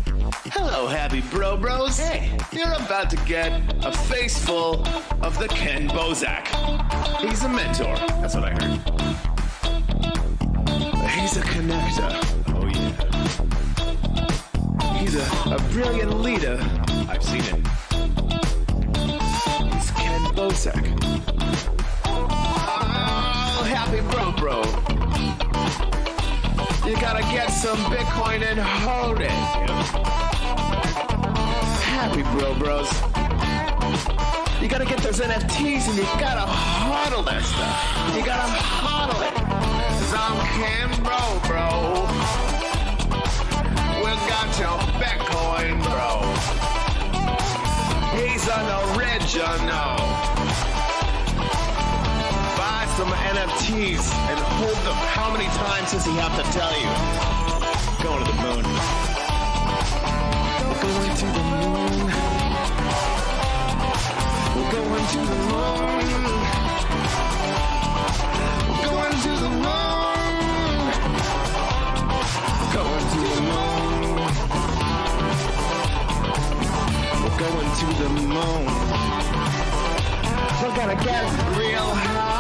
Hello, happy bros. Hey, you're about to get a face full of the Ken Bozak. He's a mentor. That's what I heard. He's a connector. Oh, yeah. He's a brilliant leader. I've seen it. He's Ken Bozak. Oh, happy bro. You gotta get some Bitcoin and hold it. Happy bros. You gotta get those NFTs and you gotta hodl that stuff. You gotta hodl it. Some Ken bro. We got your Bitcoin, bro. He's an original. Buy some NFTs and hold them. How many times does he have to tell you? Going to the moon. We're going to the moon. We're going to the moon. We're going to the moon. Going to the moon. We're going to the moon. We're gonna get real high.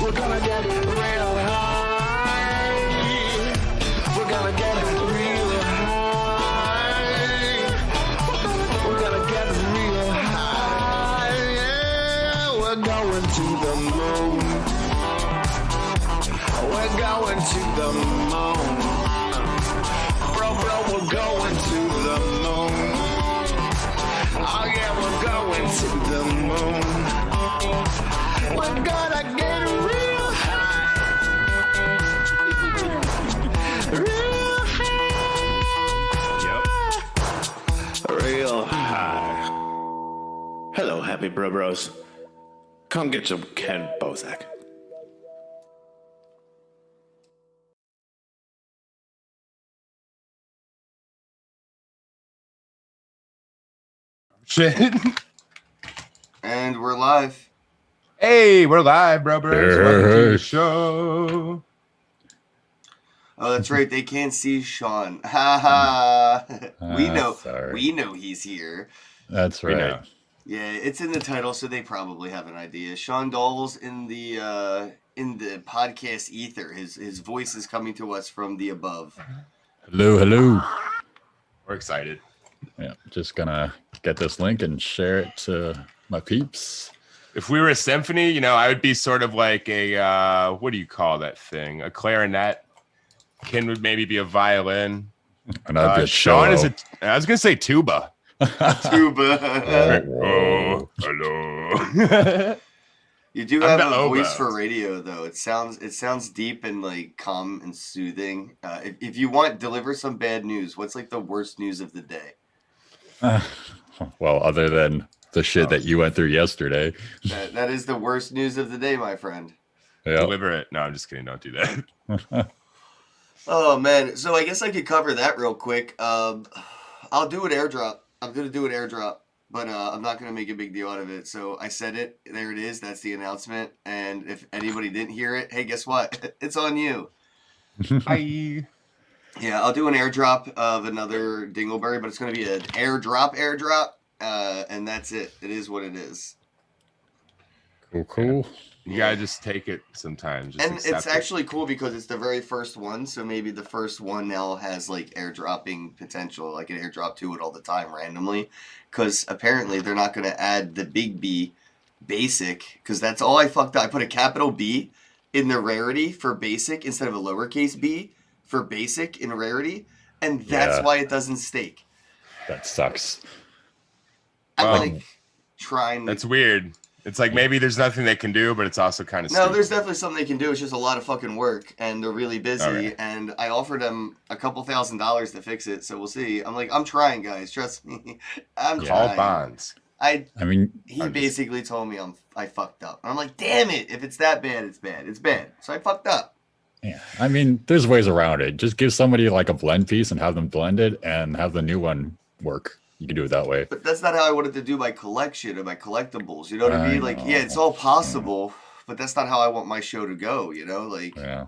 We're gonna get real high. We're gonna get real high. We're gonna get real high. Yeah, we're going to the moon. We're going to the moon. Bro, we're going to the moon. Oh yeah, we're going to the moon. We're gonna get real high. Real high. Yep. Real high. Hello, happy bros. Come get some Ken Bozak. Shit. And we're live. Hey, we're live, bro. Welcome to the show. Oh, that's right. They can't see Shawn. Ha ha. We know. Sorry. We know he's here. That's right. Yeah, it's in the title, so they probably have an idea. Shawn Dall's in the podcast ether. His voice is coming to us from the above. Hello. We're excited. Yeah, just gonna get this link and share it to my peeps. If we were a symphony, I would be sort of like a what do you call that thing? A clarinet. Ken would maybe be a violin. And I'd be a Shawn cello. I was gonna say tuba. Tuba. Oh, hello. You do have a Belova. voice for radio, though. It sounds deep and like calm and soothing. If you want, deliver some bad news. What's like the worst news of the day? Well, other than the shit that you went through yesterday. That is the worst news of the day, my friend. Yeah. Deliver it. No, I'm just kidding. Don't do that. Oh man, so I guess I could cover that real quick. I'll do an airdrop. I'm gonna do an airdrop, but I'm not gonna make a big deal out of it. So I said it. There it is. That's the announcement. And if anybody didn't hear it, hey, guess what? It's on you. Hi. Yeah, I'll do an airdrop of another Dingleberry, but it's gonna be an airdrop, and that's it. It is what it is. Cool. You gotta just take it sometimes. Just And accept it's it. actually cool because it's the very first one, so maybe the first one now has like airdropping potential. Like an airdrop to it all the time randomly, because apparently they're not going to add the big B basic, because that's all I fucked up. I put a capital B in the rarity for basic instead of a lowercase b for basic in rarity, and that's why it doesn't stake. That sucks. I'm Wow. like trying. That's weird. It's like maybe there's nothing they can do, but it's also kind of No, there's definitely something they can do. It's just a lot of fucking work, and they're really busy. Okay. And I offered them a couple $1,000s to fix it, so we'll see. I'm like, I'm trying, guys. Trust me. I'm Call trying. bonds. I mean, He basically told me I fucked up. And I'm like, damn it! If it's that bad, it's bad. It's bad. So I fucked up. yeah. I mean, there's ways around it. Just give somebody like a blend piece and have them blend it and have the new one work. You can do it that way. But that's not how I wanted to do my collection and my collectibles. You know what I mean? Like, know. yeah, it's all possible, but that's not how I want my show to go. You know, like. Yeah,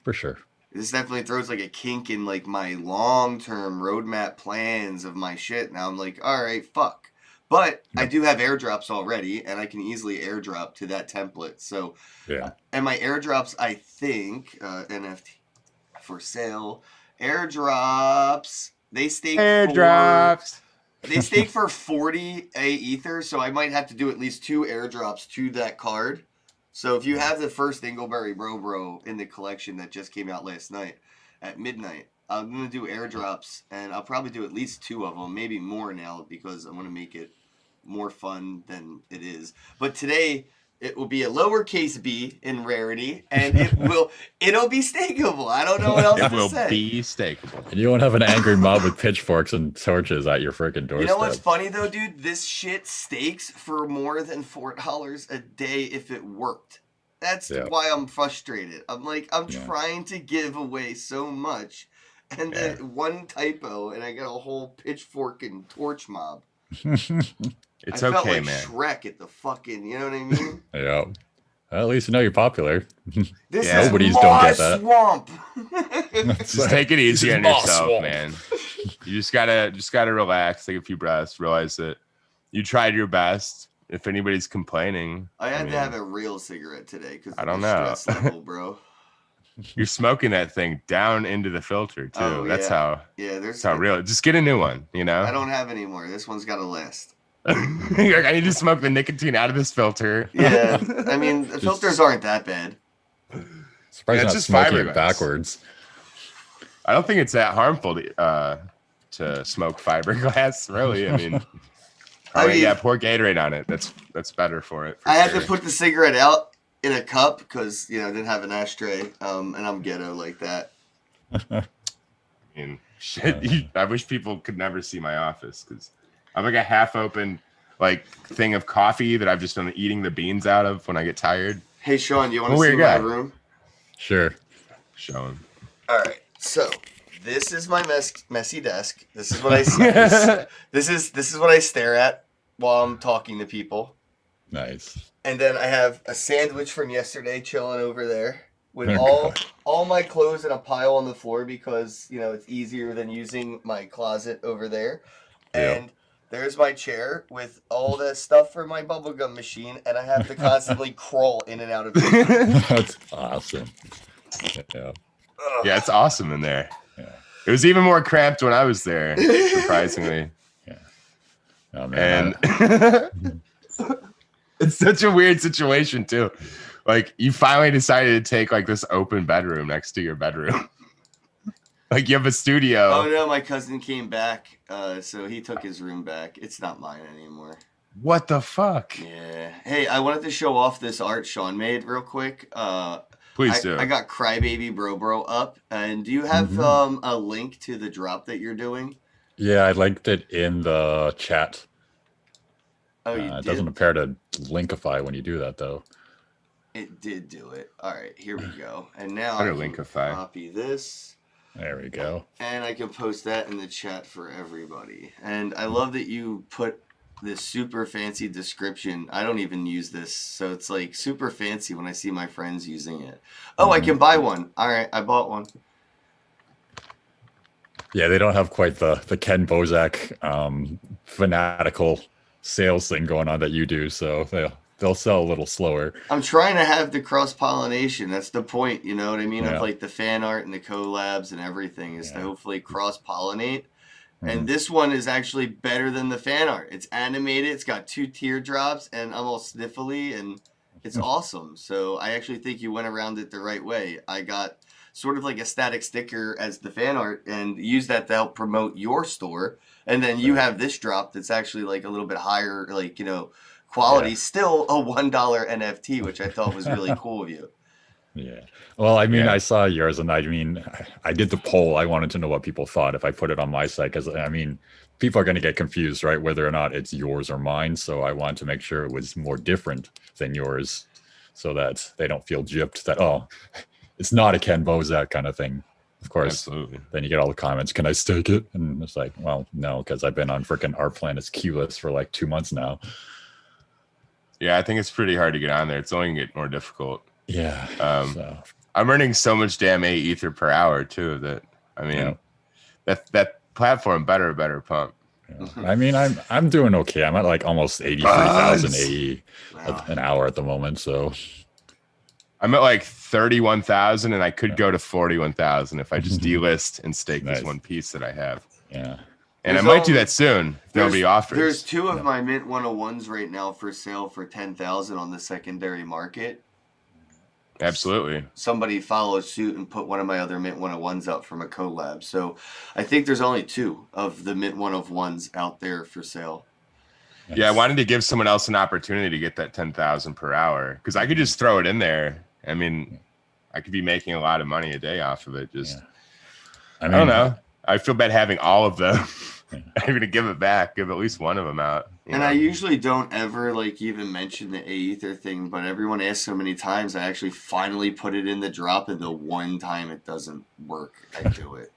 for sure. This definitely throws like a kink in like my long-term roadmap plans of my shit. Now I'm like, all right, fuck. But I do have airdrops already, and I can easily airdrop to that template. So, Yeah. and my airdrops, I think, NFT for sale, airdrops, they stake Airdrops. they stake for 40 ether, so I might have to do at least 2 airdrops to that card. So if you have the first Dingleberry Bro in the collection that just came out last night at midnight, I'm going to do airdrops, and I'll probably do at least 2 of them, maybe more now, because I'm going to make it more fun than it is. But today, it will be a lowercase b in rarity, and it'll be stakeable. I don't know what else It to will say. be stakeable. And you won't have an angry mob with pitchforks and torches at your freaking doorstep. You know what's funny though, dude? This shit stakes for more than $4 a day if it worked. That's why I'm frustrated. I'm like, I'm trying to give away so much, and then one typo, and I got a whole pitchfork and torch mob. It's I okay, felt like man. Shrek at the fucking, you know what I mean? Yeah. Well, at least you know you're popular. This Yeah. is Nobody's my don't get that. swamp. Just take it easy This on is my yourself, swamp. man. You just gotta relax, take a few breaths, realize that you tried your best. If anybody's complaining, I had to have a real cigarette today because I of don't the know. stress level, bro. you're smoking that thing down into the filter too. Oh, That's yeah. how Yeah, that's how real. Just get a new one, you know. I don't have any more. This one's got to last. You're like, I need to smoke the nicotine out of this filter. Yeah, I mean, the filters aren't that bad. Surprised Yeah, you're it's not just smoking fiberglass. it backwards. I don't think it's that harmful to smoke fiberglass. Really, I mean, pour Gatorade on it. That's better for it. I had to put the cigarette out in a cup because I didn't have an ashtray, and I'm ghetto like that. I mean, shit. I wish people could never see my office because I'm like a half-open thing of coffee that I've just been eating the beans out of when I get tired. Hey, Shawn, you want to Where see you my got? room? Sure. Showing. All right, so this is my messy desk. This is what I see. This is what I stare at while I'm talking to people. Nice. And then I have a sandwich from yesterday chilling over there with Oh, all my clothes in a pile on the floor because it's easier than using my closet over there. Yep. And there's my chair with all the stuff for my bubblegum machine, and I have to constantly crawl in and out of it. That's awesome. Yeah. Yeah, it's awesome in there. Yeah. It was even more cramped when I was there, surprisingly. Oh, man. And it's such a weird situation too. Like you finally decided to take this open bedroom next to your bedroom. You have a studio. Oh no, my cousin came back, so he took his room back. It's not mine anymore. What the fuck? Yeah. Hey, I wanted to show off this art Shawn made real quick. Please do. I got Crybaby Bro up, and do you have a link to the drop that you're doing? Yeah, I linked it in the chat. Oh, you It did? doesn't appear to linkify when you do that, though. It did do it. All right, here we go. And now Better I can linkify. copy this, There we go. and I can post that in the chat for everybody. And I love that you put this super fancy description. I don't even use this, so it's super fancy when I see my friends using it. Oh, I can buy one. All right, I bought one. Yeah, they don't have quite the Ken Bozak fanatical sales thing going on that you do, so they'll sell a little slower. I'm trying to have the cross-pollination. That's the point, you know what I mean? Yeah. Of the fan art and the collabs and everything is to hopefully cross-pollinate. And this one is actually better than the fan art. It's animated. It's got 2 teardrops, and I'm all sniffly, and it's awesome. So I actually think you went around it the right way. I got sort of a static sticker as the fan art and use that to help promote your store. And then you have this drop that's actually a little bit higher, quality. Yeah. Still a $1 NFT, which I thought was really cool of you. Yeah. Well, I mean, Yeah. I saw yours, and I did the poll. I wanted to know what people thought if I put it on my site, because people are going to get confused, right? Whether or not it's yours or mine. So I wanted to make sure it was more different than yours, so that they don't feel gypped that, oh, it's not a Ken Bozak kind of thing. Of course, Absolutely. then you get all the comments, can I stake it? And it's well, no, because I've been on freaking Art Planet's queue list for 2 months now. Yeah, I think it's pretty hard to get on there. It's only going to get more difficult. Yeah. Um, So I'm earning so much damn A ether per hour too that I mean that platform better pump. I mean, I'm doing okay. I'm at like almost 83,000 AE Wow. an hour at the moment. So I'm at like 31,000, and I could go to 41,000 if I just delist and stake Nice. this one piece that I have. yeah, And There's I might do only- that soon if nobody offers. There's two of my Mint 101s right now for sale for 10,000 on the secondary market. Absolutely. Somebody followed suit and put one of my other Mint 101s out from a collab. So I think there's only two of the Mint 101s out there for sale. Yeah, I wanted to give someone else an opportunity to get that 10,000 per hour because I could just throw it in there. I mean, I could be making a lot of money a day off of it. Just, I mean, I don't know. I feel bad having all of them. I'm gonna give it back. Give at least one of them out. And I usually don't ever like even mention the Aether thing, but everyone asks so many times, I actually finally put it in the drop, and the one time it doesn't work, I do it.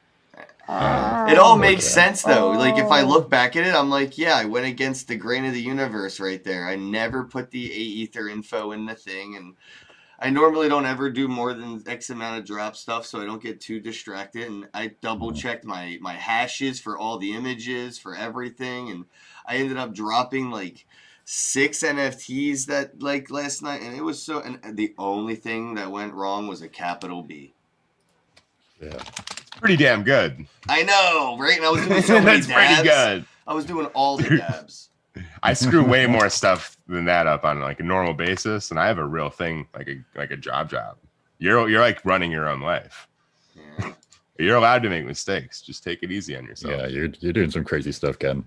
It all makes sense though. Like if I look back at it, I'm like, yeah, I went against the grain of the universe right there. I never put the Aether info in the thing, and I normally don't ever do more than X amount of drop stuff, so I don't get too distracted. And I double checked my hashes for all the images, for everything, and I ended up dropping like 6 NFTs that like last night, and it was so. And the only thing that went wrong was a capital B. yeah. pretty damn good. I know, right? And I was doing so many That's dabs. pretty good. I was doing all the dabs. I screw way more stuff than that up on like a normal basis, and I have a real thing, like a job. You're like running your own life. Yeah. You're allowed to make mistakes. Just take it easy on yourself. Yeah, you're doing some crazy stuff, Ken.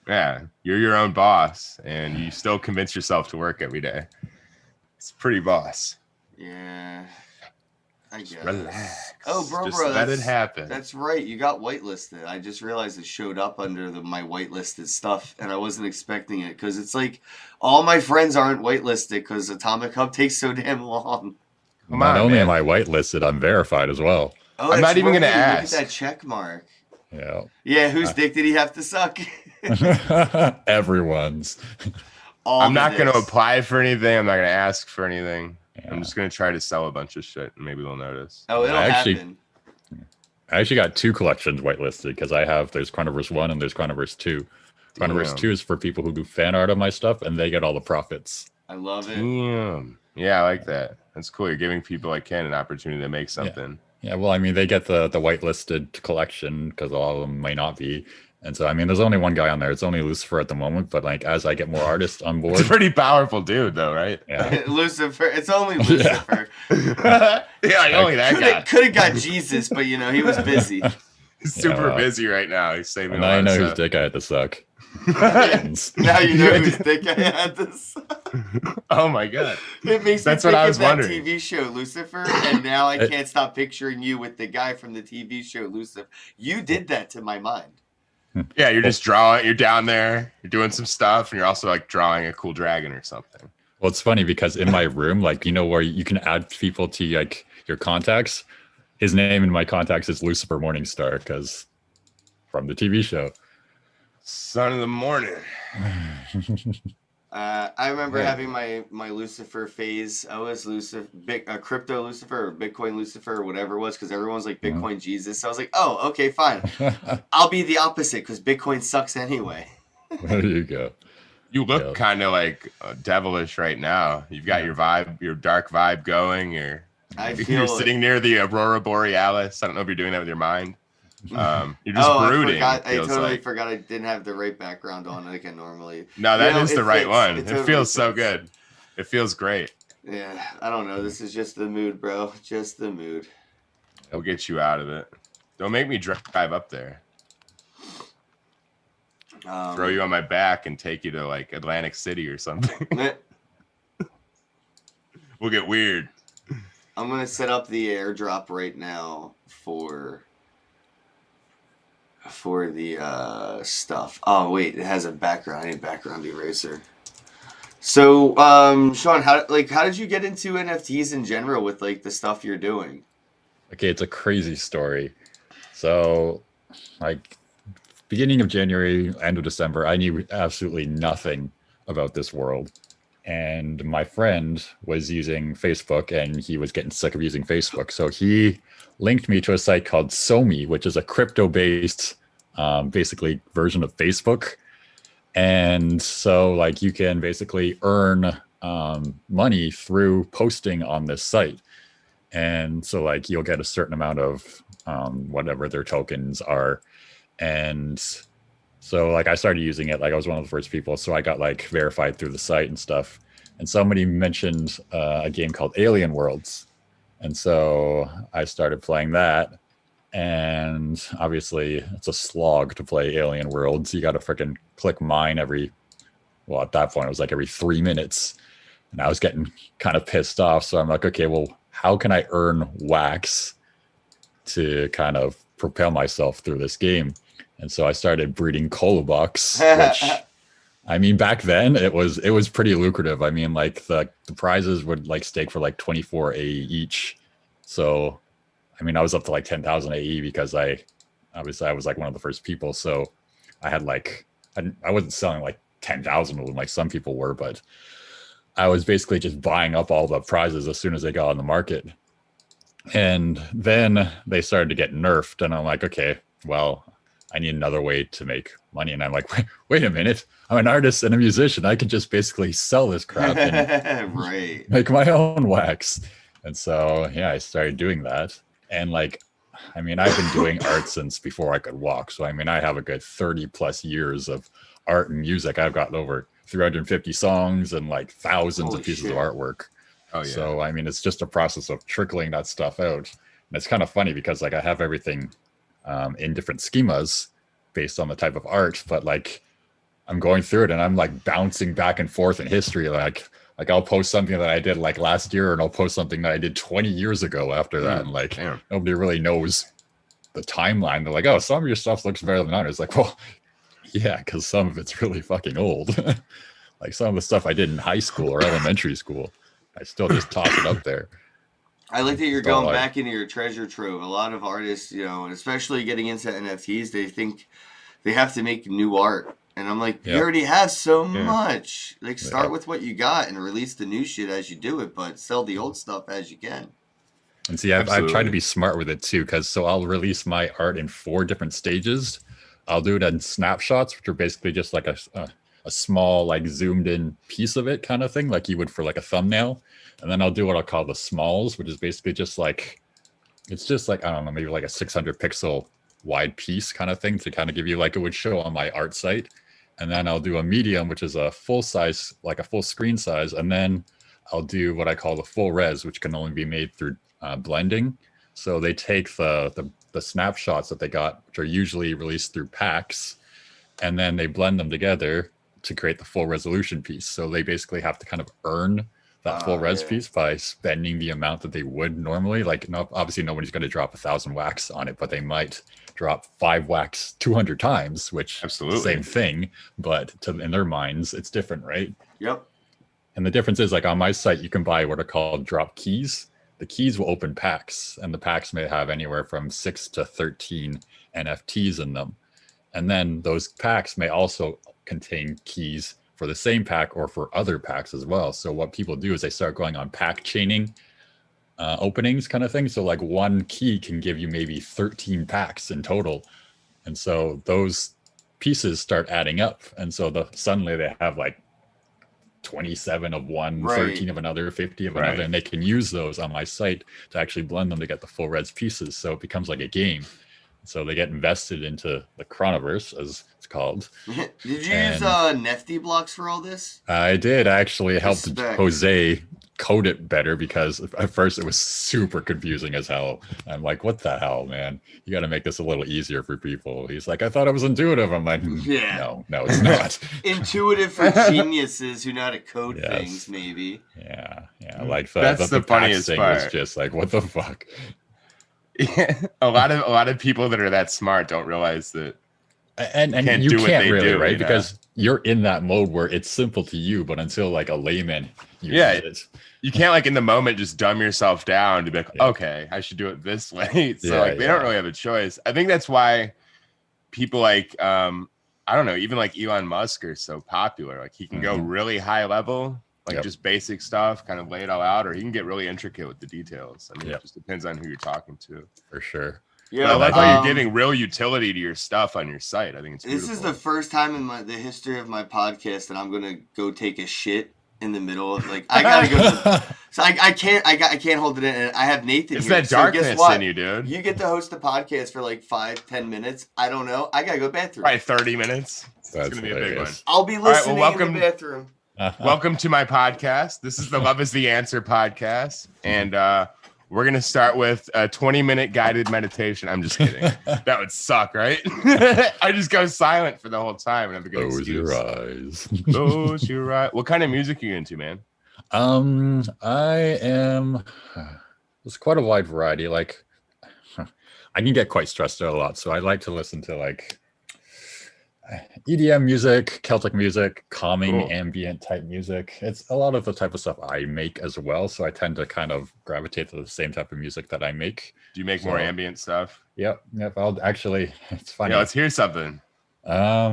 Yeah, you're your own boss, and you still convince yourself to work every day. It's pretty boss. Yeah. I guess. Relax. Oh, bro, Just let it happen. That's right. You got whitelisted. I just realized it showed up under my whitelisted stuff, and I wasn't expecting it because it's like all my friends aren't whitelisted because Atomic Hub takes so damn long. Come Not on, only man. am I whitelisted, I'm verified as well. Oh, I'm that's not even gonna right. ask. Look at that check mark. Yeah. Yeah, whose dick did he have to suck? Everyone's. I'm not going to dicks. apply for anything. I'm not going to ask for anything. Yeah. I'm just going to try to sell a bunch of shit, and maybe they'll notice. Oh, it'll I actually- happen. I actually got 2 collections whitelisted because there's Chronoverse 1 and there's Chronoverse 2. Chronoverse Damn. 2 is for people who do fan art of my stuff and they get all the profits. I love it. Damn. Yeah, I like that. That's cool. You're giving people like Ken an opportunity to make something. Yeah, well, I mean, they get the whitelisted collection because all of them may not be. And so, I mean, there's only one guy on there. It's only Lucifer at the moment, but like as I get more artists on board, It's a pretty powerful dude, though, right? yeah, Lucifer. It's only Lucifer. Yeah, only that guy. Could have got Jesus, but he was busy. He's super well. busy right now. He's saving and a I lot know of whose stuff. dick I had to suck. Now you know whose dick I had this. Oh my god. It makes That's me what think I was of that wondering. TV show Lucifer, and now I can't stop picturing you with the guy from the TV show Lucifer. You did that to my mind. Yeah, you're just drawing. You're down there. You're doing some stuff, and you're also like drawing a cool dragon or something. Well, it's funny because in my room, like, where you can add people to like your contacts, his name in my contacts is Lucifer Morningstar because from the TV show. Son of the morning. I remember Yeah. having my Lucifer phase. I was crypto Lucifer or Bitcoin Lucifer or whatever it was because everyone's like Bitcoin Jesus. So I was like, oh, okay, fine. I'll be the opposite because Bitcoin sucks anyway. There you go. You look Yeah. kind of like devilish right now. You've got your vibe, your dark vibe going. You're feel sitting near the Aurora Borealis. I don't know if you're doing that with your mind. You're just brooding. I it feels totally like. forgot I didn't have the right background on like I normally. No, that is it the right fits. one. It totally feels so fits. good. It feels great. Yeah, I don't know. This is just the mood, bro. Just the mood. It'll get you out of it. Don't make me drive up there. Throw you on my back and take you to like Atlantic City or something. We'll get weird. I'm gonna set up the airdrop right now for the stuff. Oh wait, it has a background. I need background eraser. So, Shawn, how did you get into NFTs in general with like the stuff you're doing? Okay, it's a crazy story. So, like, beginning of January, end of December, I knew absolutely nothing about this world. and my friend was using Facebook, and he was getting sick of using Facebook. So he linked me to a site called Somi, which is a crypto-based, basically version of Facebook. And so like you can basically earn money through posting on this site. And so like you'll get a certain amount of whatever their tokens are. And so like I started using it, like I was one of the first people. So I got like verified through the site and stuff. And somebody mentioned a game called Alien Worlds. And so I started playing that. And obviously it's a slog to play Alien Worlds. You got to freaking click mine well, at that point it was like every 3 minutes. And I was getting kind of pissed off. So I'm like, okay, well, how can I earn wax to kind of propel myself through this game? And so I started breeding Colabucks, which I mean, back then it was pretty lucrative. I mean, like the prizes would like stake for like 24 AE each. So, I mean, I was up to like 10,000 AE because I was like one of the first people. So I had like, I wasn't selling like 10,000 of them like some people were, but I was basically just buying up all the prizes as soon as they got on the market. And then they started to get nerfed, and I'm like, okay, well, I need another way to make money. And I'm like, wait a minute, I'm an artist and a musician. I can just basically sell this crap and right. make my own wax. And so, yeah, I started doing that. And like, I mean, I've been doing art since before I could walk. So, I mean, I have a good 30 plus years of art and music. I've gotten over 350 songs and like thousands Holy of pieces shit. of artwork. Oh, yeah. So, I mean, it's just a process of trickling that stuff out. And it's kind of funny because like I have everything in different schemas based on the type of art, but like I'm going through it and I'm like bouncing back and forth in history. Like I'll post something that I did like last year, and I'll post something that I did 20 years ago after that. And like Damn. nobody really knows the timeline. They're like, oh, some of your stuff looks better than others. It's like, well, yeah, because some of it's really fucking old. Like some of the stuff I did in high school or elementary school, I still just toss it up there. I like that you're So, going like- back into your treasure trove. A lot of artists, you know, especially getting into NFTs, they think they have to make new art. And I'm like, you Yep. already have so Yeah. much. Like, start Yep. with what you got and release the new shit as you do it, but sell the old stuff as you can. And see, I've tried to Absolutely. be smart with it too, because so I'll release my art in 4 different stages. I'll do it in snapshots, which are basically just like a small, like zoomed in piece of it kind of thing, like you would for like a thumbnail. And then I'll do what I'll call the smalls, which is basically just like, it's just like, I don't know, maybe like a 600 pixel wide piece kind of thing to kind of give you like it would show on my art site. And then I'll do a medium, which is a full size, like a full screen size. And then I'll do what I call the full res, which can only be made through blending. So they take the snapshots that they got, which are usually released through packs, and then they blend them together to create the full resolution piece. So they basically have to kind of earn that full res yeah. piece by spending the amount that they would normally. Like, no, obviously nobody's going to drop 1,000 wax on it, but they might drop 5 wax 200 times, which Absolutely. same thing, but in their minds, it's different, right? Yep. And the difference is, like on my site, you can buy what are called drop keys. The keys will open packs, and the packs may have anywhere from 6 to 13 NFTs in them. And then those packs may also contain keys for the same pack or for other packs as well. So what people do is they start going on pack chaining openings kind of thing. So like one key can give you maybe 13 packs in total. And so those pieces start adding up. And so suddenly they have like 27 of one, Right. 13 of another, 50 of another, Right. and they can use those on my site to actually blend them to get the full res pieces. So it becomes like a game. So they get invested into the Chronoverse, as it's called. Did you use And- Nifty blocks for all this? I did actually help Respect. Jose code it better, because at first it was super confusing as hell. I'm like, what the hell, man? You got to make this a little easier for people. He's like, I thought it was intuitive. I'm like, Yeah. no, it's not. Intuitive for geniuses who know how to code Yes. things, maybe. Yeah. Like the That's the pack funniest thing was part. just like, what the fuck? a lot of people that are that smart don't realize that. And Can't you do what can't they really, do, right? you know? Because you're in that mode where it's simple to you, but until like a layman uses Yeah. it. You can't like in the moment just dumb yourself down to be like, Yeah. okay, I should do it this way. So Yeah, like they don't yeah. really have a choice. I think that's why people like I don't know, even like Elon Musk are so popular. Like he can go Mhm. really high level like just basic stuff, kind of lay it all out, or he can get really intricate with the details. I mean, it just depends on who you're talking to. For sure. Yeah, but I like how you're giving real utility to your stuff on your site. I think it's beautiful. This is the first time in the history of my podcast that I'm gonna go take a shit in the middle of, like, I gotta go. So I can't hold it in. And I have Nathan. It's here. that darkness in you, dude. You get to host the podcast for like 5-10 minutes. I don't know. I gotta go bathroom. Probably 30 minutes. That's it's gonna be a big one. I'll be listening in the bathroom. Welcome to my podcast. This is the Love is the Answer podcast, and we're going to start with a 20-minute guided meditation. I'm just kidding. That would suck, right? I just go silent for the whole time and have a good Close excuse. your eyes. Close your eyes. What kind of music are you into, man? I am. There's quite a wide variety. Like, I can get quite stressed out a lot, so I like to listen to like EDM music, Celtic music, calming ambient type music. It's a lot of the type of stuff I make as well, so I tend to kind of gravitate to the same type of music that I make. Do you make more ambient stuff? Yep. I'll actually. It's funny. Yeah, let's hear something. I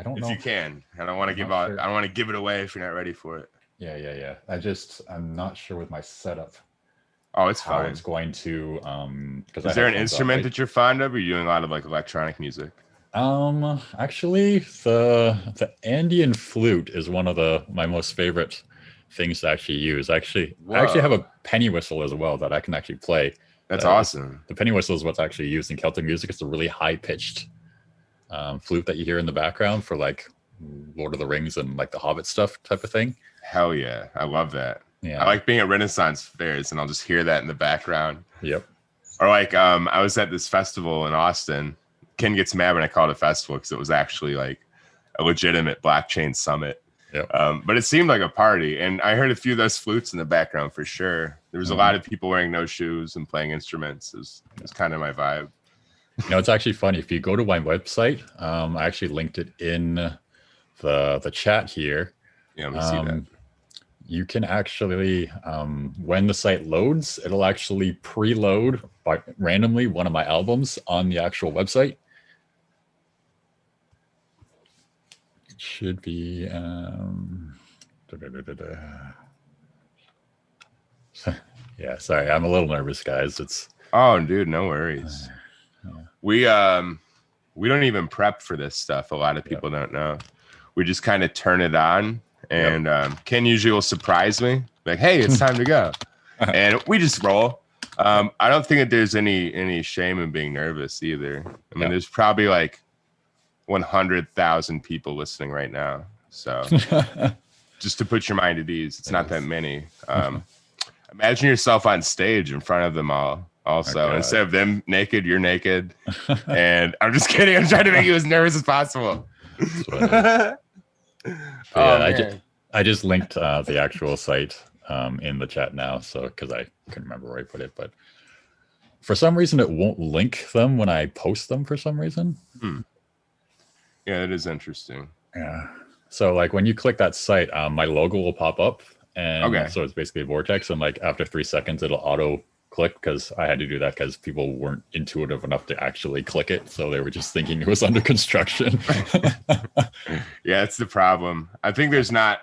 don't know if you can. I don't want to give out. Sure. I don't want to give it away if you're not ready for it. Yeah. I'm not sure with my setup. Oh, it's fine. It's going to. Is there an instrument that you're fond of, or are you doing a lot of like electronic music? Actually, the Andean flute is one of my most favorite things to actually use. I actually have a penny whistle as well that I can actually play. That's awesome. The penny whistle is what's actually used in Celtic music. It's a really high pitched flute that you hear in the background for like Lord of the Rings and like the Hobbit stuff type of thing. Hell yeah, I love that. Yeah, I like being at Renaissance fairs and I'll just hear that in the background. Yep. Or like I was at this festival in Austin. Ken gets mad when I call it a festival because it was actually like a legitimate blockchain summit. Yep. But it seemed like a party, and I heard a few of those flutes in the background for sure. There was a lot of people wearing no shoes and playing instruments. It was kind of my vibe. You know, it's actually funny. If you go to my website, I actually linked it in the chat here. Yeah, let me see that. You can actually, when the site loads, it'll actually preload randomly one of my albums on the actual website. It should be. Yeah, sorry, I'm a little nervous, guys. Oh, dude, no worries. We don't even prep for this stuff. A lot of people don't know. We just kind of turn it on. And Ken usually will surprise me, like, "Hey, it's time to go," and we just roll. I don't think that there's any shame in being nervous either. I mean, there's probably like 100,000 people listening right now, so just to put your mind at ease, it's not that many. Imagine yourself on stage in front of them all. Also, instead of them naked, you're naked. And I'm just kidding. I'm trying to make you as nervous as possible. I just linked the actual site in the chat now, so because I couldn't remember where I put it, but for some reason it won't link them when I post them for some reason. Yeah, it is interesting. Yeah, so like when you click that site, my logo will pop up, and so it's basically a vortex, and like after 3 seconds it'll auto click, because I had to do that because people weren't intuitive enough to actually click it, so they were just thinking it was under construction. Yeah, it's the problem. I think there's not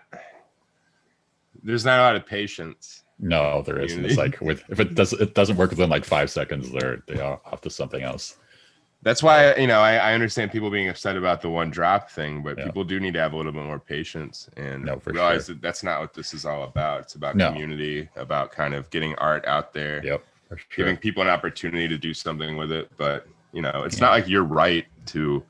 a lot of patience. No, there isn't. It's like if it doesn't work within like 5 seconds, they are off to something else. That's why I understand people being upset about the one drop thing, but people do need to have a little bit more patience and realize that that's not what this is all about. It's about community, about kind of getting art out there, for sure. Giving people an opportunity to do something with it. But it's not like you're right to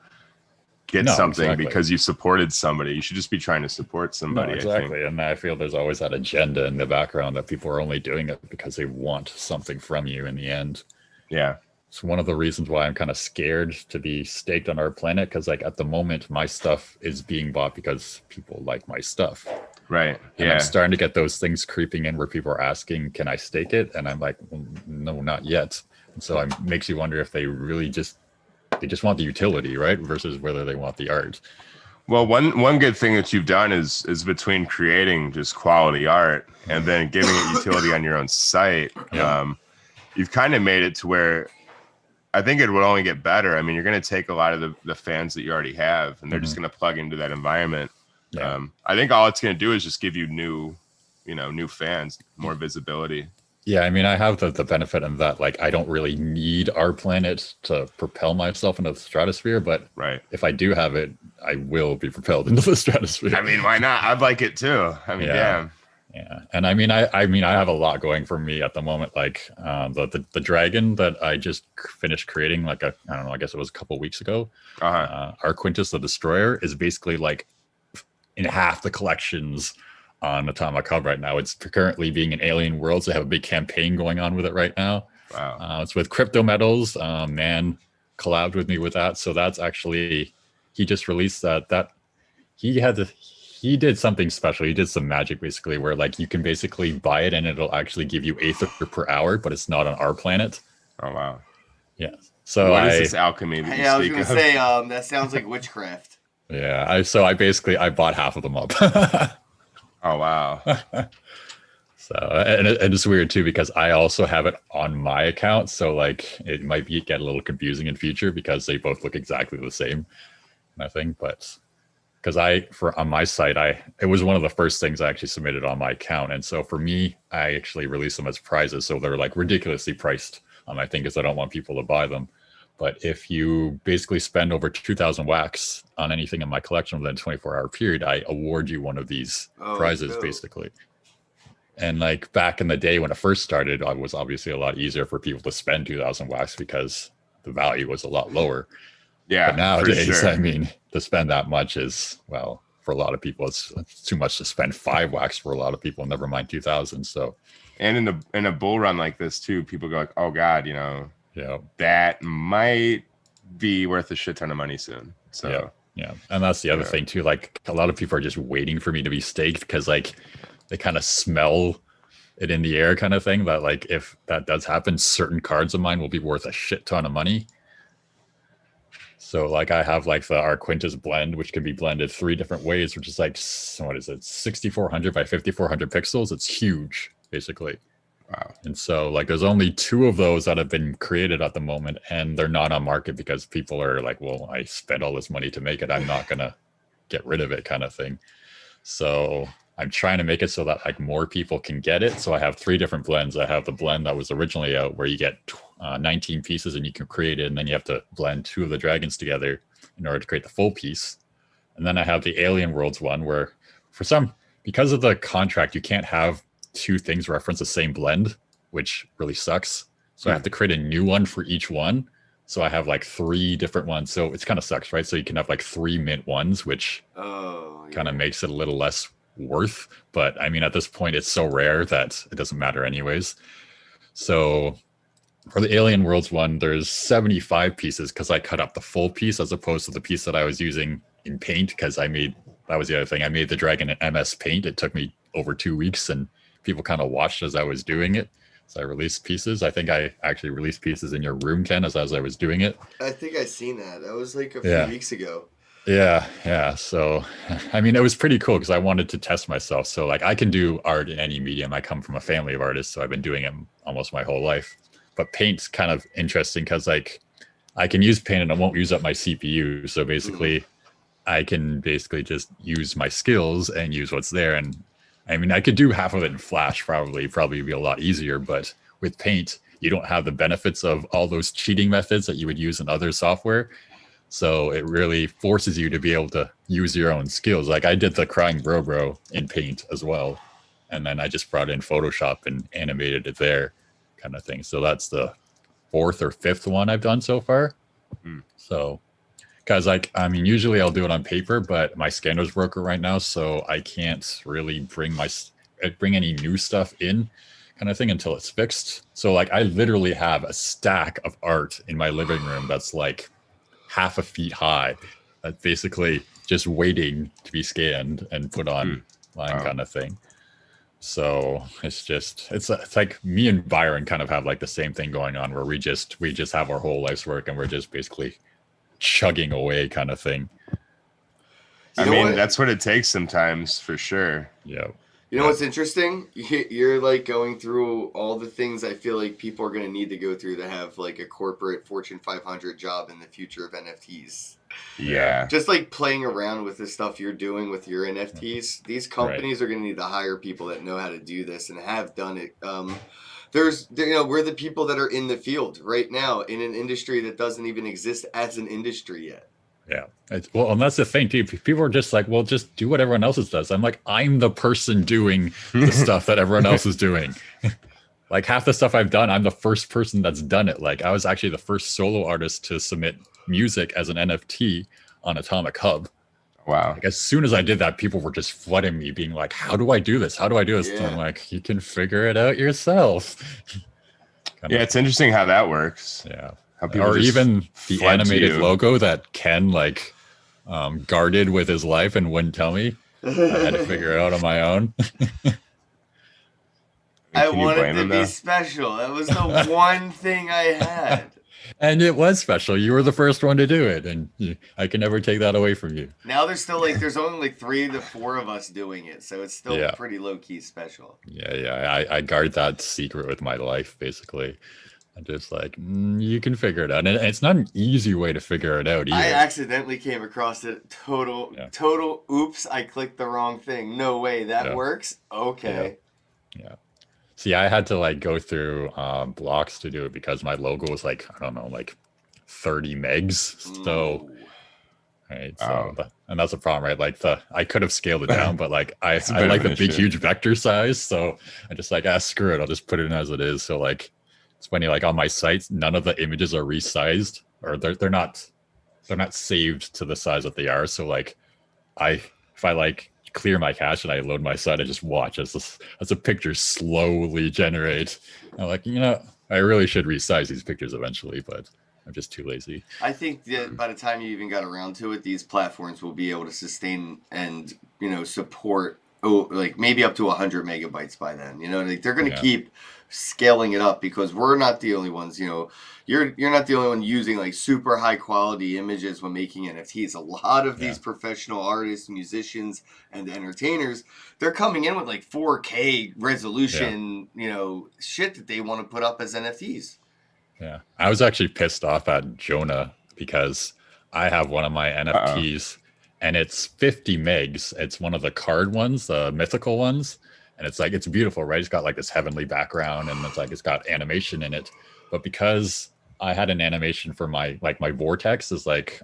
get something because you supported somebody. You should just be trying to support somebody. Exactly. And I feel there's always that agenda in the background that people are only doing it because they want something from you in the end. Yeah. It's one of the reasons why I'm kind of scared to be staked on our planet, because like at the moment my stuff is being bought because people like my stuff. Right. And I'm starting to get those things creeping in where people are asking, can I stake it? And I'm like, no, not yet. And so it makes you wonder if they really just want the utility, right? Versus whether they want the art. Well, one good thing that you've done is between creating just quality art and then giving it utility on your own site. You've kind of made it to where I think it would only get better. I mean, you're going to take a lot of the fans that you already have, and they're just going to plug into that environment. I think all it's going to do is just give you new new fans, more visibility. Yeah, I mean, I have the benefit in that, like, I don't really need our planet to propel myself into the stratosphere, but Right. if I do have it, I will be propelled into the stratosphere. I mean, why not? I'd like it too. I mean, Yeah. damn. Yeah, and I mean, I have a lot going for me at the moment. Like the dragon that I just finished creating, like I don't know, I guess it was a couple weeks ago. Our Quintus the Destroyer is basically like in half the collections on Atomic Hub right now. It's currently being in Alien Worlds. They have a big campaign going on with it right now. Wow. It's with Crypto Metals. Man collabed with me with that, so that's actually he just released that he did something special. He did some magic basically where like you can basically buy it and it'll actually give you Aether per hour, but it's not on our planet. Oh wow. Yeah. So what is this alchemy that you I was speak gonna of? say that sounds like witchcraft. Yeah. I bought half of them up. Oh wow. So and it's weird too because I also have it on my account. So like it might get a little confusing in future because they both look exactly the same, I think. But because on my site, it was one of the first things I actually submitted on my account. And so for me, I actually released them as prizes. So they're like ridiculously priced on my thing because I don't want people to buy them. But if you basically spend over 2,000 wax on anything in my collection within a 24-hour period, I award you one of these prizes, basically. And like back in the day when it first started, it was obviously a lot easier for people to spend 2,000 wax because the value was a lot lower. Yeah. But nowadays, for sure. I mean, to spend that much is, well, for a lot of people, it's too much to spend 5 wax for a lot of people, never mind 2,000. So, and in a bull run like this too, people go like, oh God, that might be worth a shit ton of money soon. So yeah. And that's the other thing too. Like a lot of people are just waiting for me to be staked because like they kind of smell it in the air kind of thing. That like if that does happen, certain cards of mine will be worth a shit ton of money. So like I have like our Quintus blend, which can be blended 3 different ways, which is like, what is it, 6,400 by 5,400 pixels. It's huge, basically. Wow. And so like there's only 2 of those that have been created at the moment, and they're not on market because people are like, well, I spent all this money to make it, I'm not gonna get rid of it kind of thing. So I'm trying to make it so that like more people can get it. So I have 3 different blends. I have the blend that was originally out where you get 19 pieces and you can create it, and then you have to blend 2 of the dragons together in order to create the full piece. And then I have the Alien Worlds one where because of the contract, you can't have 2 things reference the same blend, which really sucks. So I have to create a new one for each one. So I have like 3 different ones. So it's kind of sucks, right? So you can have like 3 mint ones, which kind of makes it a little less worth. But I mean, at this point, it's so rare that it doesn't matter anyways. So for the Alien Worlds one, there's 75 pieces because I cut up the full piece as opposed to the piece that I was using in Paint because that was the other thing. I made the dragon in MS Paint. It took me over 2 weeks and people kind of watched as I was doing it. So I released pieces. I think I actually released pieces in your room, Ken, as I was doing it. I think I seen that. That was like a few weeks ago. Yeah. So, I mean, it was pretty cool because I wanted to test myself. So like I can do art in any medium. I come from a family of artists, so I've been doing it almost my whole life. But Paint's kind of interesting because like I can use Paint and I won't use up my CPU. So basically I can basically just use my skills and use what's there. And I mean, I could do half of it in Flash, probably be a lot easier. But with Paint, you don't have the benefits of all those cheating methods that you would use in other software. So it really forces you to be able to use your own skills. Like I did the Crying Bro in Paint as well. And then I just brought in Photoshop and animated it there kind of thing. So that's the 4th or 5th one I've done so far. So, because like, I mean, usually I'll do it on paper, but my scanner's broken right now. So I can't really bring any new stuff in kind of thing until it's fixed. So like I literally have a stack of art in my living room that's like half a feet high, that's basically just waiting to be scanned and put on line kind of thing. So it's like me and Byron kind of have like the same thing going on where we just have our whole life's work and we're just basically chugging away kind of thing. I mean, that's what it takes sometimes for sure. Yeah. You know what's interesting? You're like going through all the things I feel like people are going to need to go through to have like a corporate Fortune 500 job in the future of NFTs. Yeah. Just like playing around with the stuff you're doing with your NFTs, these companies are going to need to hire people that know how to do this and have done it. We're the people that are in the field right now in an industry that doesn't even exist as an industry yet. Yeah. And that's the thing too. People are just like, well, just do what everyone else does. I'm like, I'm the person doing the stuff that everyone else is doing. Like half the stuff I've done, I'm the first person that's done it. Like I was actually the first solo artist to submit music as an NFT on Atomic Hub. Wow. Like as soon as I did that, people were just flooding me, being like, how do I do this? How do I do this? Yeah. And I'm like, you can figure it out yourself. Yeah, it's interesting how that works. Yeah. How people Or just even the flood to animated you. logo that Ken like guarded with his life and wouldn't tell me. I had to figure it out on my own. I Can you wanted blame to him, be though? special. That was the one thing I had. And it was special. You were the first one to do it, and I can never take that away from you. Now there's only like 3 to 4 of us doing it, so it's still pretty low key special. Yeah. I guard that secret with my life, basically. I'm just like, you can figure it out, and it's not an easy way to figure it out either. I accidentally came across it. Total. Oops! I clicked the wrong thing. No way that works. Okay. Yeah. See, I had to like go through blocks to do it because my logo was like, I don't know, like 30 megs. So, right. So, and that's the problem, right? Like I could have scaled it down, but like I like the big, huge vector size. So I just like, screw it. I'll just put it in as it is. So like, it's funny, like on my sites, none of the images are resized, or they're not saved to the size that they are. So like if I like clear my cache and I load my site, I just watch as the pictures slowly generate. I'm like, I really should resize these pictures eventually, but I'm just too lazy. I think that by the time you even got around to it, these platforms will be able to sustain and support like maybe up to 100 megabytes by then. Like they're going to keep scaling it up because we're not the only ones. You're not the only one using like super high quality images when making NFTs. A lot of these professional artists, musicians, and entertainers, they're coming in with like 4K resolution, shit that they want to put up as NFTs. Yeah, I was actually pissed off at Jonah because I have one of my NFTs and it's 50 megs. It's one of the card ones, the mythical ones. And it's beautiful, right? It's got like this heavenly background and it's got animation in it. But because I had an animation for my vortex is like,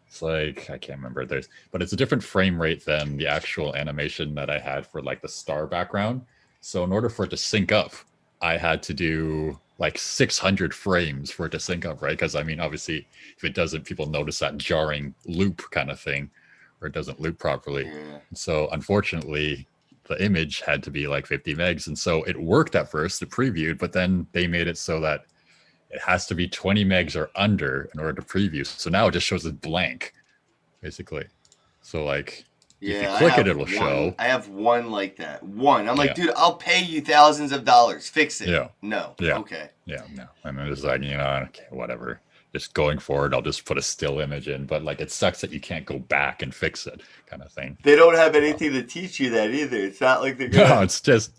it's like, I can't remember. But it's a different frame rate than the actual animation that I had for like the star background. So in order for it to sync up, I had to do like 600 frames for it to sync up, right? Because I mean, obviously, if it doesn't, people notice that jarring loop kind of thing, or it doesn't loop properly. Yeah. So unfortunately, the image had to be like 50 megs. And so it worked at first, it previewed, but then they made it so that it has to be 20 megs or under in order to preview. So now it just shows it blank, basically. So like, if you click it, it'll show. I have one like that. I'm like, dude, I'll pay you thousands of dollars. Fix it. Yeah. No. Yeah. Okay. Yeah. No. And then it's like, okay, whatever. Just going forward, I'll just put a still image in. But like, it sucks that you can't go back and fix it, kind of thing. They don't have anything to teach you that either. It's not like they're gonna... No, it's just,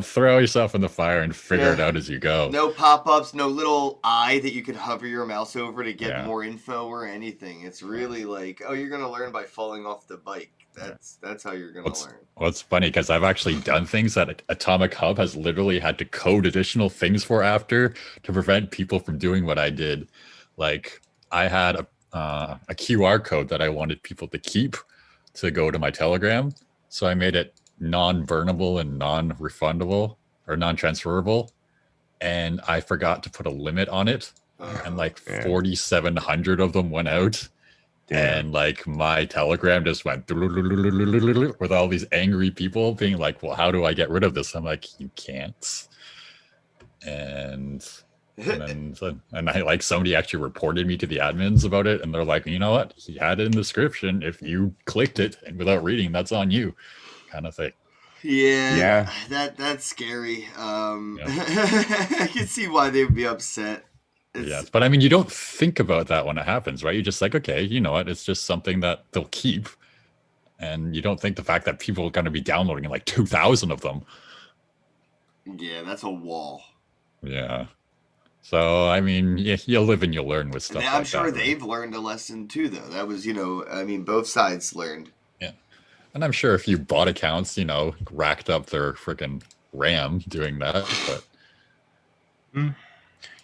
throw yourself in the fire and figure it out as you go. No pop-ups, no little eye that you could hover your mouse over to get more info or anything. It's really like, you're gonna learn by falling off the bike. That's how you're gonna learn. Well, it's funny because I've actually done things that Atomic Hub has literally had to code additional things for after to prevent people from doing what I did. Like I had a QR code that I wanted people to keep to go to my Telegram. So I made it non-burnable and non-refundable or non-transferable. And I forgot to put a limit on it. And like 4,700 of them went out. Damn. And like my Telegram just went with all these angry people being like, well, how do I get rid of this? I'm like, you can't. And I like somebody actually reported me to the admins about it, and they're like, you know what? He had it in the description. If you clicked it and without reading, that's on you, kind of thing. Yeah. That's scary. I can see why they would be upset. Yes, but I mean, you don't think about that when it happens, right? You're just like, okay, you know what? It's just something that they'll keep, and you don't think the fact that people are going to be downloading like 2,000 of them. Yeah, that's a wall. Yeah. So I mean, you'll live and you'll learn with stuff. I'm like sure that, they've learned a lesson too, though. That was, I mean, both sides learned. Yeah, and I'm sure if you bought accounts, racked up their freaking RAM doing that. But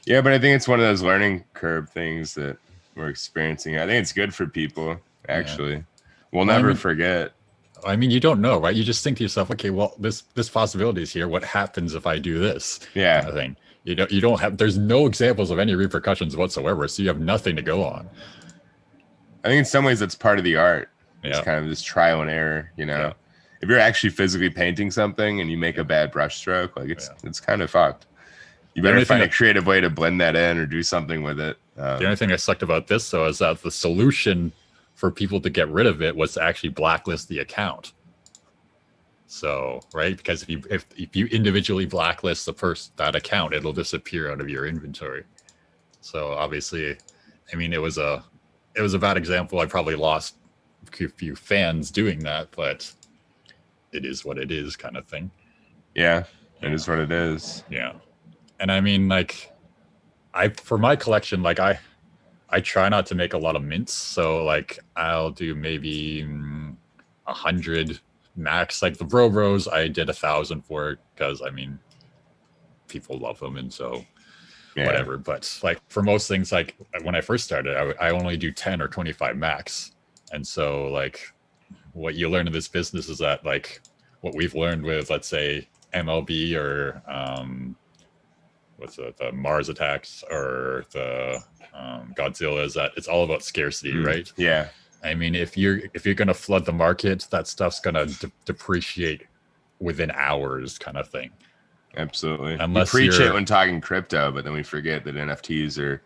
Yeah, but I think it's one of those learning curve things that we're experiencing. I think it's good for people, actually. We'll never forget. I mean, you don't know, right? You just think to yourself, okay, well, this possibility is here. What happens if I do this? Yeah. Kind of thing. You don't have, there's no examples of any repercussions whatsoever, so you have nothing to go on. I think in some ways that's part of the art. It's Yeah. kind of this trial and error, Yeah. If you're actually physically painting something and you make a bad brush stroke, like it's kind of fucked. You better find a creative way to blend that in or do something with it. The only thing that sucked about this, though, is that the solution for people to get rid of it was to actually blacklist the account. So, right, because if you individually blacklist that account, it'll disappear out of your inventory. So obviously, I mean, it was a bad example. I probably lost a few fans doing that, but it is what it is, kind of thing. Yeah, it is what it is. Yeah, and I mean, like, for my collection, like I try not to make a lot of mints, so like I'll do maybe 100 max. Like the bros, I did 1,000 for it because I mean, people love them, and so whatever. But like for most things, like when I first started, I only do 10 or 25 max, and so like what you learn in this business is that like what we've learned with, let's say, MLB or what's the Mars attacks or the Godzilla, is that it's all about scarcity, right? Yeah. I mean, if you're gonna flood the market, that stuff's gonna depreciate within hours, kind of thing. Absolutely. Unless we preach it when talking crypto, but then we forget that NFTs are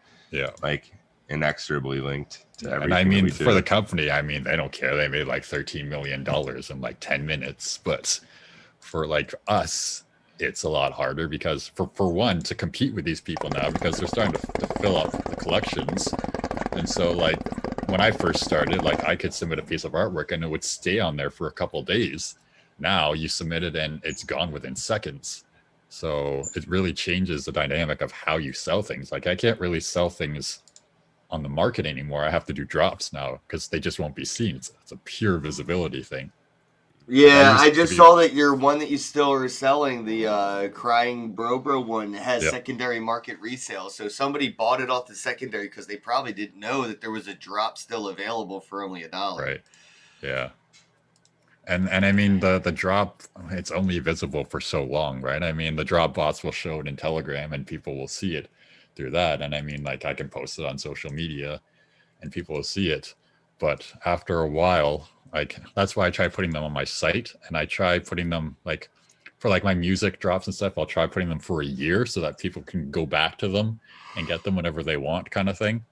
like inexorably linked to everything. And I mean, for the company, I mean, they don't care. They made like $13 million in like 10 minutes, but for like us, it's a lot harder because for one, to compete with these people now, because they're starting to fill up the collections. And so like when I first started, like I could submit a piece of artwork and it would stay on there for a couple of days. Now you submit it and it's gone within seconds. So it really changes the dynamic of how you sell things. Like I can't really sell things on the market anymore. I have to do drops now because they just won't be seen. It's a pure visibility thing. Yeah, I just saw that your one that you still are selling, the Crying Bro one, has secondary market resale. So somebody bought it off the secondary because they probably didn't know that there was a drop still available for only $1. Right. Yeah. And I mean the drop, it's only visible for so long, right? I mean the drop bots will show it in Telegram and people will see it through that. And I mean, like I can post it on social media and people will see it. But after a while, like that's why I try putting them on my site, and I try putting them like for like my music drops and stuff, I'll try putting them for a year so that people can go back to them and get them whenever they want, kind of thing.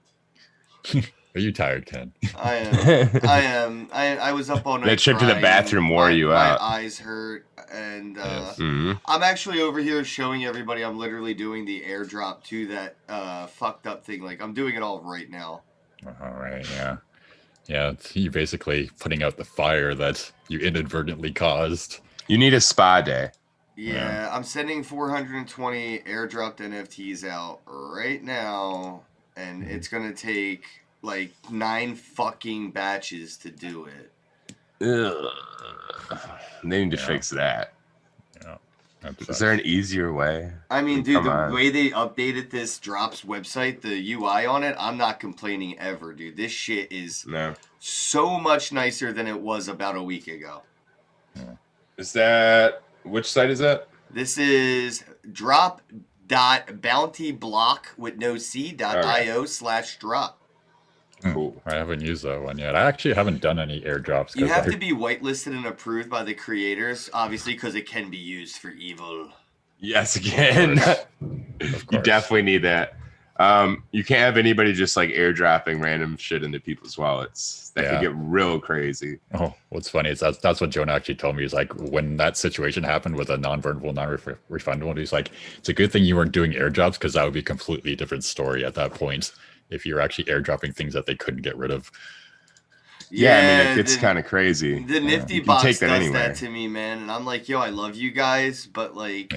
Are you tired, Ken? I am. I was up all night. That trip to the bathroom wore you out. My eyes hurt, and I'm actually over here showing everybody I'm literally doing the airdrop to that fucked up thing. Like I'm doing it all right now. All right, yeah. Yeah, you're basically putting out the fire that you inadvertently caused. You need a spa day. Yeah, I'm sending 420 airdropped NFTs out right now, and it's gonna take like 9 fucking batches to do it. Ugh. They need to fix that. Yeah. Is there an easier way? I mean, dude, the way they updated this Drops website, the UI on it, I'm not complaining ever, dude. This shit is so much nicer than it was about a week ago. Yeah. Is that, which site is that? This is drop.bountyblock with no c.io/drop. Cool. I haven't used that one yet. I actually haven't done any airdrops. You have to be whitelisted and approved by the creators, obviously, because it can be used for evil. Yes, again. You definitely need that. You can't have anybody just like airdropping random shit into people's wallets. That could get real crazy. Oh, what's funny is that's what Jonah actually told me. He's like, when that situation happened with a non-burnable, non-refundable, he's like, it's a good thing you weren't doing airdrops because that would be a completely different story at that point. If you're actually airdropping things that they couldn't get rid of. Yeah, I mean, it gets kind of crazy. The Nifty box does that to me, man. And I'm like, yo, I love you guys, but like,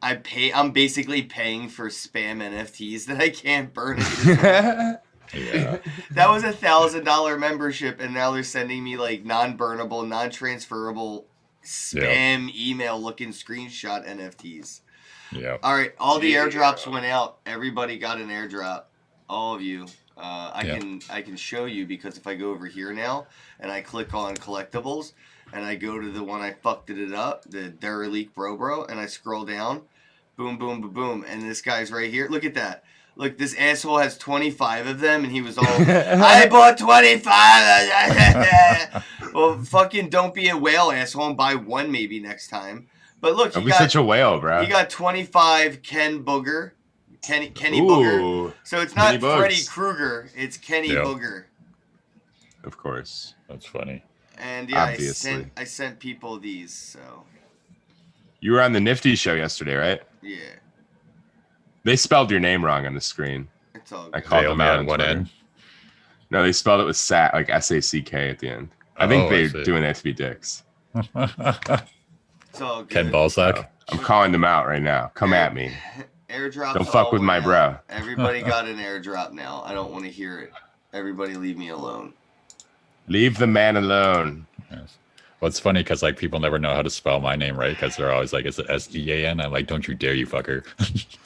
I'm basically paying for spam NFTs that I can't burn it. Yeah. That was $1,000 membership, and now they're sending me like non-burnable, non-transferable spam email looking screenshot NFTs. Yeah. All right, all the airdrops went out. Everybody got an airdrop. All of you. I can show you, because if I go over here now and I click on collectibles and I go to the one I fucked it up, the Derelict Bro, and I scroll down, boom, boom, boom, boom, and this guy's right here. Look at that. Look, this asshole has 25 of them, and he was all, I bought 25. Well, fucking don't be a whale, asshole, and buy one maybe next time. But look, Don't be such a whale, bro. He got 25 Kenny Booger. So it's not Freddy Krueger, it's Kenny Booger. Of course. That's funny. And obviously. I sent people these, so. You were on the Nifty show yesterday, right? Yeah. They spelled your name wrong on the screen. It's all good. I called them out on what Twitter. end? No, they spelled it with SAC, like S-A-C-K at the end. I think they're doing that to be dicks. It's all good. Ken Bozak. I'm calling them out right now. Come at me. Airdrop. Don't fuck with my bro. Everybody got an airdrop now. I don't want to hear it. Everybody leave me alone. Leave the man alone. Yes. Well, it's funny because like people never know how to spell my name, right? Because they're always like, "Is it S-E-A-N?" I'm like, "Don't you dare, you fucker!"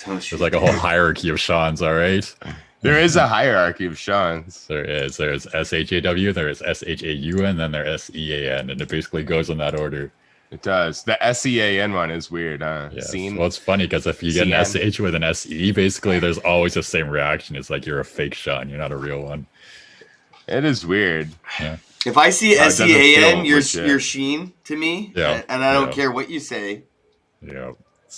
There's like a whole hierarchy of Shawns. All right. There is a hierarchy of Shawns. There is. There's S-H-A-W. There is S-H-A-U-N. And then there's S-E-A-N, and it basically goes in that order. It does. The S-E-A-N one is weird, huh? Yeah. Scene? Well, it's funny because if you get an S-H with an S-E, basically there's always the same reaction. It's like you're a fake Shawn. You're not a real one. It is weird. Yeah. If I see S-E-A-N, you're Sheen to me. Yeah. And I don't care what you say. Yeah.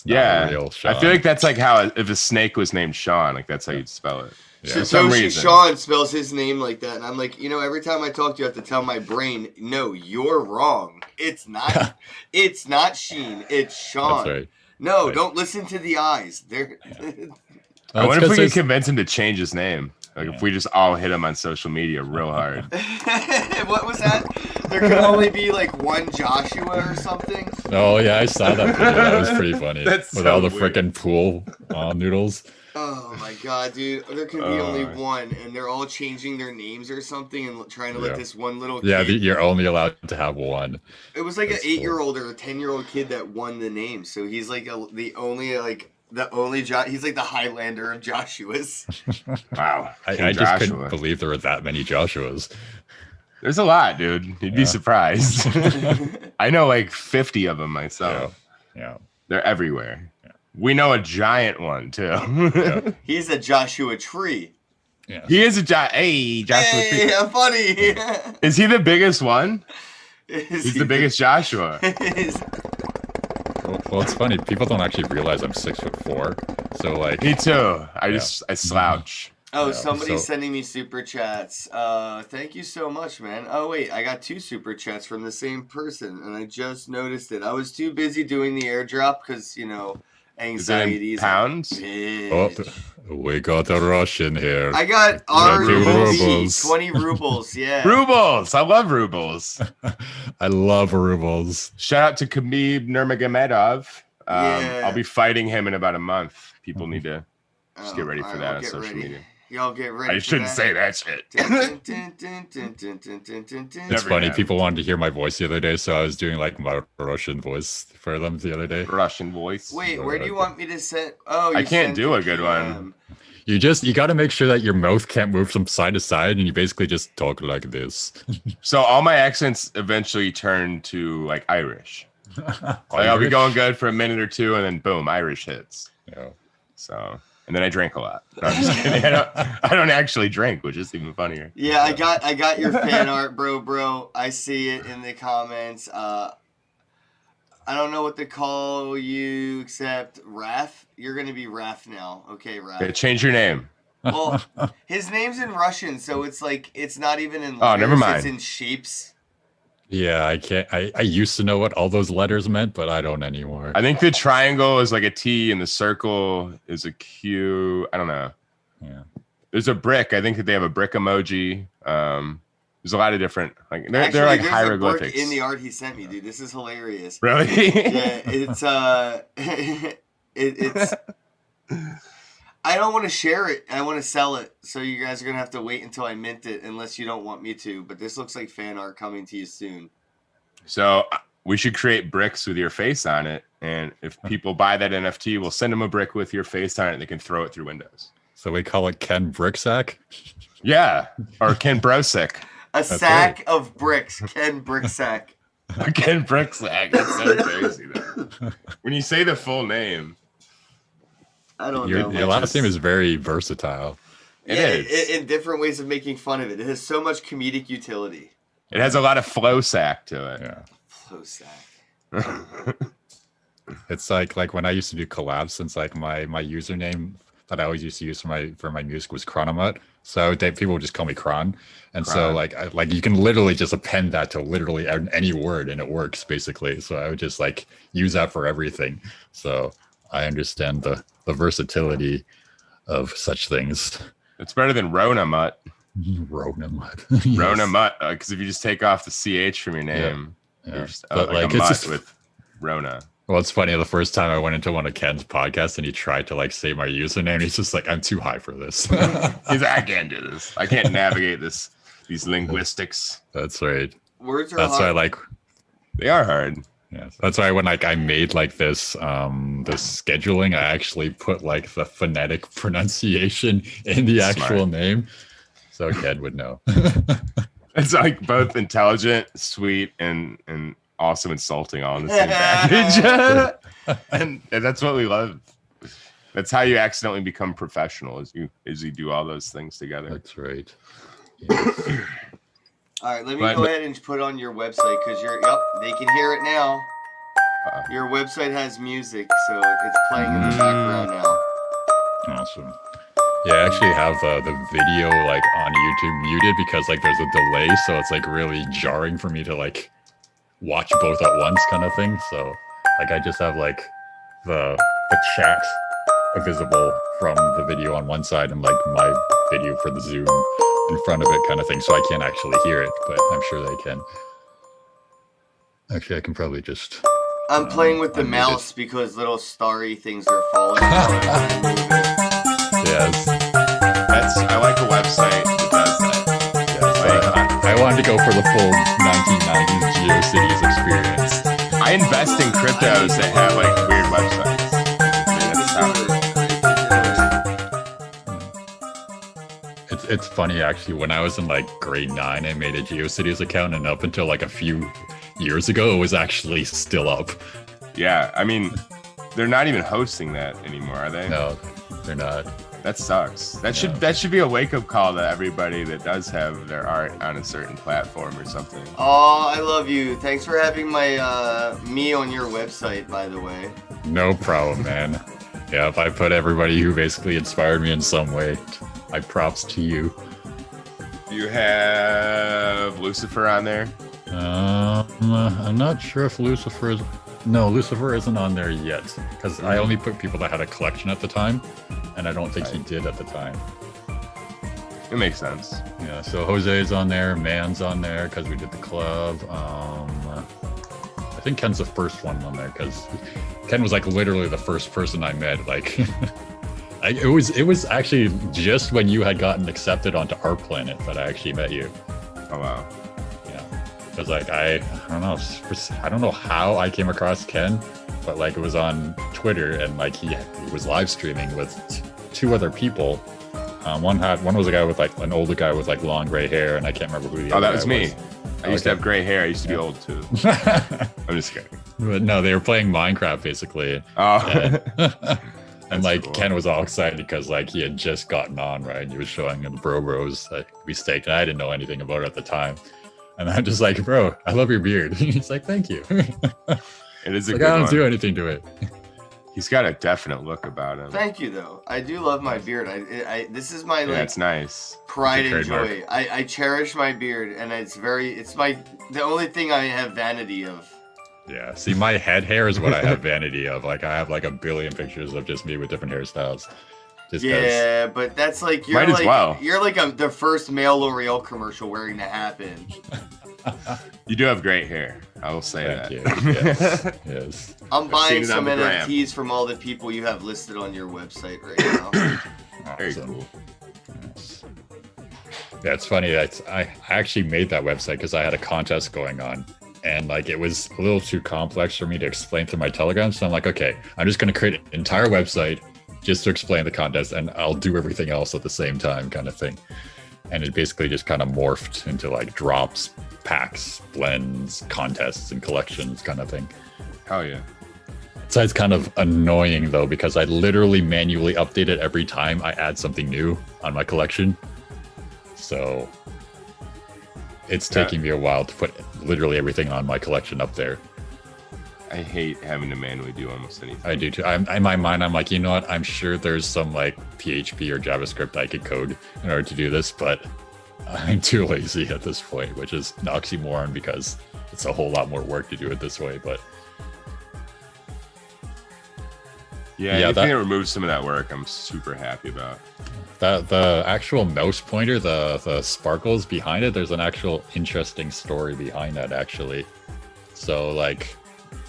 Yeah. Real Shawn. I feel like that's like how if a snake was named Shawn, like that's how you'd spell it. Yeah. For some reason. Shawn spells his name like that, and I'm like, every time I talk to you, I have to tell my brain, no, you're wrong. It's not. It's not Sheen. It's Shawn. That's right. No, don't listen to the eyes. They're. I wonder if we can convince him to change his name. Like if we just all hit him on social media real hard. What was that? There could only be like one Joshua or something. Oh yeah, I saw that video. That was pretty funny. That's with so all the weird. freaking pool noodles. Oh my god, dude! There can be only one, and they're all changing their names or something, and trying to let this one little kid. Yeah, you're only allowed to have one. It was like an 8-year-old or a 10-year-old kid that won the name, so he's like the only he's like the Highlander of Joshua's. Wow. I just couldn't believe there were that many Joshuas. There's a lot, dude. You'd be surprised. I know like 50 of them myself. Yeah. They're everywhere. Yeah. We know a giant one too. Yeah. He's a Joshua tree. Yeah. He is a Joshua tree. Yeah, funny. Is he the biggest one? He's the biggest Joshua. Well, it's funny. People don't actually realize I'm 6'4". So like. Me too. I slouch. Oh, somebody's sending me super chats. Thank you so much, man. Oh wait, I got 2 super chats from the same person, and I just noticed it. I was too busy doing the airdrop because anxieties. Pounds. Oh, we got a Russian here. I got rubles. 20 rubles. Yeah. Rubles. I love rubles. I love rubles. Shout out to Khabib Nurmagomedov. Yeah. I'll be fighting him in about a month. People need to just get ready for that on social media. Y'all get ready. I shouldn't say that shit. It's funny. People wanted to hear my voice the other day, so I was doing like my Russian voice for them the other day. Russian voice. Wait, where do you want me to send? Oh, I can't do a good one. You got to make sure that your mouth can't move from side to side, and you basically just talk like this. So all my accents eventually turn to like Irish. I'll be going good for a minute or two, and then boom, Irish hits. Yeah. So. And then I drank a lot. No, I'm just kidding. I don't actually drink, which is even funnier. Yeah, I got your fan art, bro. I see it in the comments. I don't know what to call you except Raf. You're gonna be Raf now. Okay, Raf. Okay, change your name. Well, his name's in Russian, so it's like it's not even in letters. Oh, never mind. It's in shapes. Yeah, I can't. I used to know what all those letters meant, but I don't anymore. I think the triangle is like a T and the circle is a Q. I don't know. Yeah. There's a brick. I think that they have a brick emoji. There's a lot of different they're like hieroglyphics. In the art he sent me, dude. This is hilarious. Really? Yeah, it's It's. I don't want to share it. I want to sell it. So you guys are gonna have to wait until I mint it, unless you don't want me to. But this looks like fan art coming to you soon. So we should create bricks with your face on it, and if people buy that NFT, we'll send them a brick with your face on it, and they can throw it through windows. So we call it Ken Bricksack? Yeah, or Ken Bozak. That's sack of bricks, Ken Bricksack. Ken Bricksack. That's so crazy, though. When you say the full name, I don't your know. Your last name is very versatile. It is. In different ways of making fun of it. It has so much comedic utility. It has a lot of flow sack to it. Yeah. Flow sack. It's like when I used to do collabs, since like my username that I always used to use for my music was Chronomut. So people would just call me Kron. And so like you can literally just append that to literally any word and it works basically. So I would just like use that for everything. So I understand the versatility of such things. It's better than Rona Mutt. Rona Mutt. Rona Mutt, because if you just take off the CH from your name, you're just, But like a it's mutt just with Rona. Well, it's funny. The first time I went into one of Ken's podcasts and he tried to like say my username, he's just like, "I'm too high for this." He's like, I can't do this. I can't navigate these linguistics. That's right. Words are That's hard. why I like. They are hard. Yeah, that's why when like I made like this scheduling, I actually put like the phonetic pronunciation in the actual name, so Ken would know. It's like both intelligent, sweet, and also insulting all in the same package. and that's what we love. That's how you accidentally become professional, is you do all those things together. That's right. All right, let me go ahead and put on your website because they can hear it now. Your website has music, so it's playing in the background now. Awesome. Yeah, I actually have the video like on YouTube muted because like there's a delay, so it's like really jarring for me to like watch both at once kind of thing. So like I just have like the chat visible from the video on one side and like my video for the Zoom in front of it kind of thing, so I can't actually hear it, but I'm sure they can. Actually, I can probably just... I'm playing with the mouse because little starry things are falling. Yes. I like a website that does that. Yes, I wanted to go for the full 1990s GeoCities experience. I invest in cryptos that have like weird websites. It's funny actually. When I was in like grade 9, I made a GeoCities account, and up until like a few years ago, it was actually still up. Yeah, I mean, they're not even hosting that anymore, are they? No, they're not. That sucks. That should be a wake-up call to everybody that does have their art on a certain platform or something. Oh, I love you. Thanks for having my me on your website, by the way. No problem, man. Yeah, if I put everybody who basically inspired me in some way, I props to you. Do you have Lucifer on there? I'm not sure if Lucifer is... No, Lucifer isn't on there yet, because I only put people that had a collection at the time, and I don't think he did at the time. It makes sense. Yeah, so Jose's on there, Man's on there, because we did the club. I think Ken's the first one on there, because Ken was like literally the first person I met. Like, it was actually just when you had gotten accepted onto our planet that I actually met you. Oh wow. Because like I don't know how I came across Ken, but like it was on Twitter, and like he was live streaming with two other people. One was a guy with like an older guy with like long gray hair, and I can't remember who the other that guy was me. I used to have gray hair. I used to be old too. I'm just kidding. But no, they were playing Minecraft basically. Oh. And like cool. Ken was all excited because like he had just gotten on, right? And he was showing the bros that we staked, and I didn't know anything about it at the time. And I'm just like, bro, I love your beard. He's like, thank you. It is a like, good I don't one. do anything to it. He's got a definite look about him. Thank you, though. I do love my beard. This is my Yeah, it's nice. pride It's a and joy. trademark. I cherish my beard, and it's the only thing I have vanity of. Yeah. See, my head hair is what I have vanity of. Like I have like a billion pictures of just me with different hairstyles. Yeah, but that's like Might as well. you're like the first male L'Oreal commercial waiting to happen. You do have great hair. I will say Thank that. you. Yes. Yes. I'm buying seen it on some the gram. NFTs from all the people you have listed on your website right now. Very Awesome. cool. Yes. Yeah, it's funny that I actually made that website because I had a contest going on, and like it was a little too complex for me to explain through my Telegram. So I'm like, okay, I'm just going to create an entire website just to explain the contest, and I'll do everything else at the same time, kind of thing. And it basically just kind of morphed into like drops, packs, blends, contests, and collections, kind of thing. Hell yeah. So it's kind of annoying though, because I literally manually update it every time I add something new on my collection. So it's taking me a while to put literally everything on my collection up there. I hate having to manually do almost anything. I do too. In my mind, I'm like, you know what? I'm sure there's some like PHP or JavaScript I could code in order to do this, but I'm too lazy at this point, which is an oxymoron because it's a whole lot more work to do it this way. But Yeah, Yeah, anything that- that removes some of that work, I'm super happy about. the actual mouse pointer, the sparkles behind it, there's an actual interesting story behind that actually. So like,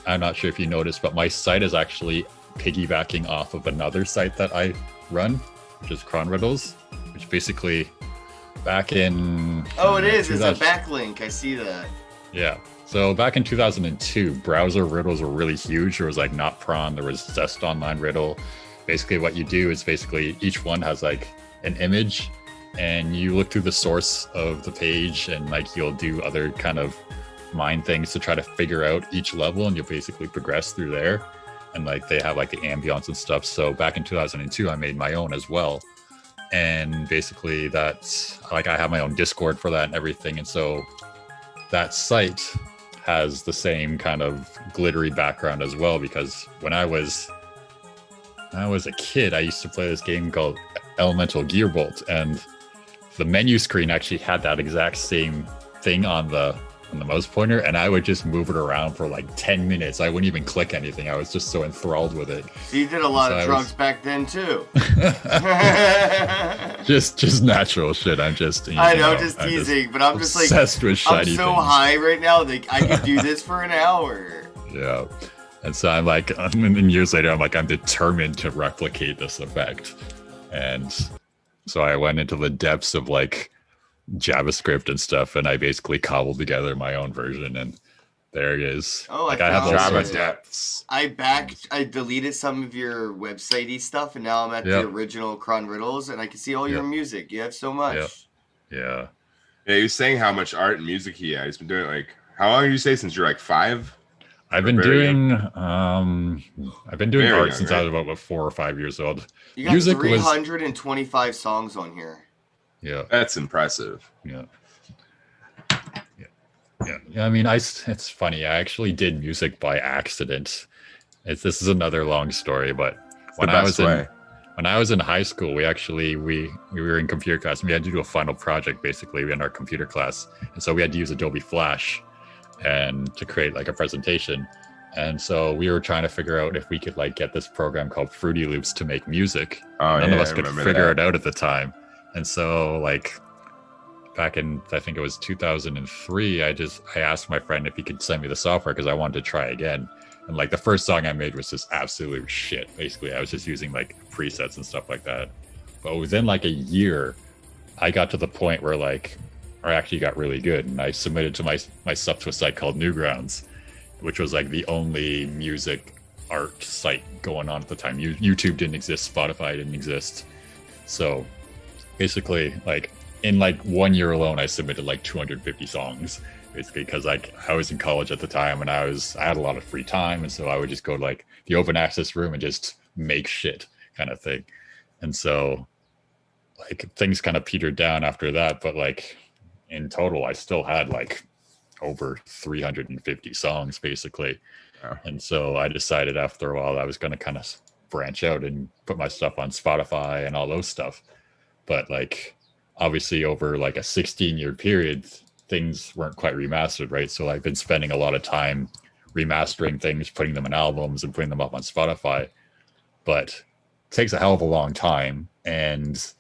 I'm not sure if you noticed, but my site is actually piggybacking off of another site that I run, which is Cron Riddles, which basically back in Oh, it is. It's a 2000 backlink. I see that. Yeah. So back in 2002, browser riddles were really huge. There was like Not Prawn, there was Zest Online Riddle. Basically what you do is basically each one has like an image, and you look through the source of the page, and like you'll do other kind of mind things to try to figure out each level, and you'll basically progress through there. And like they have like the ambience and stuff. So back in 2002, I made my own as well. And basically that's like I have my own Discord for that and everything. And so that site has the same kind of glittery background as well, because when I was a kid, I used to play this game called Elemental Gearbolt, and the menu screen actually had that exact same thing on the mouse pointer, and I would just move it around for like 10 minutes. I wouldn't even click anything. I was just so enthralled with it. So you did a lot So of I drugs was- back then too. Just natural shit. I'm just I know, just teasing, but I'm just like obsessed with I'm shiny so things. high right now that I could do this for an hour. Yeah. And so I'm like, and years later, I'm like, I'm determined to replicate this effect. And so I went into the depths of like JavaScript and stuff, and I basically cobbled together my own version, and there it is. Oh, like I have found all Java sorts it. of- depths. I deleted some of your website-y stuff, and now I'm at Yep. the original Cron Riddles, and I can see all your Yep. music. You have so much. Yep. Yeah. Yeah, he was saying how much art and music he had. He's been doing it like, how long did you say since you're like 5? I've been Very doing Very art young, since right? I was about 4 or 5 years old. You got Music was 325 songs on here. yeah. That's impressive. Yeah. I mean, it's funny. I actually did music by accident. This is another long story, but when I was in high school, we were in computer class, and we had to do a final project basically in our computer class, and so we had to use Adobe Flash and to create like a presentation. And so we were trying to figure out if we could like get this program called Fruity Loops to make music. Oh, None yeah, of us I could remember figure that. it out at the time. And so like back in, I think it was 2003, I asked my friend if he could send me the software because I wanted to try again. And like the first song I made was just absolute shit. Basically, I was just using like presets and stuff like that. But within like a year, I got to the point where like I actually got really good, and I submitted to my stuff to a site called Newgrounds, which was like the only music art site going on at the time. YouTube didn't exist, Spotify didn't exist. So basically, like in like 1 year alone, I submitted like 250 songs, basically because like I was in college at the time, and I had a lot of free time, and so I would just go to like the open access room and just make shit kind of thing. And so like things kind of petered down after that, but like in total, I still had like over 350 songs basically. Wow. And so I decided after a while I was going to kind of branch out and put my stuff on Spotify and all those stuff. But like obviously over like a 16-year period, things weren't quite remastered, right? So I've been spending a lot of time remastering things, putting them in albums and putting them up on Spotify. But takes a hell of a long time, and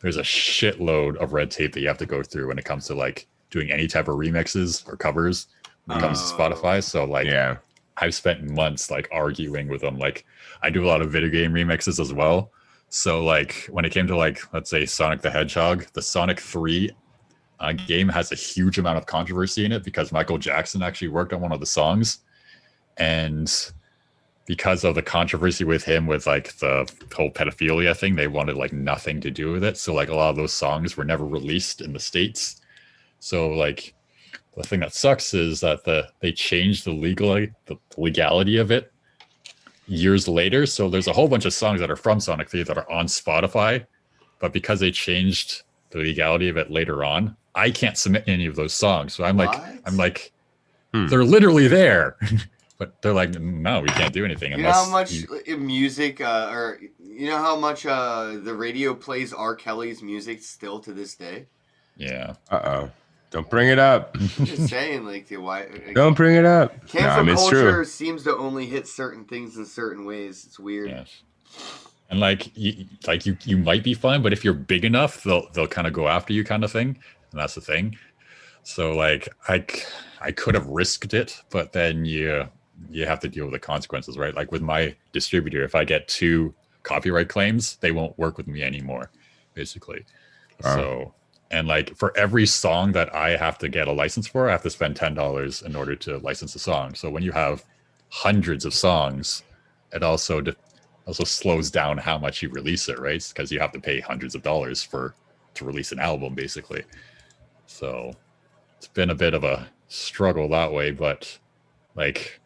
there's a shitload of red tape that you have to go through when it comes to like doing any type of remixes or covers when it comes to Spotify. So like, Yeah. I've spent months like arguing with them. Like, I do a lot of video game remixes as well. So like, when it came to like, let's say Sonic the Hedgehog, the Sonic 3 game has a huge amount of controversy in it because Michael Jackson actually worked on one of the songs, and because of the controversy with him with like the whole pedophilia thing, they wanted like nothing to do with it. So like a lot of those songs were never released in the States. So like the thing that sucks is that they changed the legality of it years later. So there's a whole bunch of songs that are from Sonic 3 that are on Spotify, but because they changed the legality of it later on, I can't submit any of those songs. So I'm like, they're literally there. But they're like, no, we can't do anything. You know how much music, or you know how much the radio plays R. Kelly's music still to this day? Yeah. Don't bring it up. I'm just saying, like, why? Don't bring it up. Cancel culture seems to only hit certain things in certain ways. It's weird. Yes. And like you might be fine, but if you're big enough, they'll kind of go after you, kind of thing. And that's the thing. So like, I could have risked it, but then you have to deal with the consequences, right? Like with my distributor, if I get 2 copyright claims, they won't work with me anymore, basically. So, and like for every song that I have to get a license for, I have to spend $10 in order to license a song. So when you have hundreds of songs, it also slows down how much you release it, right? Because you have to pay hundreds of dollars to release an album, basically. So it's been a bit of a struggle that way, but like,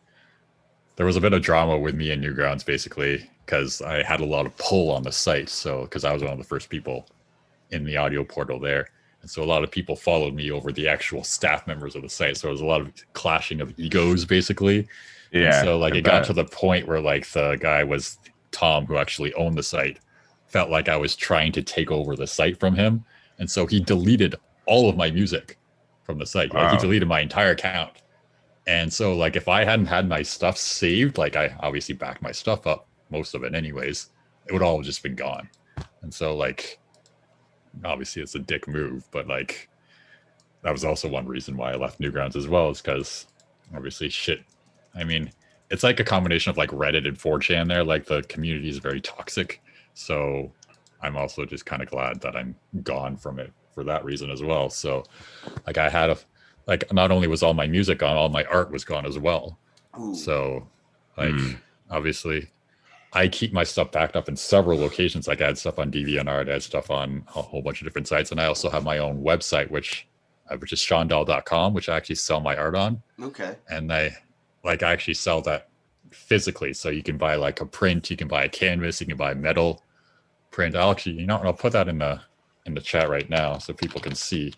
there was a bit of drama with me and Newgrounds, basically, because I had a lot of pull on the site. So, because I was one of the first people in the audio portal there. And so a lot of people followed me over the actual staff members of the site. So there was a lot of clashing of egos, basically. Yeah. And so like, it got to the point where like the guy was Tom, who actually owned the site, felt like I was trying to take over the site from him. And so he deleted all of my music from the site. Like, he deleted my entire account. And so like, if I hadn't had my stuff saved, like I obviously backed my stuff up, most of it anyways, it would all have just been gone. And so like, obviously it's a dick move, but like, that was also one reason why I left Newgrounds as well, is because obviously shit. I mean, it's like a combination of like Reddit and 4chan there. Like the community is very toxic. So I'm also just kind of glad that I'm gone from it for that reason as well. So like I had like not only was all my music gone, all my art was gone as well. Ooh. So like obviously I keep my stuff backed up in several locations. Like I had stuff on DeviantArt, I had stuff on a whole bunch of different sites. And I also have my own website, which is ShawnDall.com, which I actually sell my art on. Okay. And I actually sell that physically. So you can buy like a print, you can buy a canvas, you can buy metal print. I'll actually, I'll put that in the chat right now so people can see.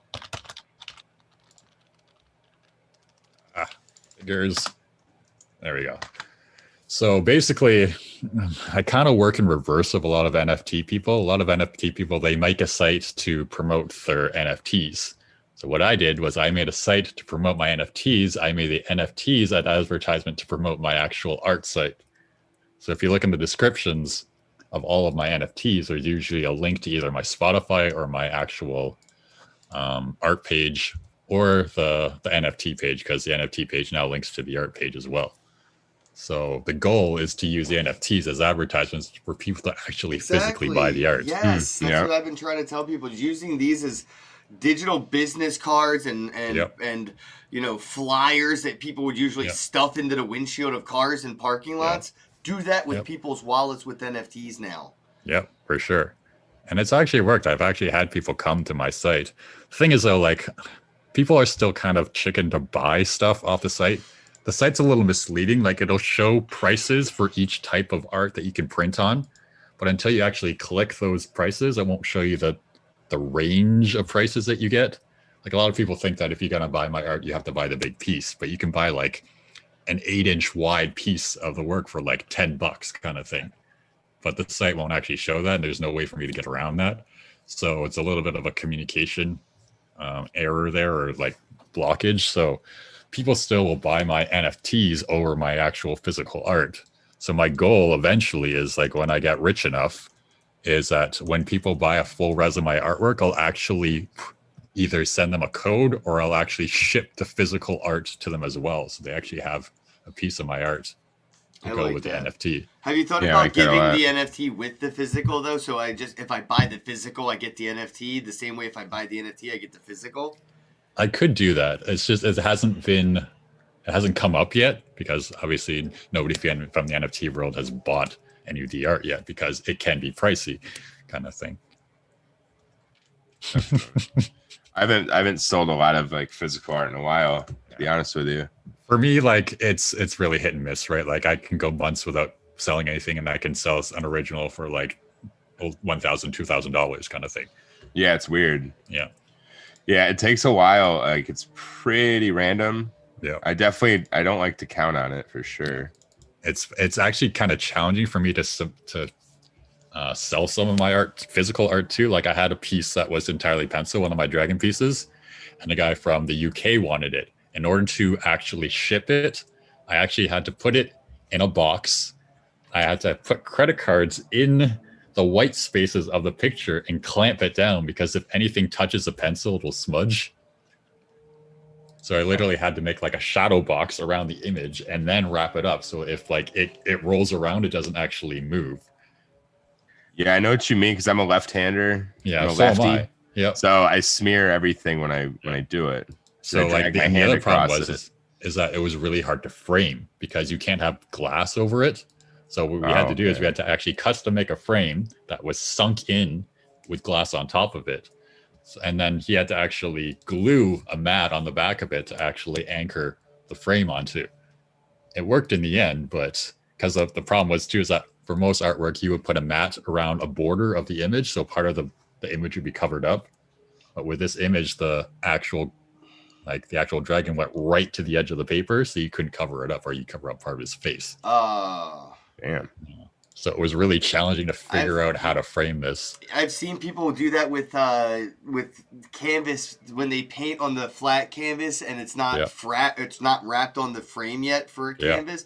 Figures. There we go. So basically, I kind of work in reverse of a lot of NFT people. A lot of NFT people, they make a site to promote their NFTs. So what I did was I made a site to promote my NFTs. I made the NFTs an advertisement to promote my actual art site. So if you look in the descriptions of all of my NFTs, there's usually a link to either my Spotify or my actual art page, or the NFT page, because the NFT page now links to the art page as well. So the goal is to use the NFTs as advertisements for people to actually physically buy the art. Yes, that's what I've been trying to tell people. Using these as digital business cards and flyers that people would usually stuff into the windshield of cars in parking lots. Do that with people's wallets with NFTs now. Yep, for sure. And it's actually worked. I've actually had people come to my site. The thing is though, like, people are still kind of chicken to buy stuff off the site. The site's a little misleading. Like, it'll show prices for each type of art that you can print on, but until you actually click those prices, it won't show you the range of prices that you get. Like, a lot of people think that if you're gonna buy my art, you have to buy the big piece, but you can buy like an 8-inch wide piece of the work for like $10 kind of thing. But the site won't actually show that, and there's no way for me to get around that. So it's a little bit of a communication error there, or like blockage. So people still will buy my NFTs over my actual physical art. So my goal eventually is like when I get rich enough, is that when people buy a full res of my artwork, I'll actually either send them a code or I'll actually ship the physical art to them as well. So they actually have a piece of my art to go with the NFT. Have you thought Yeah, I about like that a giving lot. the NFT with the physical though? So if I buy the physical, I get the NFT the same way if I buy the NFT, I get the physical. I could do that. It's just it hasn't come up yet because obviously nobody from the NFT world has bought any of the art yet because it can be pricey, kind of thing. I haven't sold a lot of like physical art in a while, to be honest with you. For me, like it's really hit and miss, right? Like I can go months without selling anything, and I can sell an original for like $1,000, $2,000 kind of thing. Yeah, it's weird. Yeah, it takes a while. Like it's pretty random. Yeah, I don't like to count on it for sure. It's actually kind of challenging for me to sell some of my art, physical art too. Like I had a piece that was entirely pencil, one of my dragon pieces, and the guy from the UK wanted it. In order to actually ship it, I actually had to put it in a box. I had to put credit cards in the white spaces of the picture and clamp it down because if anything touches a pencil, it will smudge. So I literally had to make like a shadow box around the image and then wrap it up. So if like it rolls around, it doesn't actually move. Yeah, I know what you mean because I'm a left-hander. Yeah, I'm a so am lefty. I. Yep. So I smear everything when I do it. So I like drag my the hand other problem across is that it was really hard to frame because you can't have glass over it. So what we had to do is we had to actually custom make a frame that was sunk in with glass on top of it. So, and then he had to actually glue a mat on the back of it to actually anchor the frame onto. It worked in the end, but because of the problem was too is that for most artwork, he would put a mat around a border of the image. So part of the image would be covered up. But with this image, the actual dragon went right to the edge of the paper, so you couldn't cover it up, or you cover up part of his face. Damn. So it was really challenging to figure out how to frame this. I've seen people do that with canvas when they paint on the flat canvas and it's not it's not wrapped on the frame yet for a canvas.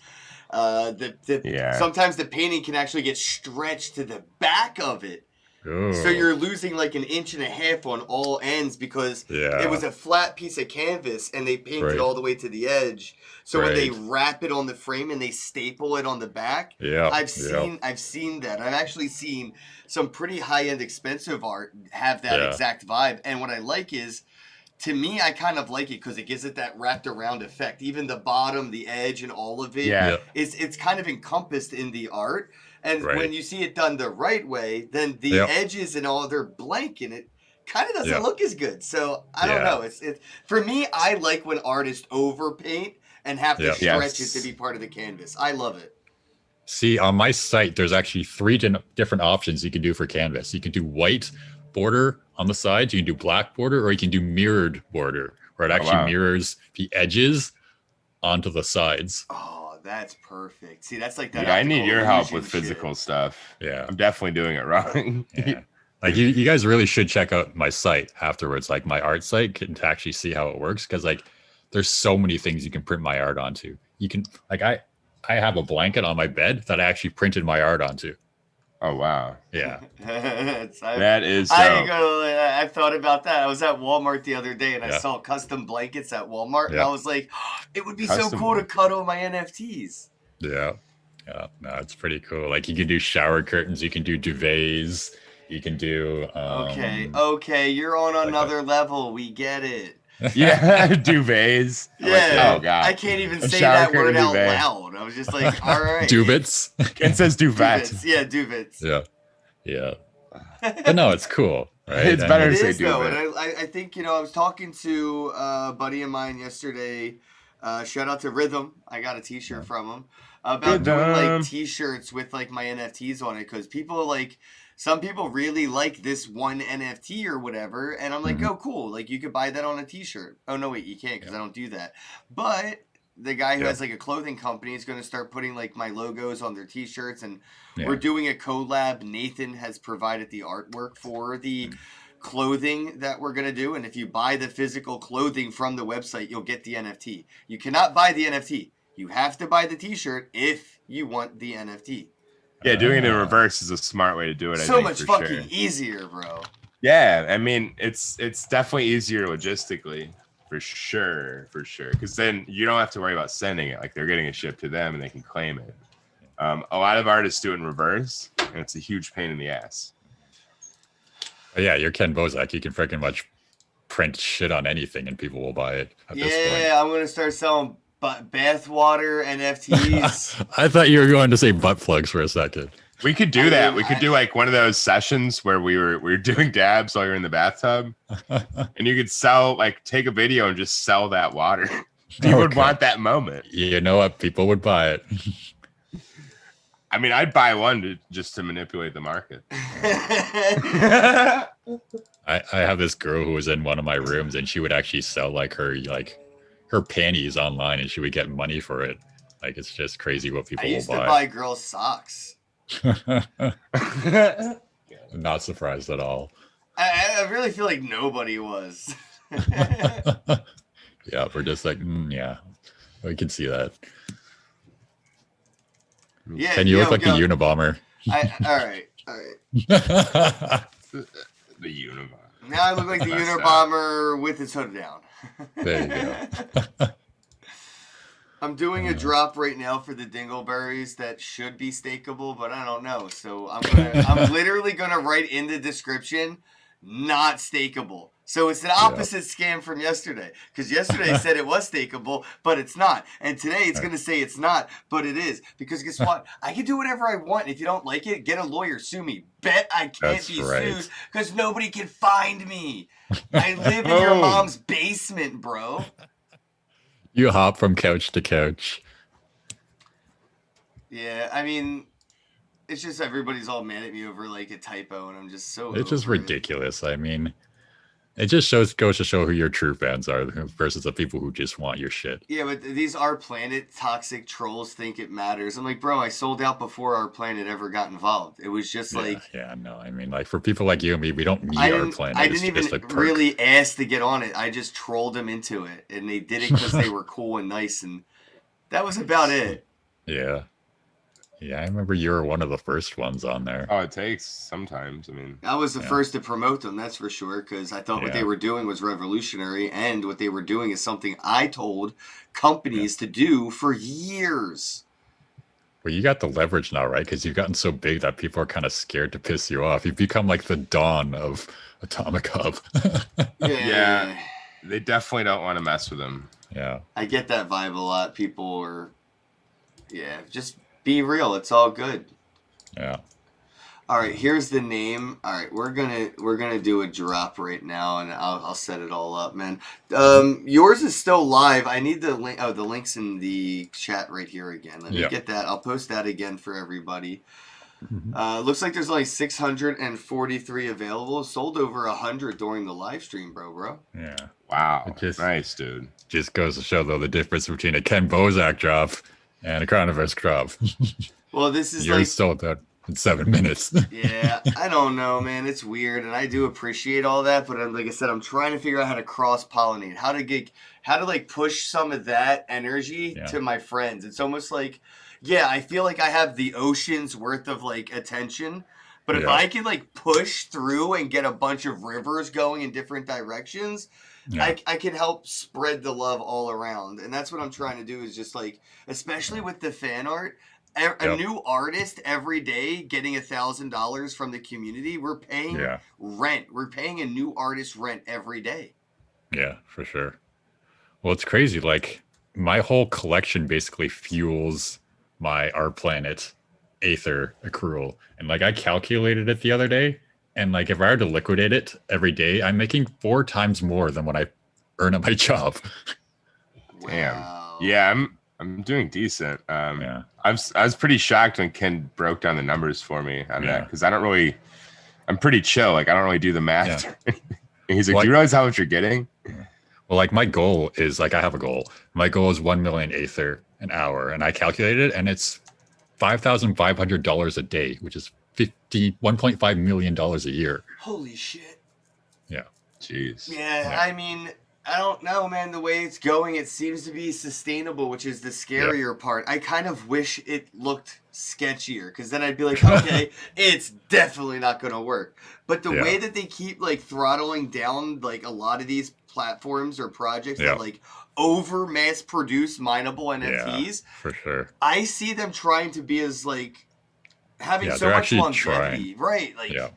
Sometimes the painting can actually get stretched to the back of it. Ooh. So you're losing like 1.5 inches on all ends because it was a flat piece of canvas and they painted all the way to the edge. So when they wrap it on the frame and they staple it on the back, I've seen that. I've actually seen some pretty high-end expensive art have that exact vibe. And what I like is, to me, I kind of like it because it gives it that wrapped around effect. Even the bottom, the edge, and all of it it's kind of encompassed in the art. And when you see it done the right way, then the edges and all, they're blank and it kind of doesn't look as good. So I don't know. It's for me, I like when artists overpaint and have to stretch it to be part of the canvas. I love it. See, on my site, there's actually 3 different options you can do for canvas. You can do white border on the sides, you can do black border, or you can do mirrored border, where it actually mirrors the edges onto the sides. Oh, that's perfect. See, that's like that. Yeah, I need your help with physical stuff. Yeah. I'm definitely doing it wrong. Like you guys really should check out my site afterwards, like my art site, to actually see how it works. Because like there's so many things you can print my art onto. You can like I have a blanket on my bed that I actually printed my art onto. Oh wow. Yeah. That is dope. I've thought about that. I was at Walmart the other day and I saw custom blankets at Walmart and I was like, it would be so cool to cut all my NFTs. Yeah. Yeah. No, it's pretty cool. Like you can do shower curtains, you can do duvets, you can do okay, you're on another level. We get it. Yeah, duvets. Yeah. Oh god. I can't even say that word out loud. I was just like, all right. Duvets. Ken says duvet. Duvets. Yeah, duvets. Yeah. Yeah. But no, it's cool. Right? It's better to It say is though, duvet. and I think I was talking to a buddy of mine yesterday. Shout out to Rhythm. I got a T-shirt from him about doing like T-shirts with like my NFTs on it because people like. Some people really like this one NFT or whatever, and I'm like, oh, cool. Like, you could buy that on a T-shirt. Oh, no, wait, you can't because I don't do that. But the guy who has, like, a clothing company is going to start putting, like, my logos on their T-shirts, and we're doing a collab. Nathan has provided the artwork for the clothing that we're going to do, and if you buy the physical clothing from the website, you'll get the NFT. You cannot buy the NFT. You have to buy the t-shirt if you want the NFT. Yeah, doing it in reverse is a smart way to do it. So I think, much for fucking sure. easier, bro. Yeah, I mean, it's definitely easier logistically, for sure. Because then you don't have to worry about sending it. Like, they're getting it shipped to them and they can claim it. A lot of artists do it in reverse, and it's a huge pain in the ass. But yeah, you're Ken Bozak. You can freaking much print shit on anything and people will buy it at this point. Yeah, I'm gonna start selling bathwater NFTs. I thought you were going to say butt plugs for a second. We could do that. We could do like one of those sessions where we were doing dabs while you're in the bathtub, and you could sell, like, take a video and just sell that water. People would want that moment. You know what? People would buy it. I mean, I'd buy one just to manipulate the market. I have this girl who was in one of my rooms, and she would actually sell like her panties online, and she would get money for it. Like, it's just crazy what people I used will to buy. buy girls' socks. Not surprised at all. I really feel like nobody was. Yeah, we're just like, yeah, we can see that. Yeah, And you look like the Unabomber. All right. The Unabomber. Now I look like the Unabomber with his hood down. There you go. I'm doing a drop right now for the dingleberries that should be stakeable, but I don't know. So I'm literally gonna write in the description, not stakeable. So it's an opposite scam from yesterday, because yesterday said it was stakeable, but it's not. And today it's going to say it's not, but it is. Because guess what? I can do whatever I want. If you don't like it, get a lawyer, sue me. Bet I can't be sued because nobody can find me. I live in your mom's basement, bro. You hop from couch to couch. Yeah, I mean, it's just everybody's all mad at me over like a typo, and I'm just so. It's just ridiculous. I mean, it just goes to show who your true fans are versus the people who just want your shit. Yeah, but these Our Planet toxic trolls think it matters. I'm like, bro, I sold out before Our Planet ever got involved. It was just no. I mean, like, for people like you and me, we don't need Our Planet. I didn't even really ask to get on it. I just trolled them into it, and they did it because they were cool and nice, and that was about it. Yeah. Yeah, I remember you were one of the first ones on there. Oh, it takes sometimes. I mean, I was the first to promote them, that's for sure, because I thought what they were doing was revolutionary, and what they were doing is something I told companies to do for years. Well, you got the leverage now, right? Because you've gotten so big that people are kind of scared to piss you off. You've become like the Dawn of Atomic Hub. Yeah, they definitely don't want to mess with them. Yeah. I get that vibe a lot. People are, just be real. It's all good. Yeah. All right, here's the name. All right, we're gonna do a drop right now, and I'll set it all up, man. Yours is still live. I need the link. Oh, the link's in the chat right here again. Let me get that. I'll post that again for everybody. Looks like there's only 643 available. Sold over 100 during the live stream, bro. Yeah. Wow. Nice, dude. Just goes to show, though, the difference between a Ken Bozak drop and a Chronoverse drop. Well, this is Yours sold out in 7 minutes. Yeah, I don't know, man. It's weird, and I do appreciate all that, but like I said, I'm trying to figure out how to cross-pollinate, how to like push some of that energy to my friends. It's almost like, I feel like I have the ocean's worth of like attention, but if I can like push through and get a bunch of rivers going in different directions, I can help spread the love all around. And that's what I'm trying to do, is just like, especially with the fan art, a new artist every day getting $1,000 from the community. We're paying rent. We're paying a new artist rent every day. Yeah, for sure. Well, it's crazy. Like, my whole collection basically fuels my Our Planet Aether accrual. And like, I calculated it the other day. And like, if I were to liquidate it every day, I'm making 4 times more than what I earn at my job. Damn. Wow. Yeah, I'm doing decent. I was pretty shocked when Ken broke down the numbers for me on that, because I'm pretty chill. Like, I don't really do the math. Yeah. He's like, do you realize how much you're getting? Well, like, my goal is, like, I have a goal. My goal is 1 million Aether an hour, and I calculated it, and it's $5,500 a day, which is $1.5 million a year. Holy shit. Yeah. Jeez. Yeah, I mean, I don't know, man. The way it's going, it seems to be sustainable, which is the scarier part. I kind of wish it looked sketchier, because then I'd be like, okay, it's definitely not going to work. But the way that they keep like throttling down like a lot of these platforms or projects that like over mass produce mineable NFTs, for sure. I see them trying to be as like having so much longevity, right? Like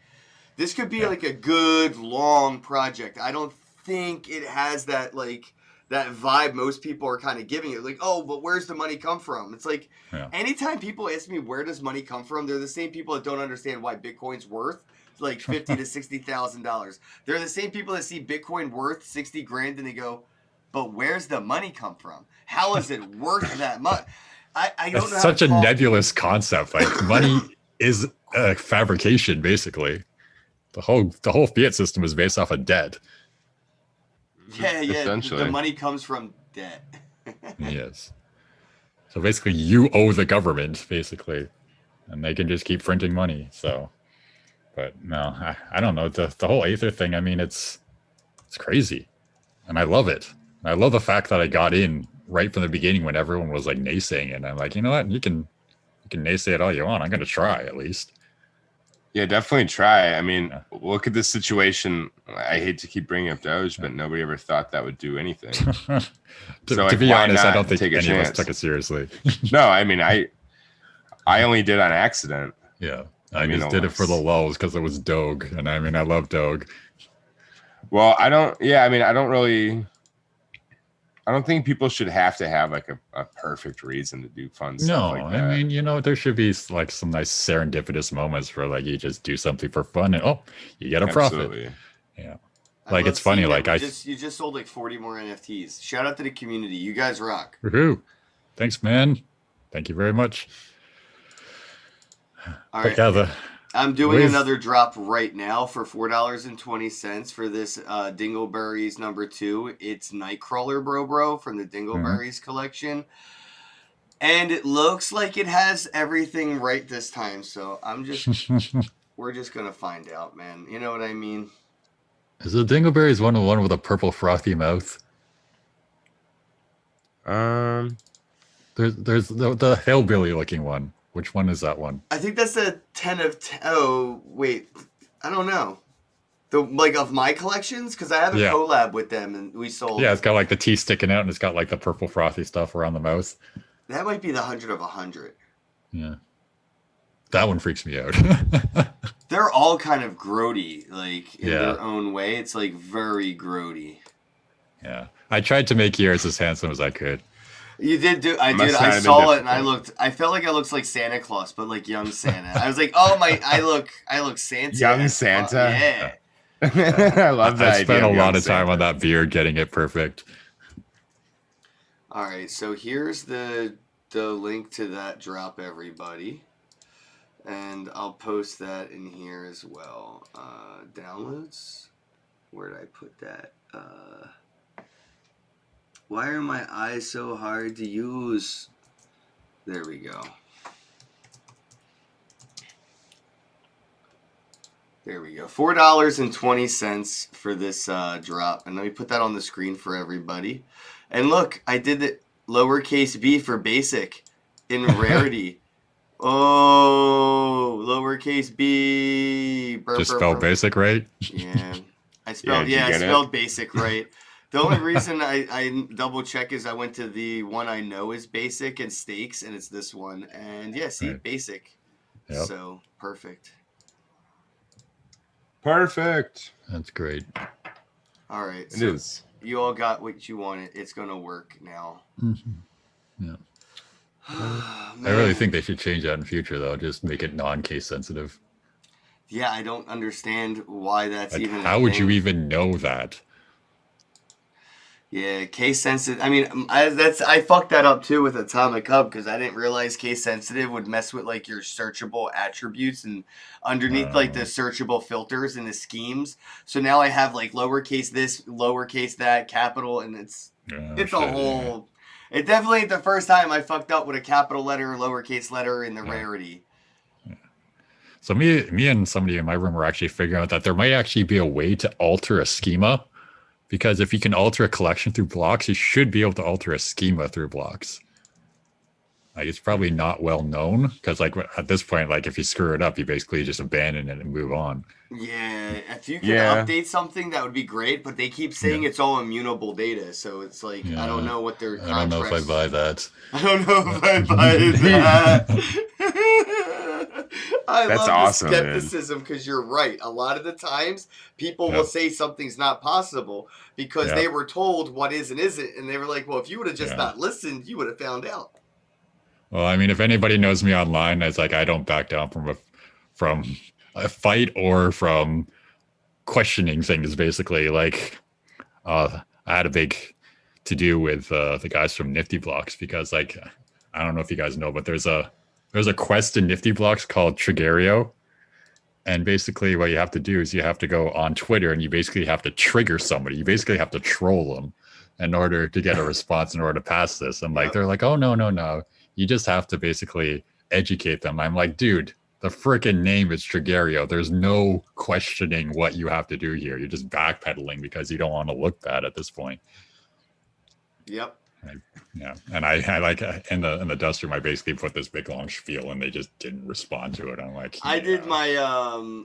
this could be like a good long project. I don't think it has that like that vibe most people are kind of giving it, like, oh, but where's the money come from? It's like anytime people ask me where does money come from, they're the same people that don't understand why Bitcoin's worth like $50,000 to $60,000. They're the same people that see Bitcoin worth 60 grand and they go, but where's the money come from? How is it worth that much? I don't know. Such a nebulous concept. Like money is a fabrication, basically. The whole fiat system is based off of debt. Yeah. The money comes from debt. Yes. So basically, you owe the government, basically, and they can just keep printing money. So, but no, I don't know. The whole Aether thing, I mean, it's crazy, and I love it. I love the fact that I got in right from the beginning when everyone was like naysaying it. And I'm like, you know what? You can naysay it all you want. I'm going to try at least. Yeah, definitely try. I mean, look at this situation. I hate to keep bringing up Doge, but nobody ever thought that would do anything. to be honest, I don't think any of us took it seriously. No, I mean, I only did on accident. Yeah, I just did it for the lulz because it was Doge, and I mean, I love Doge. Well, I don't think people should have to have like a perfect reason to do fun stuff like that. I mean, there should be like some nice serendipitous moments where like you just do something for fun and you get a profit. Yeah. Like it's funny, like you just sold like 40 more NFTs. Shout out to the community. You guys rock. Woohoo. Thanks, man. Thank you very much. All right. I'm doing another drop right now for $4.20 for this Dingleberries #2. It's Nightcrawler Bro from the Dingleberries collection. And it looks like it has everything right this time. So we're just going to find out, man. You know what I mean? Is the Dingleberries one with a purple frothy mouth? There's the hillbilly looking one. Which one is that one? I think that's a 10 of 10. Oh, wait. I don't know. Of my collections? Because I have a collab with them and we sold. Yeah, it's got like the teeth sticking out and it's got like the purple frothy stuff around the mouth. That might be the 100 of 100. Yeah. That one freaks me out. They're all kind of grody, like in their own way. It's like very grody. Yeah. I tried to make yours as handsome as I could. You did do. I saw it and I felt like I looked like Santa Claus, but like young Santa. I was like, oh my, I look Santa. Young Santa. Yeah. I love that. I spent a lot of time on that beard getting it perfect. All right, so here's the link to that drop, everybody, and I'll post that in here as well. Downloads. Where did I put that? Why are my eyes so hard to use? There we go. There we go. $4.20 for this drop. And let me put that on the screen for everybody. And look, I did the lowercase b for basic in rarity. Oh, lowercase b. Just spelled basic right? Yeah. I spelled basic right. The only reason I double check is I went to the one I know is basic and stakes, and it's this one. And basic. Yep. So perfect. Perfect. That's great. All right. It is. You all got what you wanted. It's gonna work now. Mm-hmm. Yeah. I really think they should change that in the future, though. Just make it non-case sensitive. Yeah, I don't understand why that's even. How would you even know that? Yeah, case sensitive. I mean, I fucked that up too with Atomic Hub because I didn't realize case sensitive would mess with like your searchable attributes and underneath like the searchable filters and the schemes. So now I have like lowercase this, lowercase that, capital, and it's a whole. Yeah. It definitely ain't the first time I fucked up with a capital letter or lowercase letter in the rarity. Yeah. So me and somebody in my room were actually figuring out that there might actually be a way to alter a schema Because if you can alter a collection through blocks, you should be able to alter a schema through blocks. Like, it's probably not well known because, like, at this point, like, if you screw it up, you basically just abandon it and move on. Yeah, if you can update something, that would be great. But they keep saying it's all immutable data, so it's like I don't know what their I don't know if I buy that. I don't know if I buy that. I That's love awesome, the skepticism because you're right. A lot of the times, people will say something's not possible because they were told what is and isn't, and they were like, "Well, if you would have just not listened, you would have found out." Well, I mean, if anybody knows me online, it's like I don't back down from a fight or from questioning things. Basically, like I had a big to do with the guys from Nifty Blocks because, like, I don't know if you guys know, but there's a quest in Nifty Blocks called Triggerio, and basically what you have to do is you have to go on Twitter and you basically have to trigger somebody. You basically have to troll them in order to get a response in order to pass this. And like they're like, oh no. You just have to basically educate them. I'm like, dude, the freaking name is Triggerio. There's no questioning what you have to do here. You're just backpedaling because you don't want to look bad at this point. Yep. And I like in the dust room, I basically put this big long spiel, and they just didn't respond to it. I'm like, I did my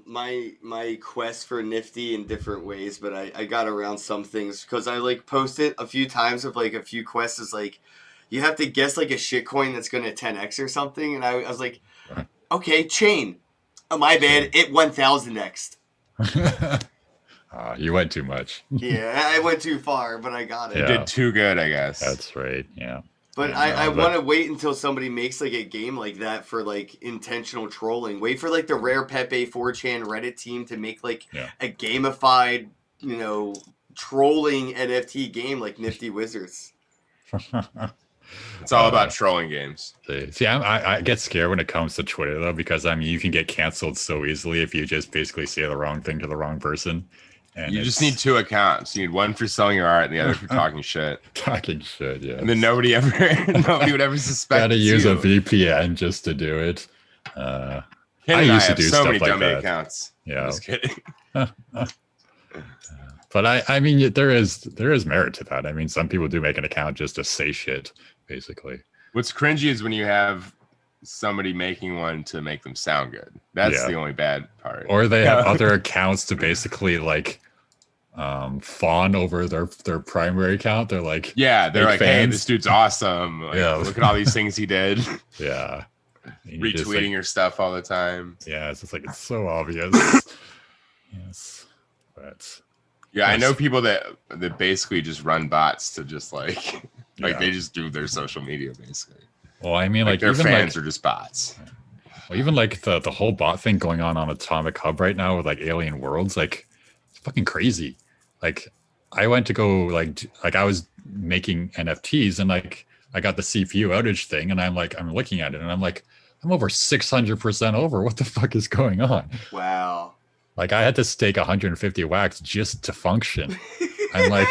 my quest for Nifty in different ways, but I got around some things because I like posted a few times of like a few quests is like. You have to guess like a shitcoin that's going to 10x or something. And I was like, okay, chain. Oh, my bad. It 1000x. You went too much. Yeah, I went too far, but I got it. You did too good, I guess. That's right. Yeah. But I want to wait until somebody makes like a game like that for like intentional trolling. Wait for like the Rare Pepe 4chan Reddit team to make like a gamified, trolling NFT game like Nifty Wizards. It's all about trolling games. See, I get scared when it comes to Twitter, though, because, I mean, you can get canceled so easily if you just basically say the wrong thing to the wrong person. And you just need 2 accounts. You need one for selling your art and the other for talking shit. Talking shit, yeah. And then nobody would ever suspect. Gotta use a VPN just to do it. I used to do so many dummy accounts. Yeah. Just kidding. But I mean, there is merit to that. I mean, some people do make an account just to say shit, basically. What's cringy is when you have somebody making one to make them sound good. That's the only bad part. Or they have other accounts to basically like fawn over their primary account. They're like, they're like, hey, this dude's awesome. Like, look at all these things he did. Yeah. Retweeting your stuff all the time. Yeah, it's just like, it's so obvious. Yes. But I know people that basically just run bots to just like they just do their social media basically. Well, I mean, like their even fans are just bots. Well, even like the whole bot thing going on Atomic Hub right now with like Alien Worlds, like it's fucking crazy. Like I went to go like I was making NFTs and like I got the CPU outage thing and I'm looking at it and I'm like, I'm over 600% over. What the fuck is going on? Wow. Like I had to stake 150 wax just to function. I'm like,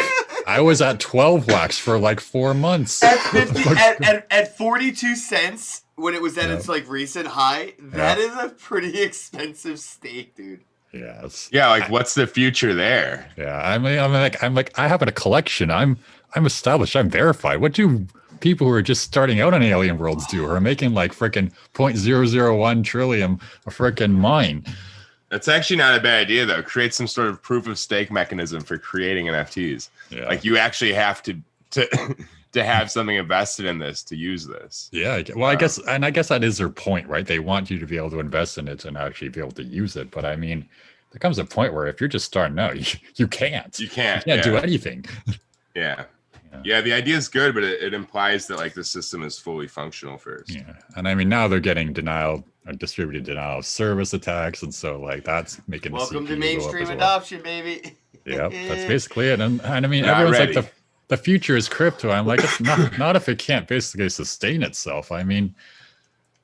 I was at 12 wax for like 4 months. At 42 cents when it was at its like recent high, that is a pretty expensive stake, dude. Yes. Yeah, like what's the future there? Yeah, I'm like I have a collection. I'm established. I'm verified. What do people who are just starting out on Alien Worlds do? Who are making like freaking 0.001 trillion a freaking mine? That's actually not a bad idea, though. Create some sort of proof of stake mechanism for creating NFTs. Yeah. Like you actually have to have something invested in this to use this. Yeah. Well, I guess that is their point, right? They want you to be able to invest in it and actually be able to use it. But I mean, there comes a point where if you're just starting out, you can't. You can't do anything. Yeah, the idea is good, but it implies that like the system is fully functional first. Yeah, and I mean now they're getting distributed denial of service attacks, and so like that's making welcome to mainstream adoption, baby. Yeah, that's basically it. And I mean everyone's ready. Like the future is crypto. I'm like, it's not if it can't basically sustain itself. I mean,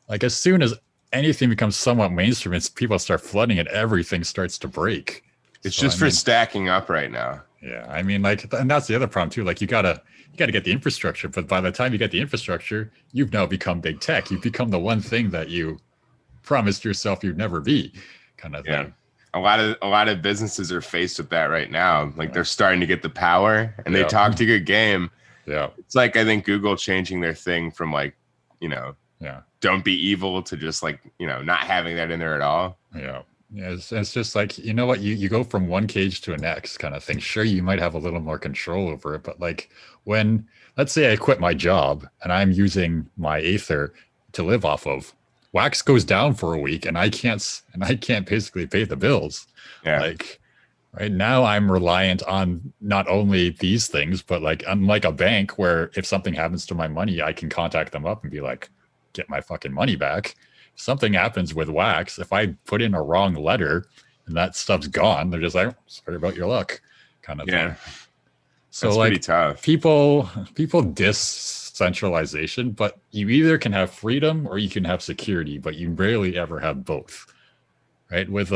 like as soon as anything becomes somewhat mainstream, it's people start flooding it, everything starts to break. It's just for stacking up right now. Yeah, I mean, like, and that's the other problem too. Like, you gotta get the infrastructure, but by the time you get the infrastructure, you've now become big tech. You've become the one thing that you promised yourself you'd never be, kind of thing. a lot of businesses are faced with that right now. Like they're starting to get the power, and they talked a good game. Yeah, it's like I think Google changing their thing from like, don't be evil to just like, not having that in there at all. Yeah. Yeah, it's just like, you know what, you go from one cage to a next kind of thing. Sure, you might have a little more control over it, but like when, let's say I quit my job and I'm using my Aether to live off of, Wax goes down for a week and I can't basically pay the bills. Yeah. Like right now I'm reliant on not only these things, but like unlike a bank where if something happens to my money, I can contact them up and be like, get my fucking money back. Something happens with Wax, if I put in a wrong letter and that stuff's gone, they're just like, sorry about your luck kind of thing. So that's like pretty tough. People diss centralization, but you either can have freedom or you can have security, but you rarely ever have both. Right? With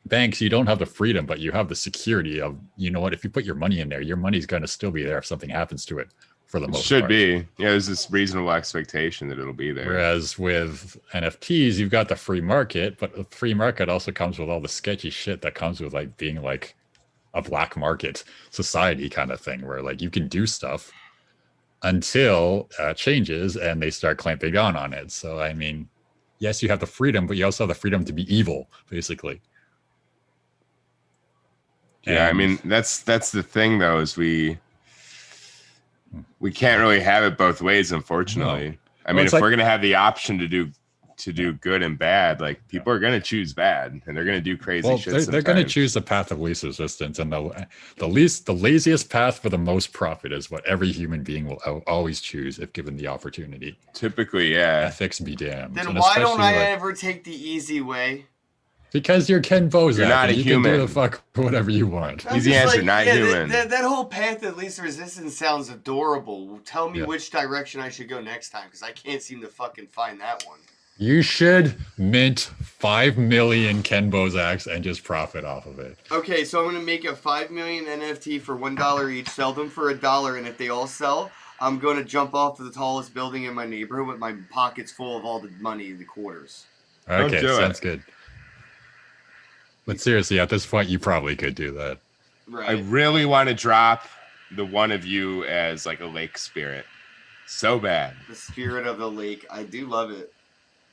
banks, you don't have the freedom, but you have the security of, you know what, if you put your money in there, your money's going to still be there if something happens to it. For the most should part. be. Yeah, there's this reasonable expectation that it'll be there. Whereas with NFTs, you've got the free market, but the free market also comes with all the sketchy shit that comes with like being like a black market society kind of thing, where like you can do stuff until changes and they start clamping down on it. So I mean, yes, you have the freedom, but you also have the freedom to be evil, basically. Yeah, I mean that's the thing though, is we can't really have it both ways, unfortunately. No. I mean, if we're gonna have the option to do good and bad, like people are gonna choose bad and they're gonna do crazy shit. They're gonna choose the path of least resistance, and the laziest path for the most profit is what every human being will always choose if given the opportunity. Typically, yeah. Ethics be damned. Then why don't I ever take the easy way? Because you're Ken Bozak. You're not a human. Can do the fuck whatever you want. Easy answer, not human. That whole path of least resistance sounds adorable. Tell me which direction I should go next time, because I can't seem to fucking find that one. You should mint 5 million Ken Bozaks and just profit off of it. Okay, so I'm going to make a 5 million NFT for $1 each, sell them for $1, and if they all sell, I'm going to jump off to the tallest building in my neighborhood with my pockets full of all the money, the quarters. Okay, sounds good. But seriously, at this point, you probably could do that. Right. I really want to drop the one of you as like a lake spirit. So bad. The spirit of the lake. I do love it.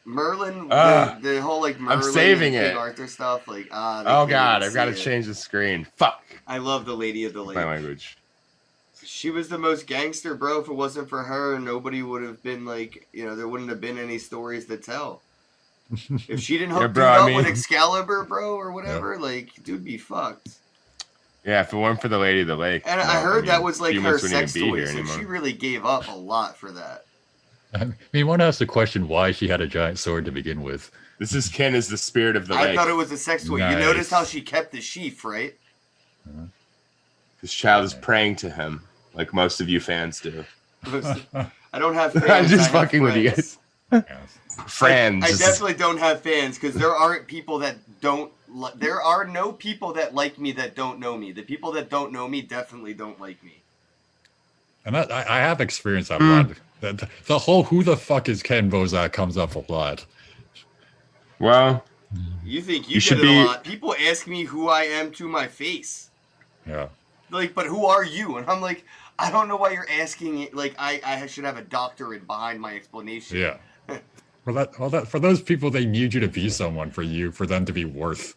Merlin, the whole like Merlin I'm saving and it. King Arthur stuff. Like, oh God, I've got to change the screen. Fuck. I love the Lady of the Lake. My language. She was the most gangster, bro. If it wasn't for her, nobody would have been like, there wouldn't have been any stories to tell. If she didn't hook up with Excalibur, bro, or whatever, like, dude, be fucked. Yeah, if it weren't for the Lady of the Lake. And I heard that was like her sex toy, so she really gave up a lot for that. I mean, one has to question why she had a giant sword to begin with. This is Ken as the spirit of the lake. I thought it was a sex toy. Nice. You noticed how she kept the sheath, right? This child is praying to him, like most of you fans do. I don't have fans. I'm just fucking with you guys. Friends. I definitely don't have fans because there aren't people that don't. There are no people that like me that don't know me. The people that don't know me definitely don't like me. And I have experienced that a lot. The whole "who the fuck is Ken Bozak" comes up a lot. Well, you think you get it a lot? People ask me who I am to my face. Yeah. Like, but who are you? And I'm like, I don't know why you're asking it. Like, I should have a doctorate behind my explanation. Yeah. Well, for those people, they need you to be someone for them to be worth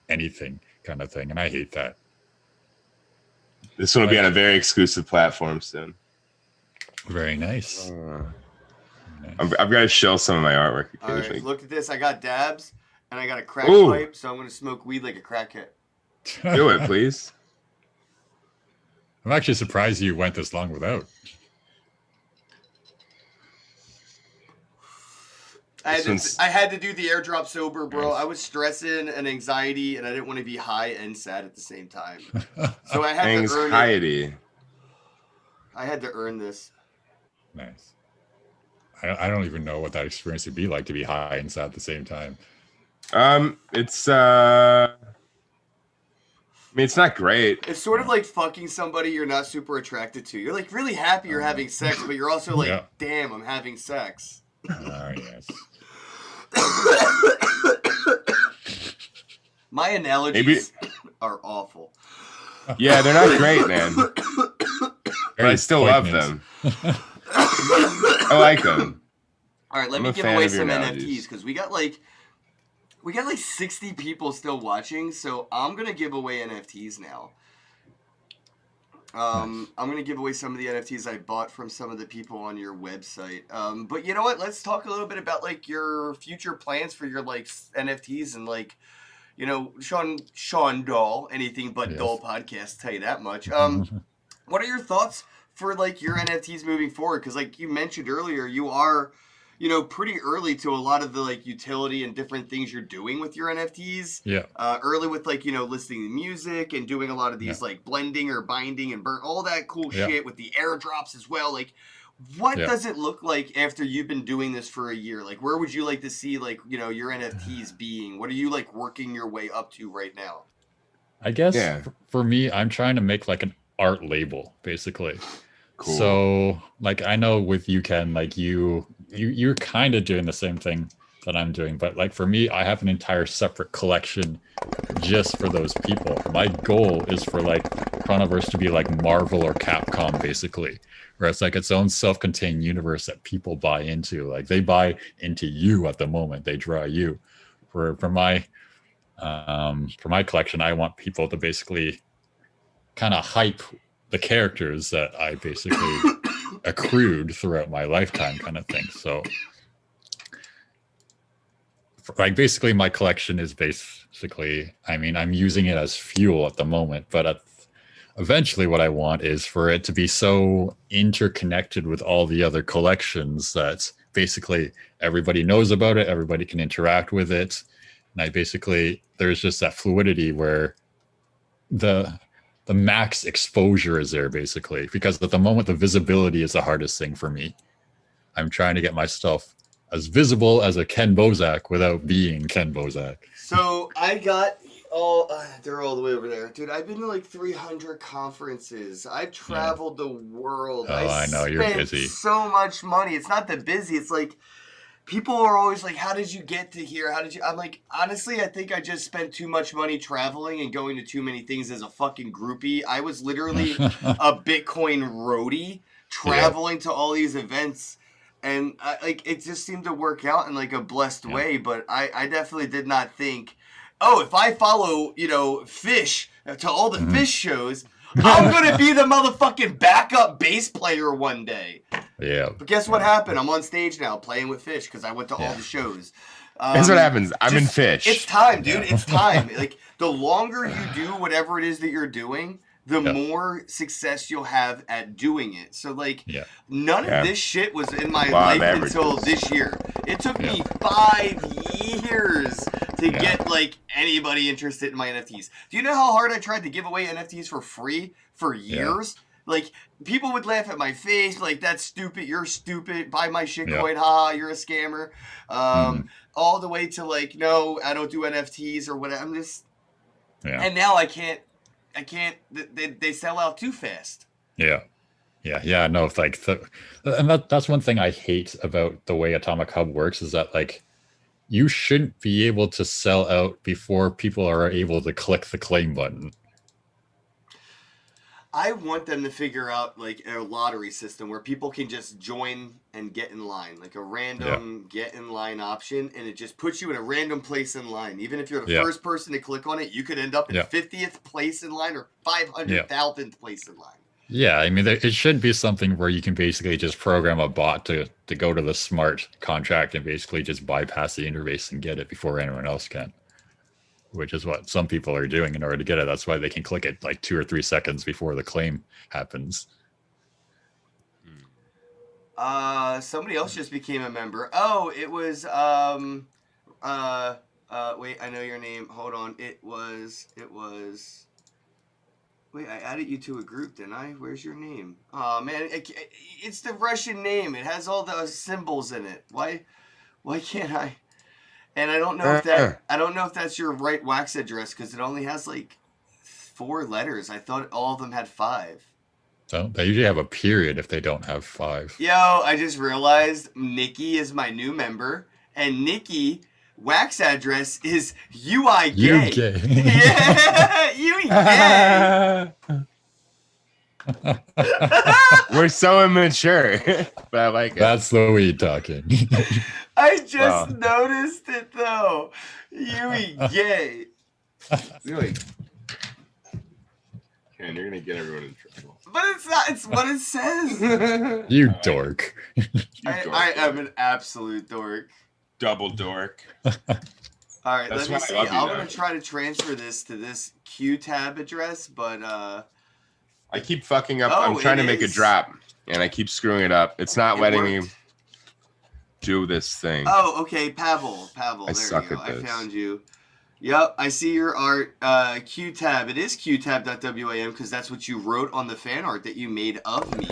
anything, kind of thing. And I hate that. This one will be on a very exclusive platform soon. Very nice. I've got to show some of my artwork occasionally. All right, look at this. I got dabs and I got a crack pipe, so I'm going to smoke weed like a crackhead. Do it, please. I'm actually surprised you went this long without. I had to do the airdrop sober, bro. I was stressing and anxiety, and I didn't want to be high and sad at the same time. So I had to earn it. I had to earn this. Nice. I don't even know what that experience would be like to be high and sad at the same time. It's I mean, it's not great. It's sort of like fucking somebody you're not super attracted to. You're like really happy you're having sex, but you're also like, damn, I'm having sex. Oh, yes. My analogies are awful. Yeah, they're not great, man. But I still love them. I like them. All right, let me give away some NFTs because we got like 60 people still watching, so I'm gonna give away NFTs now. I'm gonna give away some of the NFTs I bought from some of the people on your website. But you know what? Let's talk a little bit about like your future plans for your like NFTs and like, you know, Shawn Dall, anything but Dall podcast. Tell you that much. What are your thoughts for like your NFTs moving forward? Because like you mentioned earlier, you are, you know, pretty early to a lot of the like utility and different things you're doing with your NFTs. Yeah. Early with like, you know, listing the music and doing a lot of these like blending or binding and burn, all that cool shit with the airdrops as well. Like, what does it look like after you've been doing this for a year? Like, where would you like to see like, you know, your NFTs being? What are you like working your way up to right now? I guess for me, I'm trying to make like an art label, basically. Cool. So like I know with you, Ken, like you're kind of doing the same thing that I'm doing, but like for me, I have an entire separate collection just for those people. My goal is for like Chronoverse to be like Marvel or Capcom, basically, where it's like its own self-contained universe that people buy into. Like they buy into you at the moment, they draw you. For my collection, I want people to basically kind of hype the characters that I basically accrued throughout my lifetime, kind of thing. So like basically my collection is basically, I mean, I'm using it as fuel at the moment, but eventually what I want is for it to be so interconnected with all the other collections that basically everybody knows about it, everybody can interact with it. And there's just that fluidity where the max exposure is there, basically, because at the moment the visibility is the hardest thing for me. I'm trying to get myself as visible as a Ken Bozak without being Ken Bozak. So I got they're all the way over there, dude. I've been to like 300 conferences. I've traveled the world. I know you're busy. So much money. It's not that busy. It's like people are always like, how did you get to here? I'm like, honestly, I think I just spent too much money traveling and going to too many things as a fucking groupie. I was literally a Bitcoin roadie traveling to all these events. And it just seemed to work out in like a blessed way. But I definitely did not think, if I follow, you know, Fish to all the Fish shows, I'm going to be the motherfucking backup bass player one day. Yeah. But guess what happened? I'm on stage now playing with Fish because I went to all the shows. That's what happens. I'm in Fish. It's time, dude. It's time. Like, the longer you do whatever it is that you're doing, the more success you'll have at doing it. So, like, none of this shit was in my life until this year. It took me 5 years to get, like, anybody interested in my NFTs. Do you know how hard I tried to give away NFTs for free for years? Like, people would laugh at my face, like, that's stupid, you're stupid, buy my shitcoin, haha, you're a scammer. All the way to, like, no, I don't do NFTs or whatever. I'm just... And now I can't, they sell out too fast. No, it's like, and that's one thing I hate about the way Atomic Hub works is that, like, you shouldn't be able to sell out before people are able to click the claim button. I want them to figure out like a lottery system where people can just join and get in line, like a random get in line option, and it just puts you in a random place in line. Even if you're the first person to click on it, you could end up in 50th place in line or 500,000th place in line. Yeah, I mean, it should be something where you can basically just program a bot to go to the smart contract and basically just bypass the interface and get it before anyone else can. Which is what some people are doing in order to get it. That's why they can click it like 2 or 3 seconds before the claim happens. Somebody else just became a member. Oh, it was wait, I know your name. Hold on. It was wait, I added you to a group, didn't I? Where's your name? Oh man, it's the Russian name. It has all the symbols in it. Why can't I? And I don't know if that's your right wax address because it only has like 4 letters. I thought all of them had 5. So they usually have a period if they don't have 5. Yo, I just realized Nikki is my new member, and Nikki Wax address is UI gay. UK. Yeah, UI gay. We're so immature, but I like it. That's the weed talking. I just noticed it though. UI gay. Really? Ken, you're gonna get everyone in trouble. But it's not. It's what it says. You dork. I am an absolute dork. Double dork. All right, That's let me why I see. love you, I'm though. gonna try to transfer this to this Q tab address, but I keep fucking up. Oh, I'm trying to it make a is. drop, and I keep screwing it up. It's not It letting me worked. do this thing. Oh, okay, Pavel. I There suck you go. at this. I found you. Yep, I see your art. Q tab. It is qtab.wam because that's what you wrote on the fan art that you made of me.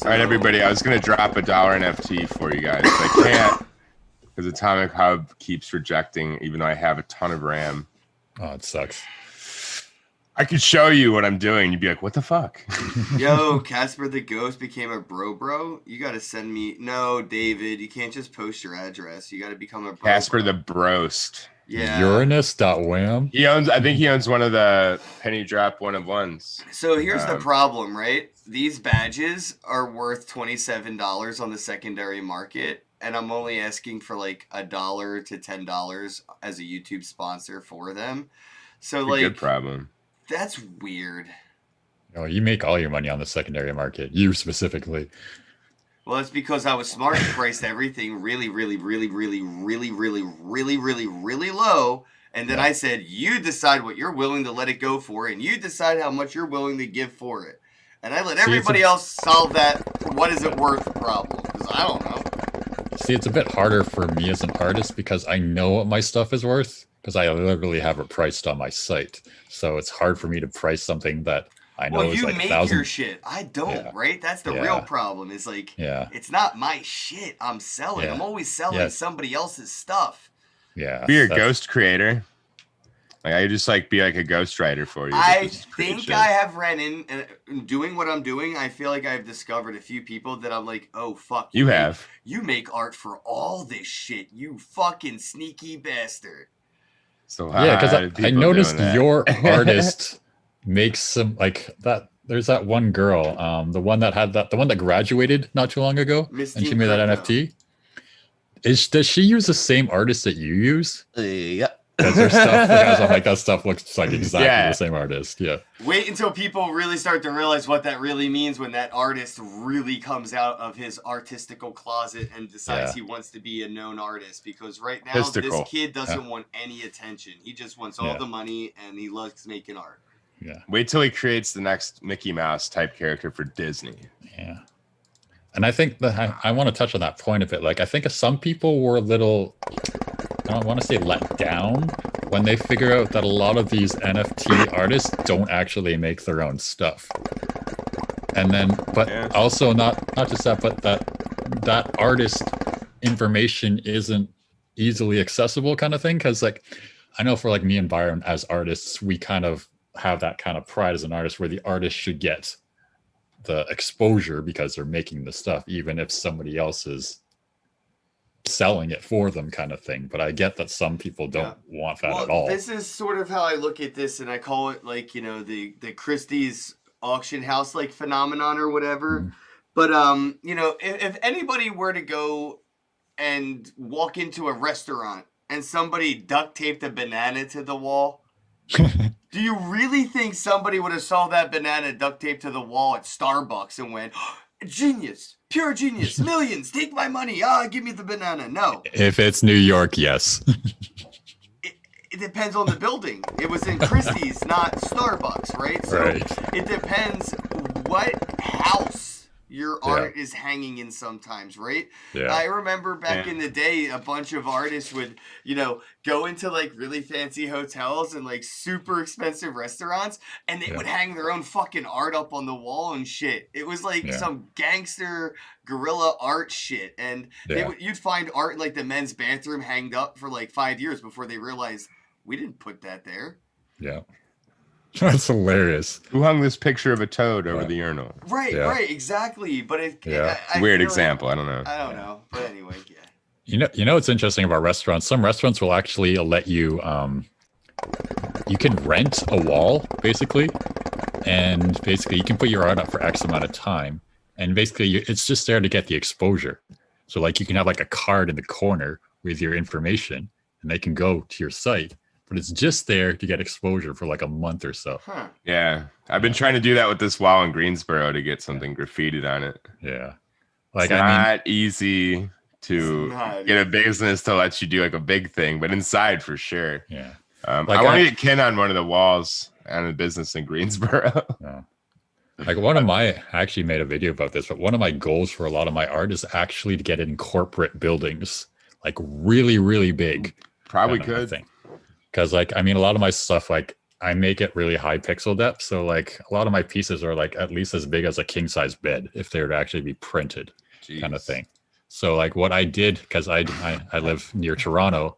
All right, everybody. I was gonna drop $1 NFT for you guys. I can't because Atomic Hub keeps rejecting, even though I have a ton of RAM. Oh, it sucks. I could show you what I'm doing. You'd be like, "What the fuck?" Yo, Casper the Ghost became a bro. You gotta send me. No, David, you can't just post your address. You gotta become a bro. Casper the Broast. Yeah. Uranus.wham. He owns. I think he owns one of the penny drop one of ones. So here's the Um, problem, right? These badges are worth $27 on the secondary market, and I'm only asking for like $1 to $10 as a YouTube sponsor for them. So It's a like, good problem. that's weird. Oh, you make all your money on the secondary market. You specifically. Well, it's because I was smart and priced everything really low. And then I said, you decide what you're willing to let it go for, and you decide how much you're willing to give for it. And I let everybody else solve that what is it worth problem, because I don't know. See, it's a bit harder for me as an artist because I know what my stuff is worth because I literally have it priced on my site. So it's hard for me to price something that I know Well, is you like make 1,000. your shit. I don't, Yeah. right? That's the Yeah. real problem. Is like, Yeah. it's not my shit I'm selling. Yeah. I'm always selling Yeah. somebody else's stuff. Yeah. Be a that's- ghost creator. Like I just like be like a ghost writer for you. I Just create think shit. I have ran in doing what I'm doing. I feel like I've discovered a few people that I'm like, oh fuck, You have. You make art for all this shit, you fucking sneaky bastard. So Yeah, because I noticed your your artist makes some like that. There's that one girl, the one that graduated not too long ago, Miss and she Teen made that Crypto. NFT. Does she use the same artist that you use? Yeah. Because her stuff, because I'm like that stuff looks like exactly Yeah. the same artist. Yeah. Wait until people really start to realize what that really means when that artist really comes out of his artistical closet and decides he wants to be a known artist. Because right now, Artistical. this kid doesn't want any attention. He just wants all Yeah. the money and he loves making art. Yeah. Wait till he creates the next Mickey Mouse type character for Disney. Yeah. And I think that I want to touch on that point a bit. Like, I think some people were a little, I don't want to say let down when they figure out that a lot of these NFT artists don't actually make their own stuff. And then, but Yeah. also not just that, but that artist information isn't easily accessible kind of thing. Cause like, I know for like me and Byron as artists, we kind of have that kind of pride as an artist where the artist should get the exposure because they're making the stuff, even if somebody else is selling it for them kind of thing. But I get that some people don't want that at all. This is sort of how I look at this, and I call it like, you know, the Christie's auction house like phenomenon or whatever. Mhm. But you know, if anybody were to go and walk into a restaurant and somebody duct taped a banana to the wall, do you really think somebody would have saw that banana duct taped to the wall at Starbucks and went, genius, pure genius, millions, take my money, give me the banana? No. If it's New York, yes. It depends on the building. It was in Christie's, not Starbucks, right? So Right. it depends what house your art is hanging in sometimes, right? Yeah. I remember back in the day, a bunch of artists would, you know, go into like really fancy hotels and like super expensive restaurants, and they would hang their own fucking art up on the wall and shit. It was like some gangster guerrilla art shit, and you'd find art in like the men's bathroom hanged up for like 5 years before they realized we didn't put that there. Yeah. That's hilarious. Who hung this picture of a toad over the urinal? Right, Yeah. right, exactly. But it, Weird I feel like- example. I don't know. I don't know, but anyway, yeah. You know what's interesting about restaurants? Some restaurants will actually let you you can rent a wall basically, and basically you can put your art up for X amount of time, and basically it's just there to get the exposure. So like you can have like a card in the corner with your information, and they can go to your site, but it's just there to get exposure for like a month or so. Huh. Yeah, I've been trying to do that with this wall in Greensboro to get something graffitied on it. Yeah, like It's I mean, not easy to get a business to let you do like a big thing, but inside for sure. yeah. I want to get Ken on one of the walls on a business in Greensboro. Like I actually made a video about this, but one of my goals for a lot of my art is actually to get it in corporate buildings, like really, really big. Probably could. Because like, I mean, a lot of my stuff, like I make it really high pixel depth. So like a lot of my pieces are like at least as big as a king size bed if they were to actually be printed. Jeez. Kind of thing. So like what I did, because I live near Toronto,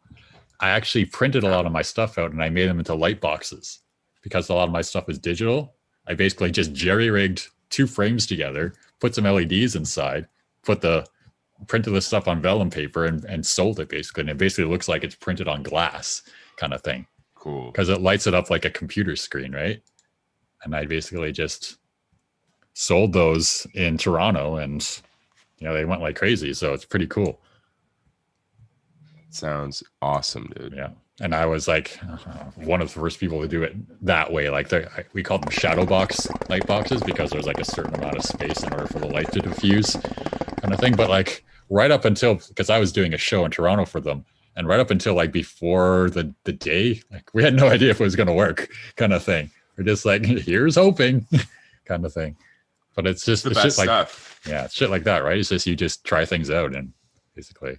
I actually printed a lot of my stuff out and I made them into light boxes. Because a lot of my stuff is digital, I basically just jerry-rigged 2 frames together, put some LEDs inside, printed this stuff on vellum paper and sold it basically. And it basically looks like it's printed on glass kind of thing. Cool. Because it lights it up like a computer screen, right? And I basically just sold those in Toronto, and they went like crazy. So it's pretty cool. Sounds awesome, dude. Yeah. And I was like one of the first people to do it that way. Like we called them shadow box light boxes because there's like a certain amount of space in order for the light to diffuse kind of thing. But like right up until, because I was doing a show in Toronto for them, and right up until like before the day, like we had no idea if it was going to work kind of thing. We're just like, here's hoping kind of thing. But it's just the it's best shit stuff. Yeah, it's shit like that, right? It's just you just try things out and basically.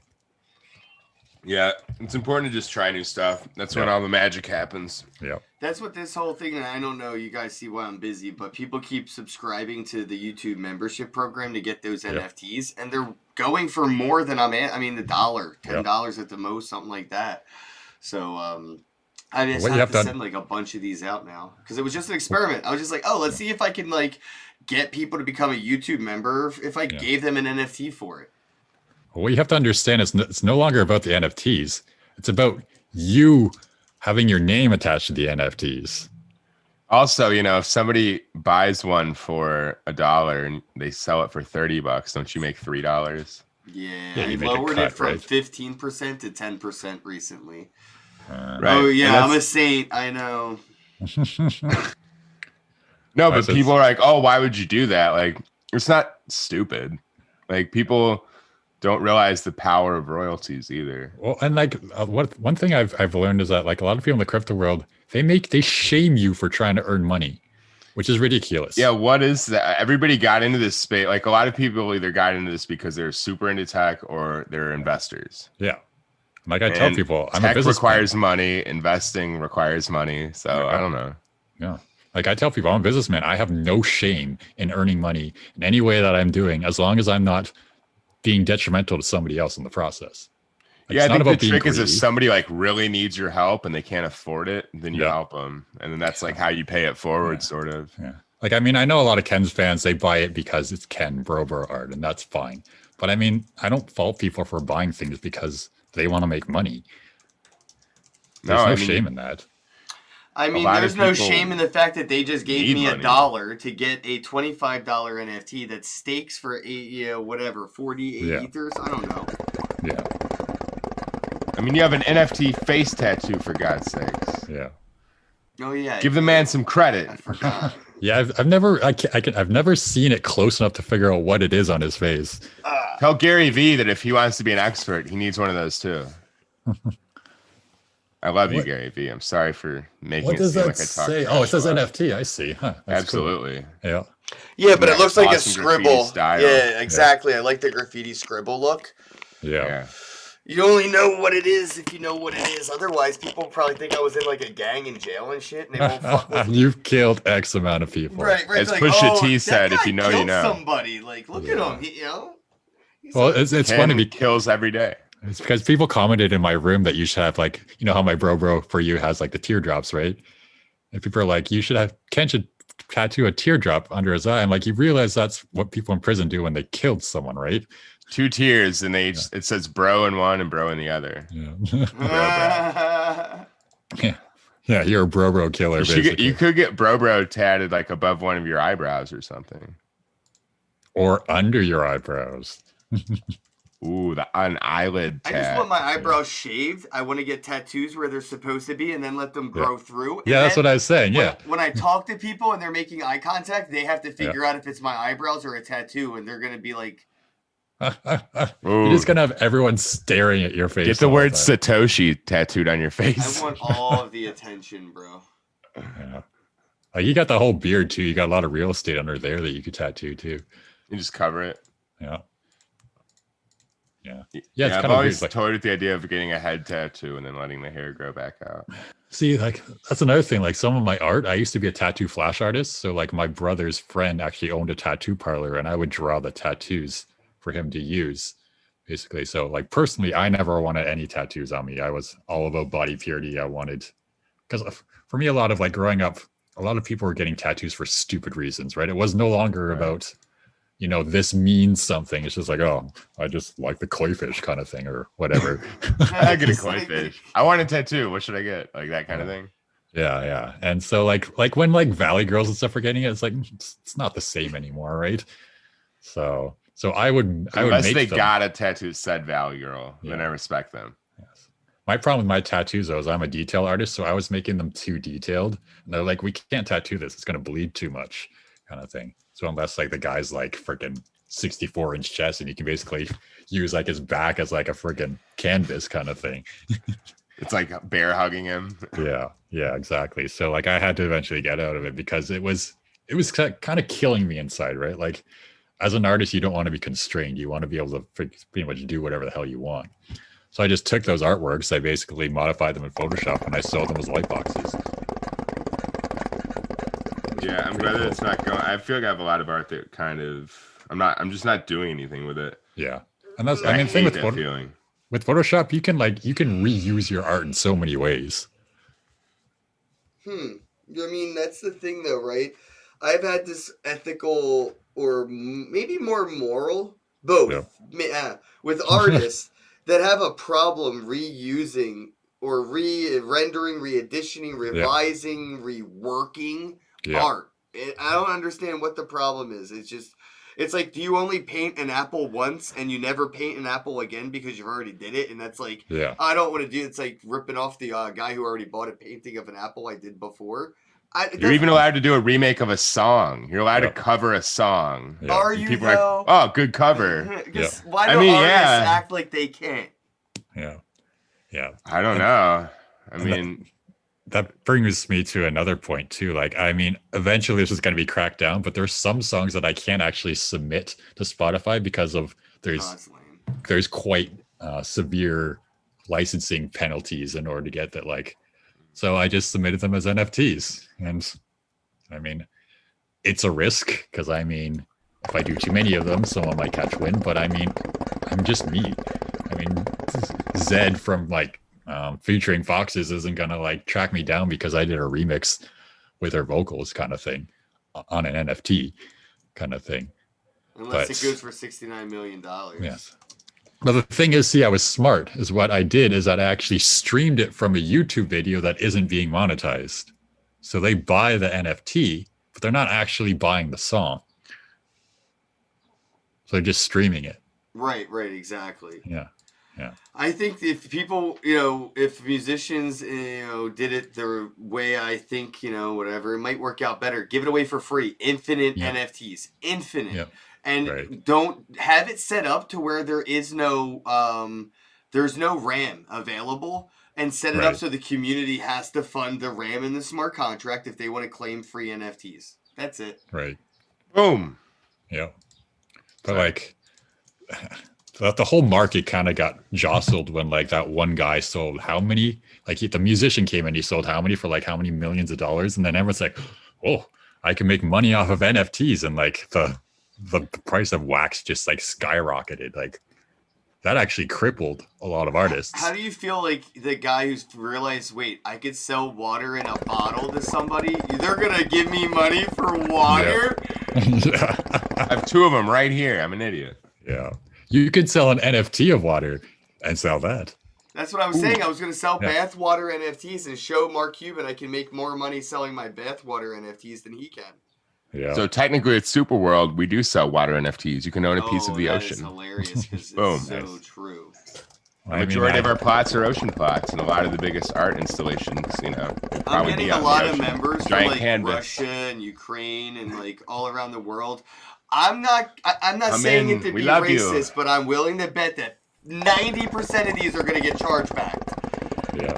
Yeah, it's important to just try new stuff. That's when all the magic happens. Yeah. That's what this whole thing, and I don't know, you guys see why I'm busy, but people keep subscribing to the YouTube membership program to get those NFTs, and they're going for more than $1, $10 at the most, something like that. So, I just have to send like a bunch of these out now, because it was just an experiment. I was just like, oh, let's see if I can like get people to become a YouTube member if I gave them an NFT for it. What you have to understand is it's no longer about the NFTs. It's about you having your name attached to the NFTs. Also, if somebody buys one for $1 and they sell it for $30, don't you make $3? Yeah, I lowered it from 15% to 10% recently. Right. Oh yeah, I'm a saint. I know. No, but people are like, "Oh, why would you do that?" Like, it's not stupid. Like people don't realize the power of royalties either. Well, and like one thing I've learned is that like a lot of people in the crypto world, they shame you for trying to earn money, which is ridiculous. Yeah, what is that? Everybody got into this space. Like a lot of people either got into this because they're super into tech or they're investors. Yeah. Like I tell people, I'm tech a businessman. requires money, investing requires money. So I don't know. Yeah. Like I tell people, I'm a businessman. I have no shame in earning money in any way that I'm doing, as long as I'm not being detrimental to somebody else in the process. Like, I think the trick is if somebody like really needs your help and they can't afford it, then you help them. And then that's like how you pay it forward, sort of. Yeah. Like, I mean, I know a lot of Ken's fans, they buy it because it's Ken Bro art, and that's fine. But I mean, I don't fault people for buying things because they want to make money. There's no shame in that. I mean, there's no shame in the fact that they just gave me $1 to get a $25 NFT that stakes for 48 ethers. I don't know. Yeah. I mean, you have an NFT face tattoo, for God's sakes. Yeah. Oh yeah. Give the man some credit. I forgot. Yeah, I've never seen it close enough to figure out what it is on his face. Tell Gary V that if he wants to be an expert, he needs one of those too. I love you, Gary V. I'm sorry for making it seem like I talk. Oh, it says NFT. I see. Huh. Absolutely. Cool. Yeah. Yeah, but it looks like a awesome scribble. Style. Yeah, exactly. I like the graffiti scribble look. Yeah. You only know what it is if you know what it is. Otherwise, people probably think I was in like a gang in jail and shit, and they won't fuck with me. You've killed X amount of people. Right. As like, Pusha T said, if you know, you know. Somebody like, look at him. Well, it's funny. He kills every day. It's because people commented in my room that you should have like, how my bro for you has like the teardrops, right? And people are like, Ken should tattoo a teardrop under his eye. And like, you realize that's what people in prison do when they killed someone, right? 2 tears, and it says bro in one and bro in the other. Yeah. Yeah, you're a bro killer. You could get bro tatted like above one of your eyebrows or something, or under your eyebrows. Ooh, an eyelid tat. I just want my eyebrows shaved. I want to get tattoos where they're supposed to be and then let them grow through. And yeah, that's what I was saying. Yeah. When I talk to people and they're making eye contact, they have to figure out if it's my eyebrows or a tattoo, and they're going to be like, you're just going to have everyone staring at your face. Get the word Satoshi tattooed on your face. I want all of the attention, bro. Yeah. Like, you got the whole beard too. You got a lot of real estate under there that you could tattoo too. You just cover it. Yeah. I've always toyed with the idea of getting a head tattoo and then letting the hair grow back out. See, like, that's another thing. Like, some of my art, I used to be a tattoo flash artist. So like, my brother's friend actually owned a tattoo parlor, and I would draw the tattoos for him to use, basically. So like, personally, I never wanted any tattoos on me. I was all about body purity. I wanted, because for me, a lot of like growing up, a lot of people were getting tattoos for stupid reasons, right? It was no longer about, this means something. It's just like, oh, I just like the koi fish kind of thing or whatever. I get a koi fish. I want a tattoo. What should I get? Like that kind of thing. Yeah. And so like when like Valley girls and stuff are getting it, it's like, it's not the same anymore, right? So I would unless make they them. got a tattoo said Valley girl, then I respect them. Yes. My problem with my tattoos though is I'm a detail artist, so I was making them too detailed. And they're like, we can't tattoo this; it's going to bleed too much, kind of thing. So unless like the guy's like freaking 64-inch chest, and you can basically use like his back as like a freaking canvas kind of thing. It's like bear hugging him. Yeah, exactly. So like, I had to eventually get out of it because it was kind of killing me inside, right? Like, as an artist, you don't want to be constrained. You want to be able to pretty much do whatever the hell you want. So I just took those artworks, I basically modified them in Photoshop, and I sold them as light boxes. Yeah, I'm glad that it's not going. I feel like I have a lot of art that kind of I'm just not doing anything with it. Yeah, and that's the thing with Photoshop. You can reuse your art in so many ways. I mean, that's the thing, though, right? I've had this ethical, or maybe more moral, both, with artists that have a problem reusing or re-rendering, re-editioning, revising, reworking art. I don't understand what the problem is. It's like, do you only paint an apple once and you never paint an apple again because you've already did it? And that's like, I don't want to do it. It's like ripping off the guy who already bought a painting of an apple I did before. You're even allowed to do a remake of a song. You're allowed to cover a song. Are you, people though? Are like, oh, good cover. Why do artists act like they can't? Yeah. I don't know. I mean, that brings me to another point too. Like, I mean, eventually this is going to be cracked down, but there's some songs that I can't actually submit to Spotify because of there's quite severe licensing penalties in order to get that. Like, so I just submitted them as NFTs, and I mean, it's a risk because I mean, if I do too many of them, someone might catch wind. But I mean, I'm just me. I mean, Zed from like featuring Foxes isn't gonna like track me down because I did a remix with her vocals kind of thing on an NFT kind of thing. Unless it goes for $69 million. Yes. But the thing is, see, I was smart. Is what I did is that I actually streamed it from a YouTube video that isn't being monetized. So they buy the NFT, but they're not actually buying the song. So they're just streaming it. Right, exactly. Yeah. I think if people, if musicians, did it the way I think, whatever, it might work out better. Give it away for free. Infinite NFTs. Infinite. Yeah. And don't have it set up to where there is no, there's no RAM available, and set it up so the community has to fund the RAM in the smart contract if they want to claim free NFTs. That's it. Right. Boom. Yeah. But like, the whole market kind of got jostled when like that one guy sold how many, like the musician came in, he sold how many for like how many millions of dollars. And then everyone's like, oh, I can make money off of NFTs. And like the price of wax just like skyrocketed. Like, that actually crippled a lot of artists. How do you feel like the guy who's realized, wait, I could sell water in a bottle to somebody? They're gonna give me money for water? Yeah. I have 2 of them right here. I'm an idiot. Yeah. You could sell an NFT of water and sell that. That's what I was saying. I was gonna sell Yeah. bathwater NFTs and show Mark Cuban I can make more money selling my bathwater NFTs than he can. Yeah. So technically, at Super World, we do sell water NFTs. You can own a piece of the that ocean. is hilarious because Boom. it's so true. The majority of our plots are ocean plots, and a lot of the biggest art installations, will I'm probably getting be a on lot the of ocean. members from Giant like canvas. Russia and Ukraine and like all around the world. I'm not Come saying in. it to We be love you. racist, but I'm willing to bet that 90% of these are going to get charged back. Yeah.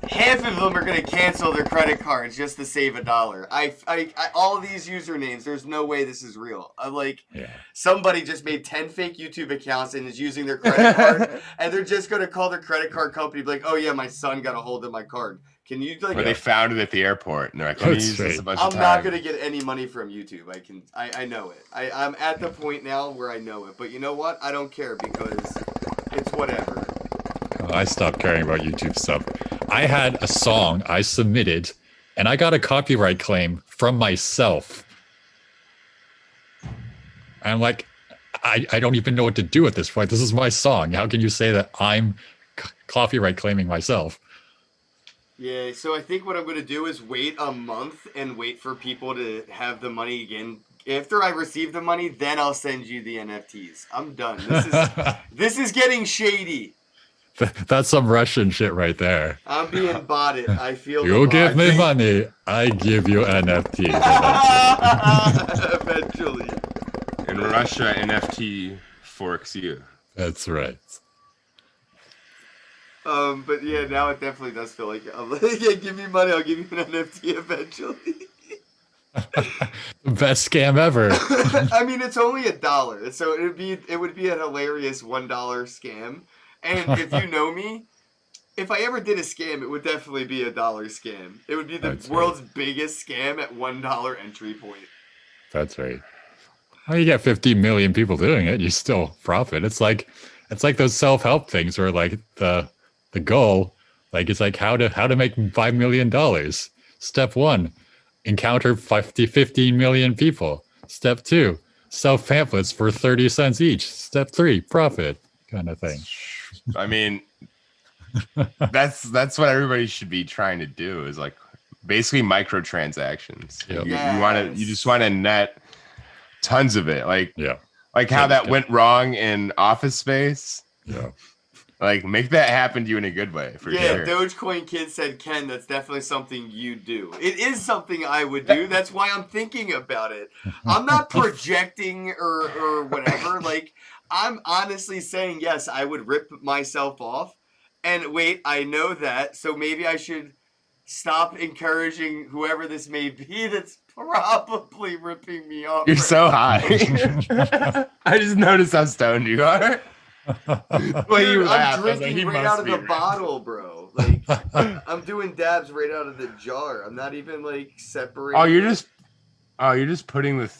Half of them are going to cancel their credit cards just to save $1. I all of these usernames, there's no way this is real. I'm like, somebody just made 10 fake YouTube accounts and is using their credit card, and they're just going to call their credit card company, be like, oh yeah, my son got a hold of my card. Can you like? Or they found it at the airport, and they're like, "Let me That's use this a right. bunch of I'm not times." gonna get any money from YouTube. I know it. I'm at the point now where I know it. But you know what? I don't care because it's whatever. I stopped caring about YouTube stuff. I had a song I submitted, and I got a copyright claim from myself. I'm like, I don't even know what to do at this point. This is my song. How can you say that I'm copyright claiming myself? Yeah, so I think what I'm gonna do is wait a month and wait for people to have the money again. After I receive the money, then I'll send you the NFTs. I'm done. This is getting shady. That's some Russian shit right there. I'm being botted. I feel You give me money, I give you NFTs. Eventually. In Russia, NFT forks you. That's right. But yeah, now it definitely does feel like I'm like, yeah, give me money, I'll give you an NFT eventually. Best scam ever. I mean, it's only $1, so it would be a hilarious $1 scam. And if you know me, if I ever did a scam, it would definitely be $1 scam. It would be the world's biggest scam at $1 entry point. That's right. Well, you get 50 million people doing it, you still profit. It's like those self-help things where like the goal, like it's like how to make $5 million. Step 1, encounter 15 million people. Step 2, sell pamphlets for 30 cents each. Step 3, profit, kind of thing. I mean, that's what everybody should be trying to do, is like basically microtransactions. Yep. You just want to net tons of it, like how Yeah, that went wrong in Office Space. Yeah. Like, make that happen to you in a good way, for Yeah, sure. Dogecoin Kid said, Ken, that's definitely something you do. It is something I would do. That's why I'm thinking about it. I'm not projecting or whatever. Like, I'm honestly saying, yes, I would rip myself off. And wait, I know that, so maybe I should stop encouraging whoever this may be that's probably ripping me off. You're so high. I just noticed how stoned you are. Well, Dude, you I'm laugh. I was like, drinking he right must out of be the right. bottle, bro. Like, I'm doing dabs right out of the jar. I'm not even like separating. Oh, you're just putting the.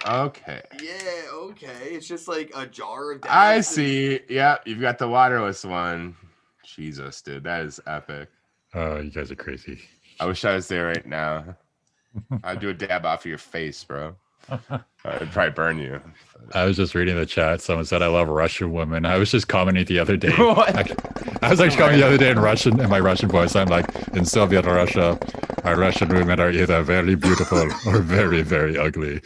Okay. Yeah, okay. It's just like a jar of dabs. I see. Yeah, you've got the waterless one. Jesus, dude, that is epic. Oh, you guys are crazy. I wish I was there right now. I'd do a dab off of your face, bro. It'd probably burn you. I was just reading the chat. Someone said I love Russian women. I was just commenting the other day. What? I was actually commenting the other day in Russian, in my Russian voice. I'm like, in Soviet Russia, our Russian women are either very beautiful or very, very ugly.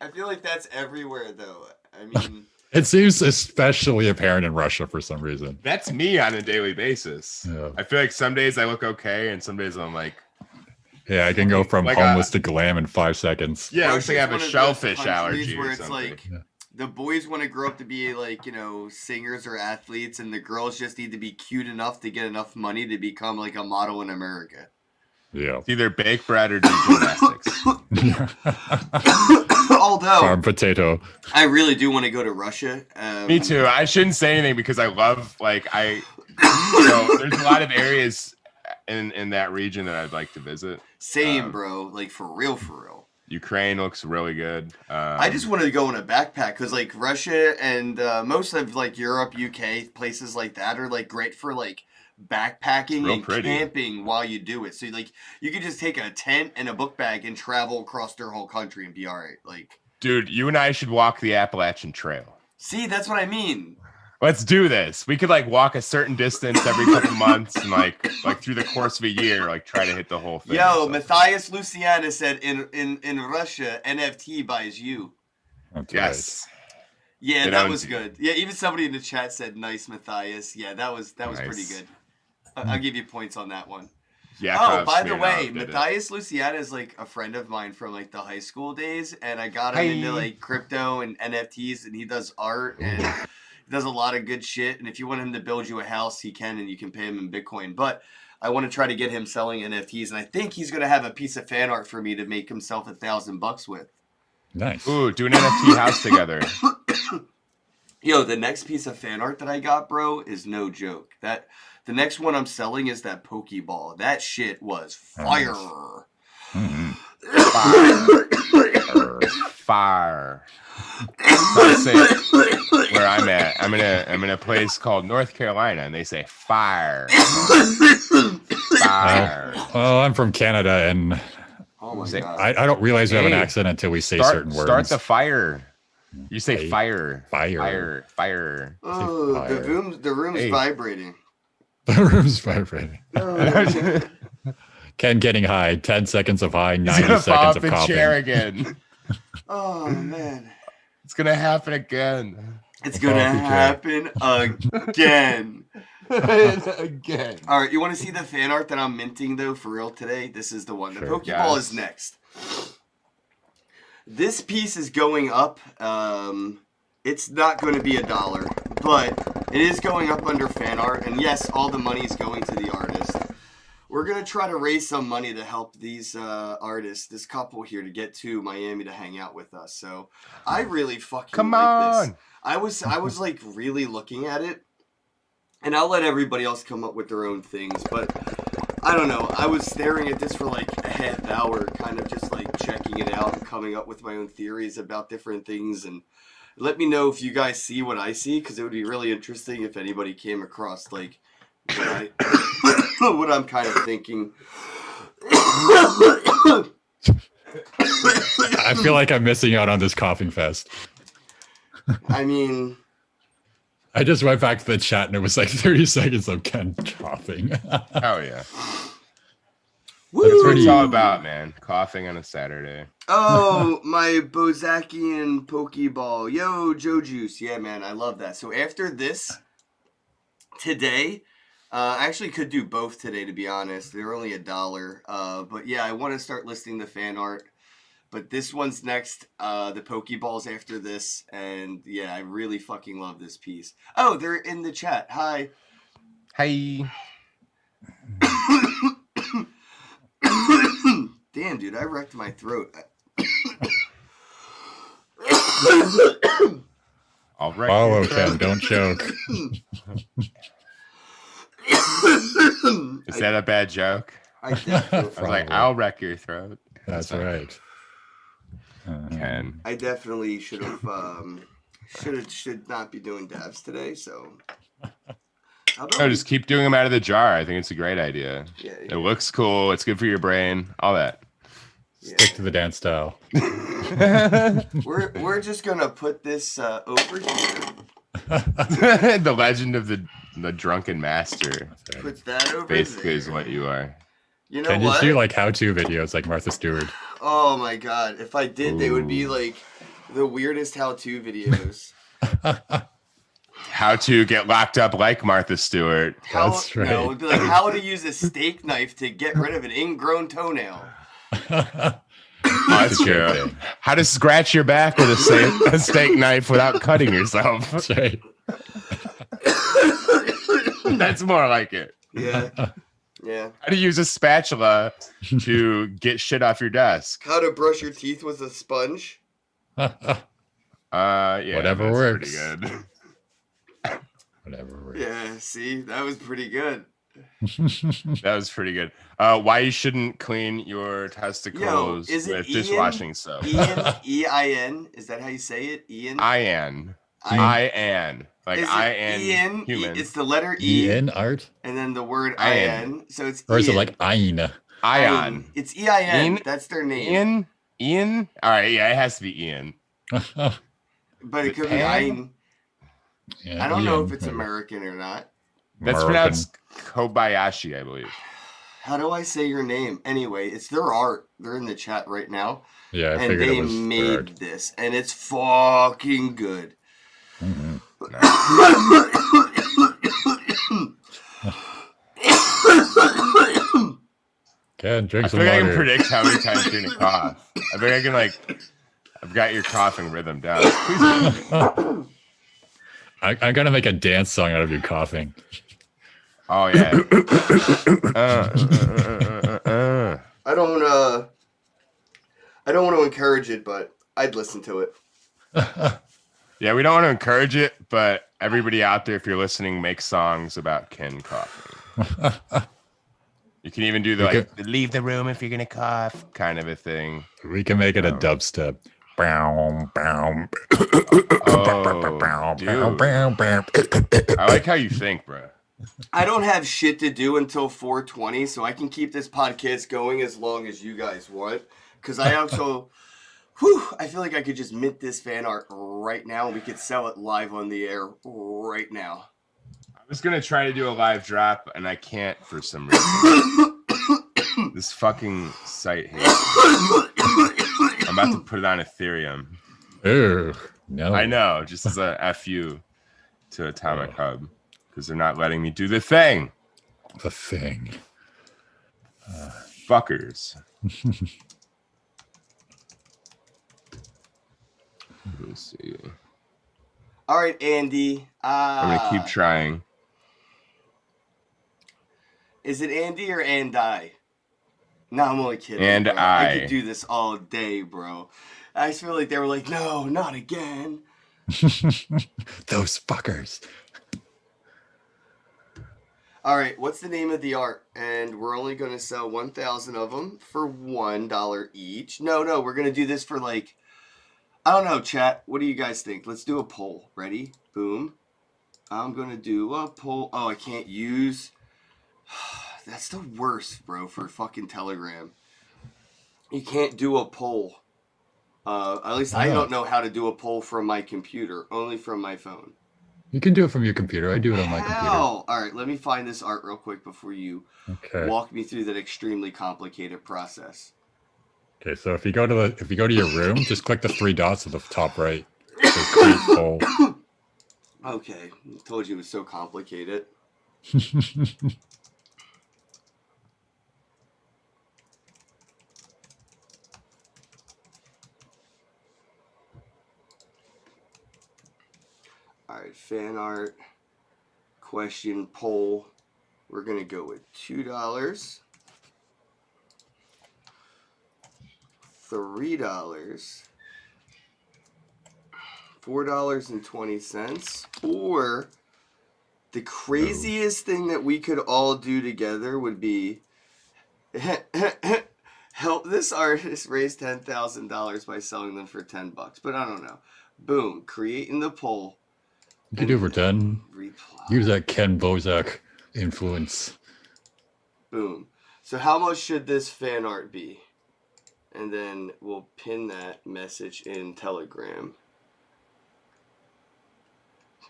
I feel like that's everywhere, though. I mean, It seems especially apparent in Russia for some reason. That's me on a daily basis. Yeah. I feel like some days I look okay, and some days I'm like, Yeah, I can go from Like homeless to glam in 5 seconds. yeah, it looks like I have a Russia's one of those shellfish countries allergy where or it's something. like Yeah. the boys want to grow up to be like, you know, singers or athletes, and the girls just need to be cute enough to get enough money to become like a model in America. Yeah. It's either bake bread or do gymnastics. Although Farm potato. I really do want to go to Russia. Me too. I shouldn't say anything because I love, like, there's a lot of areas in that region that I'd like to visit. Same, bro. Like for real, for real. Ukraine looks really good. I just wanted to go in a backpack because like Russia and most of like Europe, UK, places like that are like great for like backpacking and camping while you do it. So like you could just take a tent and a book bag and travel across their whole country and be all right. Like, dude, you and I should walk the Appalachian Trail. See, that's what I mean. Let's do this. We could like walk a certain distance every couple months and like through the course of a year, like try to hit the whole thing. Yo, Matthias Luciana said in Russia, NFT buys you. That's yes. Right. Yeah, that was good. Yeah, even somebody in the chat said nice, Matthias. Yeah, that was nice. Pretty good. I'll give you points on that one. Yeah. Oh, by the way, Matthias Luciana is like a friend of mine from like the high school days, and I got him into like crypto and NFTs, and he does art and he does a lot of good shit. And if you want him to build you a house, he can, and you can pay him in Bitcoin. But I want to try to get him selling NFTs, and I think he's gonna have a piece of fan art for me to make himself $1,000 with. Nice. Ooh, do an NFT house together. Yo, the next piece of fan art that I got, bro, is no joke. That the next one I'm selling is that Pokeball. That shit was fire. Fire. I'll say where I'm at. I'm in a place called North Carolina, and they say fire. Fire. Well, I'm from Canada, and oh my God. I don't realize we have an accent until we say certain words. Start the fire. You say fire. Fire. Fire. Oh, fire. the room's vibrating. The room's vibrating. Oh, Ken getting high. 10 seconds of high. 90 He's gonna seconds fall of off the coughing. chair again. oh man. It's gonna happen again. It's gonna happen again. Again. All right, you want to see the fan art that I'm minting though for real today? This is the one. The Sure. Pokeball is next. This piece is going up. It's not going to be $1, but it is going up under fan art. And yes, all the money is going to the artist. We're going to try to raise some money to help these artists, this couple here, to get to Miami to hang out with us. So I really fucking like this. I was like really looking at it. And I'll let everybody else come up with their own things. But I don't know. I was staring at this for like a half hour, kind of just like checking it out and coming up with my own theories about different things. And let me know if you guys see what I see, because it would be really interesting if anybody came across like what I'm kind of thinking. I feel like I'm missing out on this coughing fest. I mean, I just went back to the chat and it was like 30 seconds of Ken coughing. Oh yeah. woo! That's what it's all about, man. Coughing on a Saturday. Oh, my Bozakian Pokeball. Yo, Joe Juice. Yeah, man, I love that. So after this, today, I actually could do both today, to be honest. They're only $1. But yeah, I want to start listing the fan art. But this one's next. The Pokeball's after this. And yeah, I really fucking love this piece. Oh, they're in the chat. Hi. Hi. Damn, dude, I wrecked my throat. All right. Follow Ken, don't choke. Is that a bad joke? I definitely, I was like, I'll wreck your throat. That's right. Ken. I definitely should not be doing dabs today. So, how about No, just keep doing them out of the jar. I think it's a great idea. yeah, It looks cool. It's good for your brain. All that. yeah. Stick to the dance style. We're just gonna put this over here. The legend of the drunken master. Put that over Basically there. is what you are. You know Can you what? do like how-to videos like Martha Stewart? Oh my god! If I did, they would be Ooh. like the weirdest how-to videos. How to get locked up like Martha Stewart. That's right. No, it'd be like how to use a steak knife to get rid of an ingrown toenail. Oh, that's true. How to scratch your back with a steak knife without cutting yourself. That's right. That's more like it. Yeah, yeah. How to use a spatula to get shit off your desk. How to brush your teeth with a sponge. Yeah. Whatever that's works. Pretty good. Whatever works. Yeah, see, that was pretty good. That was pretty good. Why you shouldn't clean your testicles is it with Ian? dishwashing soap? Ian, E-I-N. Is that how you say it? Ian? I-N. Like Is it I-N Ian? human. It's the letter E. E-N art? And then the word Ian. I-N. So it's Or is it Ian. like Aina? Ion. It's E-I-N. Ian? That's their name. Ian? All right, yeah, it has to be Ian. But it could be Pan? Ian. Yeah, I don't know Ian, if it's maybe. American or not. That's Moroccan. pronounced Kobayashi, I believe. How do I say your name? Anyway, it's their art. They're in the chat right now. Yeah, I And figured they it was made art. this. And it's fucking good. Mhm. Ken, drink I some think I water. can predict how many times you're gonna cough. I think I can I've got your coughing rhythm down. Please. I'm gonna make a dance song out of you coughing. Oh yeah. I don't want to encourage it, but I'd listen to it. Yeah, we don't want to encourage it, but everybody out there, if you're listening, make songs about Ken coughing. You can even do the leave the room if you're gonna cough kind of a thing. We can make it a dubstep. Bow, bow. Oh, dude. I like how you think, bro. I don't have shit to do until 4:20, so I can keep this podcast going as long as you guys want. Because I also, I feel like I could just mint this fan art right now, and we could sell it live on the air right now. I was gonna try to do a live drop, and I can't for some reason. This fucking site hates me. I'm about to put it on Ethereum. Ew, no. I know, just as a FU to Atomic Hub, because they're not letting me do the thing. The thing. Fuckers. Let's see. All right, Andy. I'm gonna keep trying. Is it Andy or Andi? No, I'm only kidding. And bro. I could do this all day, bro. I just feel like they were like, no, not again. Those fuckers. All right, what's the name of the art? And we're only going to sell 1,000 of them for $1 each. No, we're going to do this for I don't know, chat. What do you guys think? Let's do a poll. Ready? Boom. I'm going to do a poll. Oh, I can't use... That's the worst, bro, for fucking Telegram. You can't do a poll. At least I don't know how to do a poll from my computer. Only from my phone. You can do it from your computer. I do it on my computer. All right, let me find this art real quick before you walk me through that extremely complicated process. Okay, so if you go to your room, just click the three dots at the top right. Create poll. Okay, told you it was so complicated. All right, fan art, question, poll. We're going to go with $2, $3, $4.20, or the craziest thing that we could all do together would be help this artist raise $10,000 by selling them for $10. But I don't know. Boom, creating the poll. You can do it for 10. Reply. Use that Ken Bozak influence. Boom. So how much should this fan art be? And then we'll pin that message in Telegram.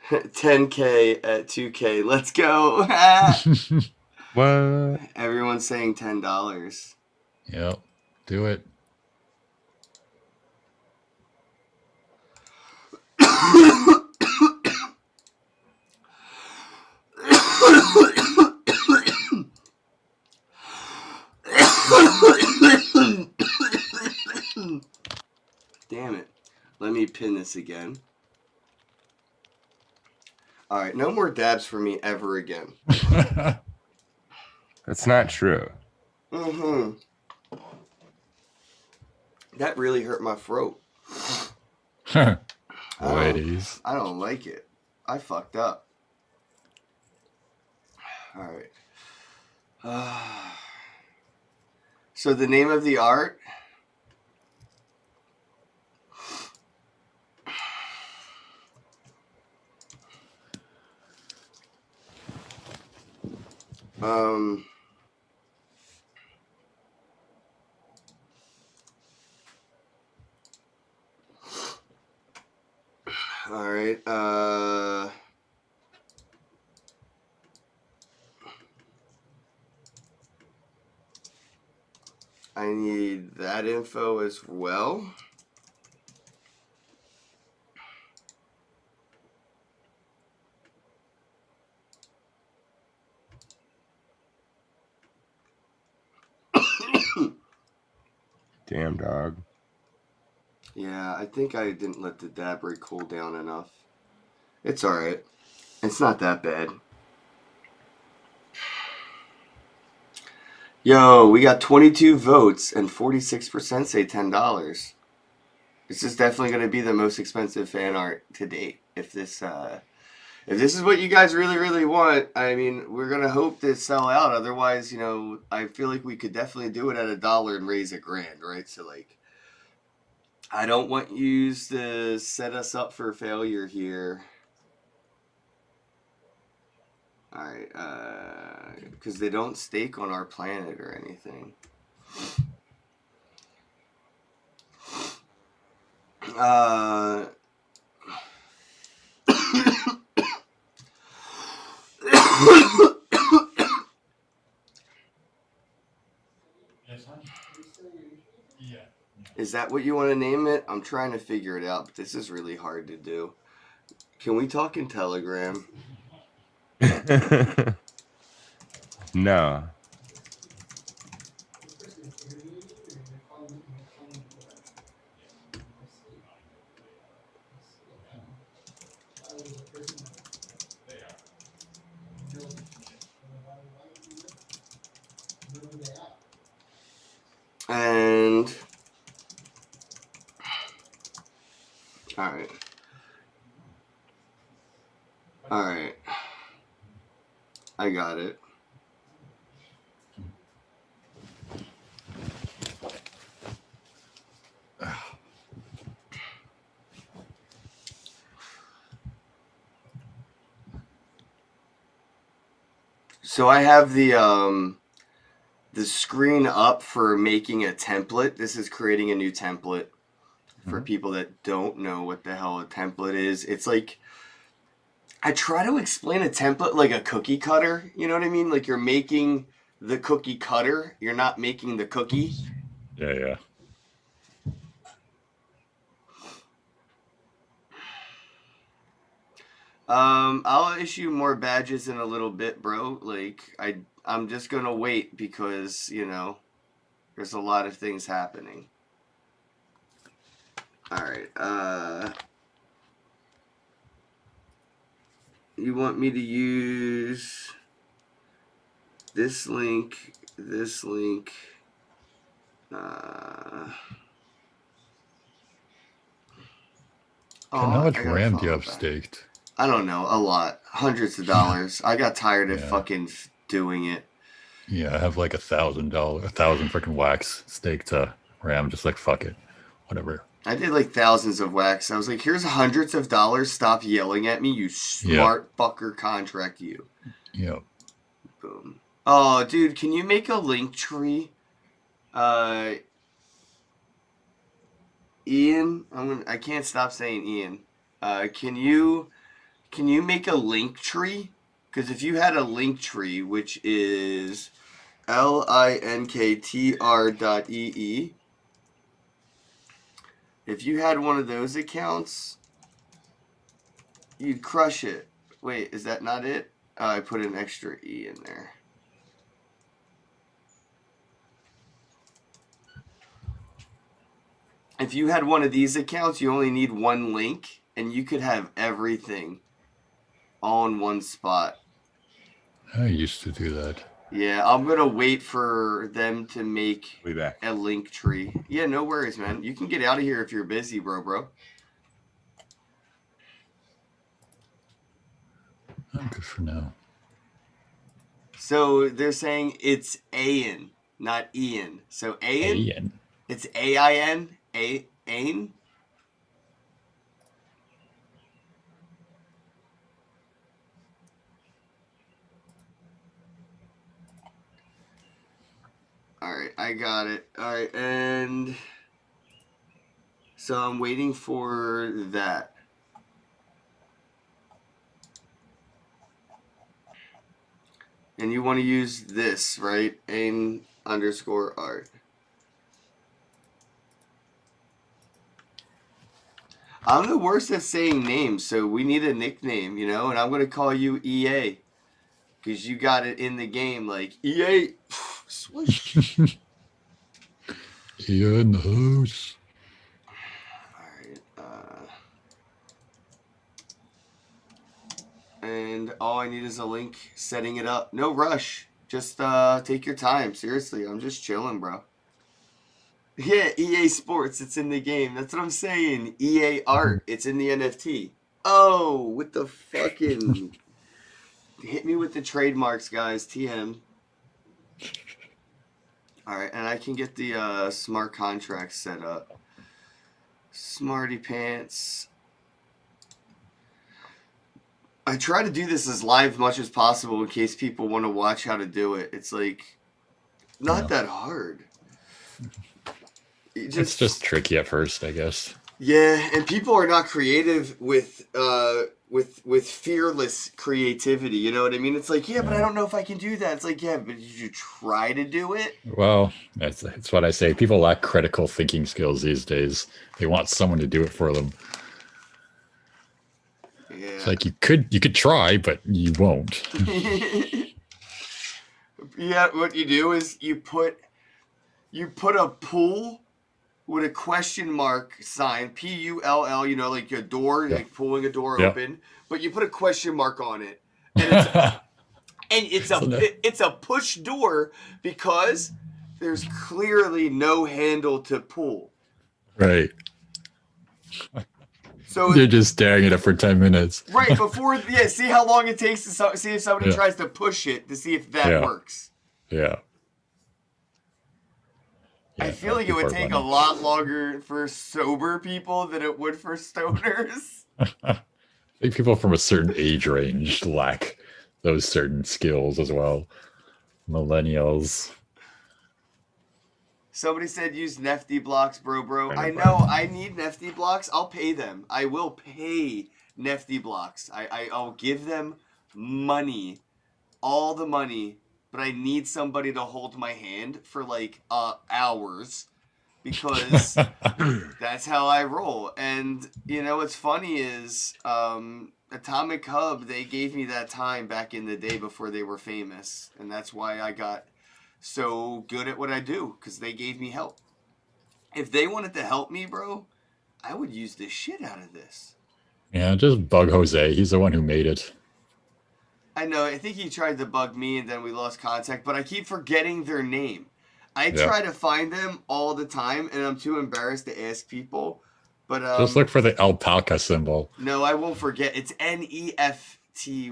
10K at 2K. Let's go. What? Everyone's saying $10. Yep. Do it. Damn it. Let me pin this again. All right, no more dabs for me ever again. That's not true. Mm-hmm. That really hurt my throat. Ladies. I don't like it. I fucked up. All right. So the name of the art. All right. I need that info as well. Damn, dog. Yeah, I think I didn't let the dab rig cool down enough. It's all right. It's not that bad. Yo, we got 22 votes and 46% say $10. This is definitely going to be the most expensive fan art to date. If this is what you guys really, really want, I mean, we're going to hope to sell out. Otherwise, you know, I feel like we could definitely do it at $1 and raise $1,000, right? So, like, I don't want you to set us up for failure here. All right, because they don't stake on our planet or anything. Is that what you want to name it? I'm trying to figure it out, but this is really hard to do. Can we talk in Telegram? No. And all right. All right. I got it. So I have the screen up for making a template. This is creating a new template for people that don't know what the hell a template is. It's like, I try to explain a template like a cookie cutter. You know what I mean? Like you're making the cookie cutter. You're not making the cookie. Yeah. I'll issue more badges in a little bit, bro. Like I'm just gonna wait because, you know, there's a lot of things happening. Alright, you want me to use this link, How much RAM do you have staked? I don't know, a lot. Hundreds of dollars. I got tired of fucking doing it. Yeah, I have like $1,000, 1,000 freaking wax staked to RAM. Just like, fuck it. Whatever. I did like thousands of wax. I was like, here's hundreds of dollars. Stop yelling at me, you smart fucker. Contract you. Yep. Boom. Oh, dude, can you make a link tree? Ian, I can't stop saying Ian. Can you make a link tree? Because if you had a link tree, which is linktr.ee, if you had one of those accounts, you'd crush it. Wait, is that not it? I put an extra E in there. If you had one of these accounts, you only need one link, and you could have everything all in one spot. I used to do that. Yeah, I'm going to wait for them to make a link tree. Yeah, no worries, man. You can get out of here if you're busy, bro. I'm good for now. So they're saying it's Ain, not Ian. So Ain, Ian. it's AIN, Ain. All right, I got it. All right, and so I'm waiting for that. And you want to use this, right? Ain_art. I'm the worst at saying names, so we need a nickname, you know? And I'm going to call you EA. Because you got it in the game, like, EA. Swoosh. EA in the house. Alright, and all I need is a link setting it up. No rush. Just take your time. Seriously, I'm just chilling, bro. Yeah, EA Sports, it's in the game. That's what I'm saying. EA Art, it's in the NFT. Oh, with the fucking... Hit me with the trademarks, guys. TM. Alright, and I can get the smart contracts set up. Smarty pants. I try to do this as live much as possible in case people want to watch how to do it. It's like not that hard. It's just tricky at first, I guess. Yeah, and people are not creative with fearless creativity. You know what I mean? It's like, yeah, but I don't know if I can do that. It's like, yeah, but did you try to do it? Well, that's what I say. People lack critical thinking skills these days. They want someone to do it for them. Yeah. It's like you could try, but you won't. Yeah, what you do is you put a pool with a question mark sign, PULL, you know, like a door, like pulling a door open, but you put a question mark on it, and it's a push door because there's clearly no handle to pull. Right. So you're just staring at it for 10 minutes. Right, before, see how long it takes to see if somebody tries to push it to see if that works. Yeah. I feel like it would take a lot longer for sober people than it would for stoners. I think people from a certain age range lack those certain skills as well. Millennials. Somebody said use Nefty blocks, bro. I know, I need Nefty blocks. I'll pay them. I will pay Nefty blocks. I'll give them money. All the money. But I need somebody to hold my hand for like hours. Because that's how I roll. And, you know, what's funny is Atomic Hub, they gave me that time back in the day before they were famous. And that's why I got so good at what I do, because they gave me help. If they wanted to help me, bro, I would use the shit out of this. Yeah, just bug Jose. He's the one who made it. I know. I think he tried to bug me, and then we lost contact. But I keep forgetting their name. I try to find them all the time, and I'm too embarrassed to ask people. But just look for the alpaca symbol. No, I won't forget. It's NEFTY.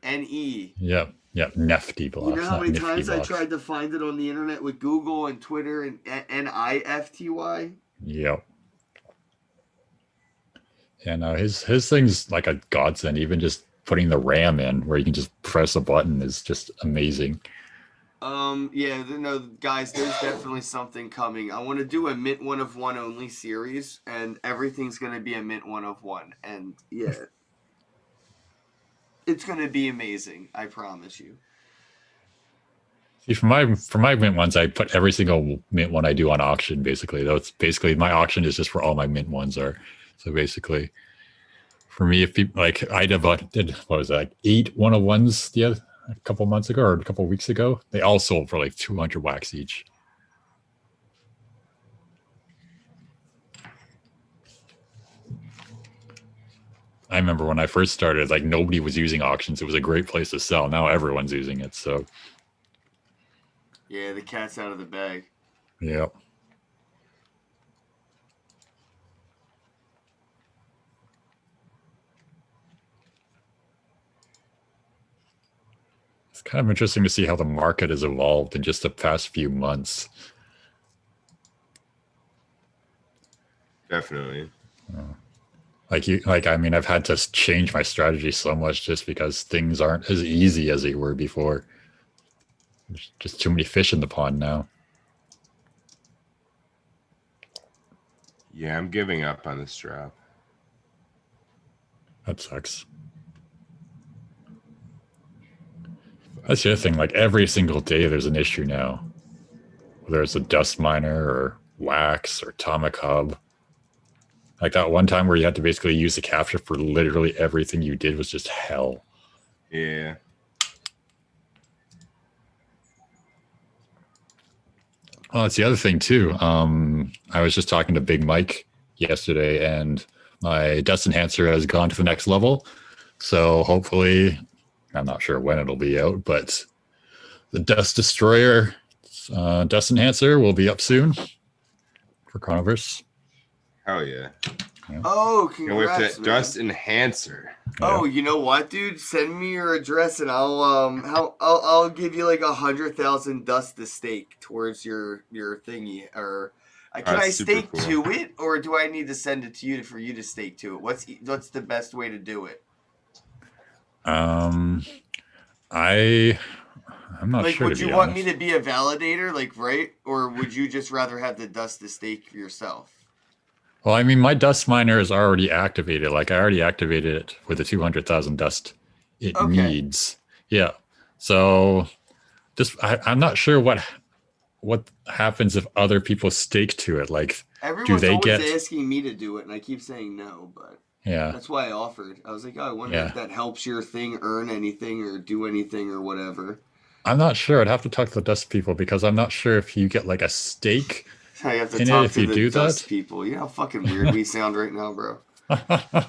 NE. Yep. Nefty blocks. You know how many times I tried to find it on the internet with Google and Twitter and NIFTY? Yep. Yeah, no, his thing's like a godsend. Even just putting the RAM in where you can just press a button is just amazing. Yeah, no, guys, there's definitely something coming. I want to do a mint 1 of 1 only series, and everything's going to be a mint 1 of 1. And yeah, it's going to be amazing. I promise you. See, for my mint ones, I put every single mint one I do on auction, basically. That's basically my auction is just for all my mint ones are. So basically, for me, if people like I did what was it, like 8 1 of 1s a couple months ago or a couple weeks ago, they all sold for like 200 wax each. I remember when I first started, like nobody was using auctions. It was a great place to sell. Now everyone's using it. So yeah, the cat's out of the bag. Yep. kind of interesting to see how the market has evolved in just the past few months. Definitely. I mean, I've had to change my strategy so much just because things aren't as easy as they were before. There's just too many fish in the pond now. Yeah, I'm giving up on this drop. That sucks. That's the other thing. Like every single day, there's an issue now. Whether it's a dust miner or wax or atomic hub. Like that one time where you had to basically use the capture for literally everything you did was just hell. Yeah. Well, that's the other thing too. I was just talking to Big Mike yesterday, and my dust enhancer has gone to the next level. So hopefully, I'm not sure when it'll be out, but the Dust Destroyer dust enhancer will be up soon for Chronoverse. Hell yeah. Oh, And with congrats, the man. dust enhancer. Oh, you know what, dude? Send me your address and I'll give you like 100,000 dust to stake towards your thingy. Or can I That's super stake cool. to it, or do I need to send it to you for you to stake to it? What's the best way to do it? I'm not Like, sure. would to you be want honest. me to be a validator, like, right? Or would you just rather have the dust to stake for yourself? Well, I mean, my dust miner is already activated. Like I already activated it with the 200,000 dust it Okay. needs. Yeah. So just I'm not sure what happens if other people stake to it. Like, Everyone's they always get- asking me to do it, and I keep saying no, but yeah. that's why I offered. I was like, oh, I wonder Yeah. if that helps your thing earn anything or do anything or whatever. I'm not sure. I'd have to talk to the dust people because I'm not sure if you get like a stake. I have to In it talk if to you the do dust that? people. You know how fucking weird we sound right now, bro. All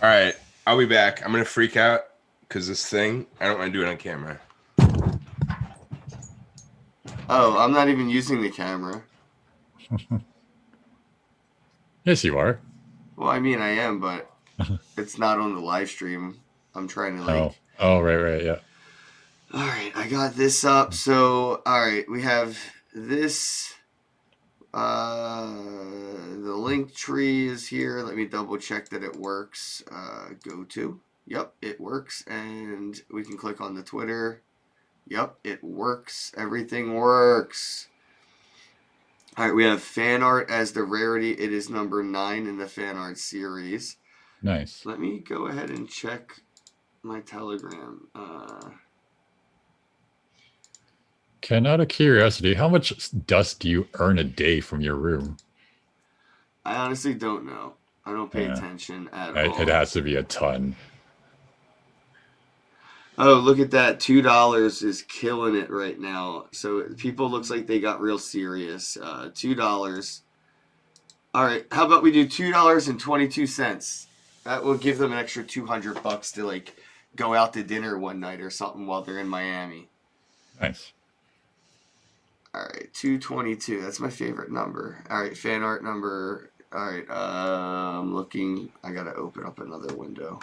right. I'll be back. I'm going to freak out because this thing, I don't want to do it on camera. Oh, I'm not even using the camera. Yes, you are. Well, I mean, I am, but it's not on the live stream. I'm trying to like. Oh, right, yeah. All right, I got this up. So, all right, we have this. The link tree is here. Let me double check that it works. Go to. Yep, it works. And we can click on the Twitter. Yep, it works. Everything works. All right, we have fan art as the rarity. It is number 9 in the fan art series. Nice. Let me go ahead and check my Telegram. Ken, out of curiosity, how much dust do you earn a day from your room? I honestly don't know. I don't pay Yeah. attention at all. It has to be a ton. Oh, look at that. $2 is killing it right now. So people looks like they got real serious. $2. All right. How about we do $2.22? That will give them an extra $200 to like go out to dinner one night or something while they're in Miami. Nice. All right. 222. That's my favorite number. All right. Fan art number. All right. I'm looking. I got to open up another window.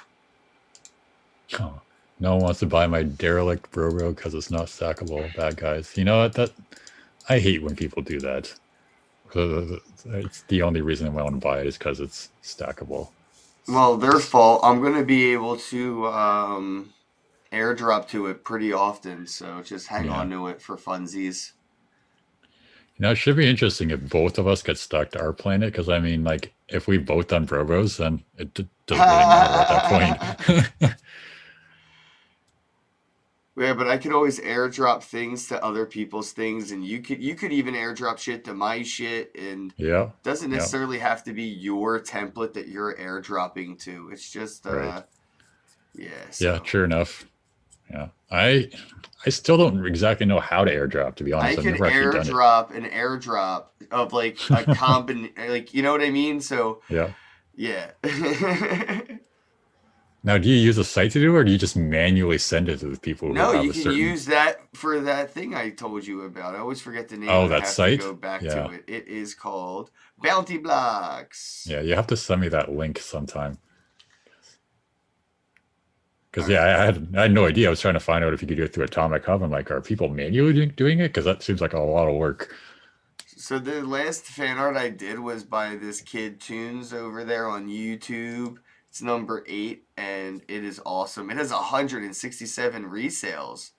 Oh, no one wants to buy my derelict Bro because it's not stackable. Bad guys. You know what? I hate when people do that. It's the only reason I want to buy it is because it's stackable. Well, their fault. I'm going to be able to airdrop to it pretty often, so just hang on to it for funsies. You know, it should be interesting if both of us get stuck to our planet, because I mean, like, if we've both done Brobos, then it doesn't really matter at that point. Yeah, but I could always airdrop things to other people's things, and you could even airdrop shit to my shit, and Yeah. doesn't necessarily have to be your template that you're airdropping to. It's just Right. yeah. Yeah, true enough. Yeah. I still don't exactly know how to airdrop, to be honest. I I've could never actually done it. airdrop an airdrop of like a like, you know what I mean? So Yeah. yeah. Now, do you use a site to do it, or do you just manually send it to the people who No, have you a can certain... use that for that thing I told you about. I always forget the name. Oh, and I that have site? To go back Yeah. to it. It is called Bounty Blocks. Yeah, you have to send me that link sometime. Because I had no idea. I was trying to find out if you could do it through Atomic Hub. I'm like, are people manually doing it? Because that seems like a lot of work. So the last fan art I did was by this kid Tunes over there on YouTube. It's number 8, and it is awesome. It has 167 resales.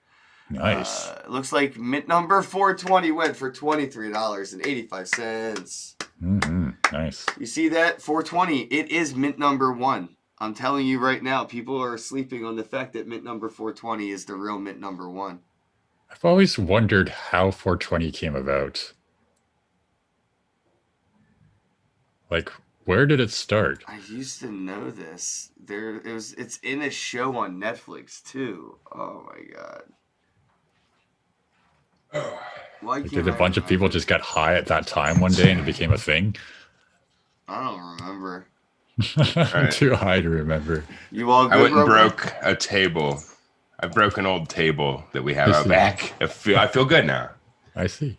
Nice. It looks like mint number 420 went for $23.85. Nice. You see that? 420. It is mint number 1. I'm telling you right now, people are sleeping on the fact that mint number 420 is the real mint number 1. I've always wondered how 420 came about. Like, where did it start? I used to know this. It's in a show on Netflix too. Oh my god. Why Like, can't did a I bunch of people remember? just get high at that time one day and it became a thing? I don't remember. Right. Too high to remember. You all good, I went and Robo? broke a table. I broke an old table that we have I out see. back. I feel good now. I see.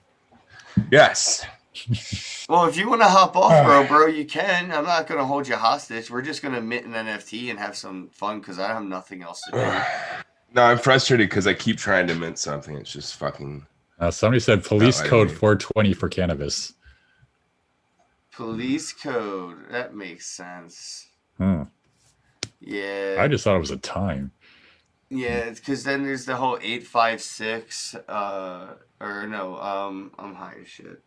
Yes. Well, if you want to hop off, bro, you can. I'm not going to hold you hostage. We're just going to mint an NFT and have some fun because I have nothing else to do. No, I'm frustrated because I keep trying to mint something. It's just fucking. Somebody said police I code didn't. 420 for cannabis. Police code. That makes sense. Yeah. I just thought it was a time. Yeah, because then there's the whole 856, or no, I'm high as shit.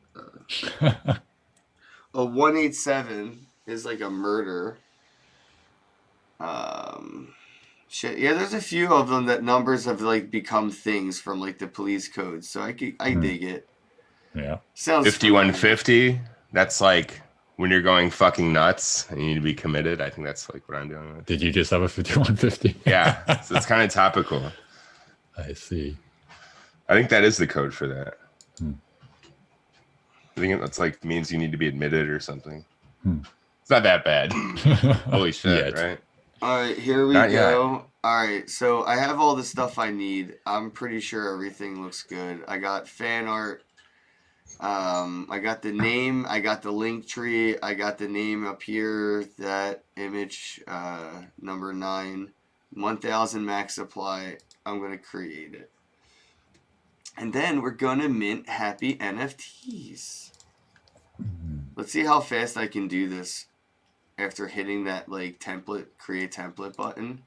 A 187 is like a murder. Shit, yeah, there's a few of them that numbers have like become things from like the police codes, so I dig it. Yeah. Sounds 5150. That's like when you're going fucking nuts and you need to be committed. I think that's like what I'm doing with. Did you just have a 5150? Yeah, so it's kind of topical. I see. I think that is the code for that. I think that's like means you need to be admitted or something. It's not that bad. Holy shit, Yet. right? All right, here we Not go. yet. All right, so I have all the stuff I need. I'm pretty sure everything looks good. I got fan art. I got the name. I got the link tree. I got the name up here. That image, number 9, 1,000 max supply. I'm gonna create it, and then we're gonna mint happy NFTs. Let's see how fast I can do this after hitting that like create template button.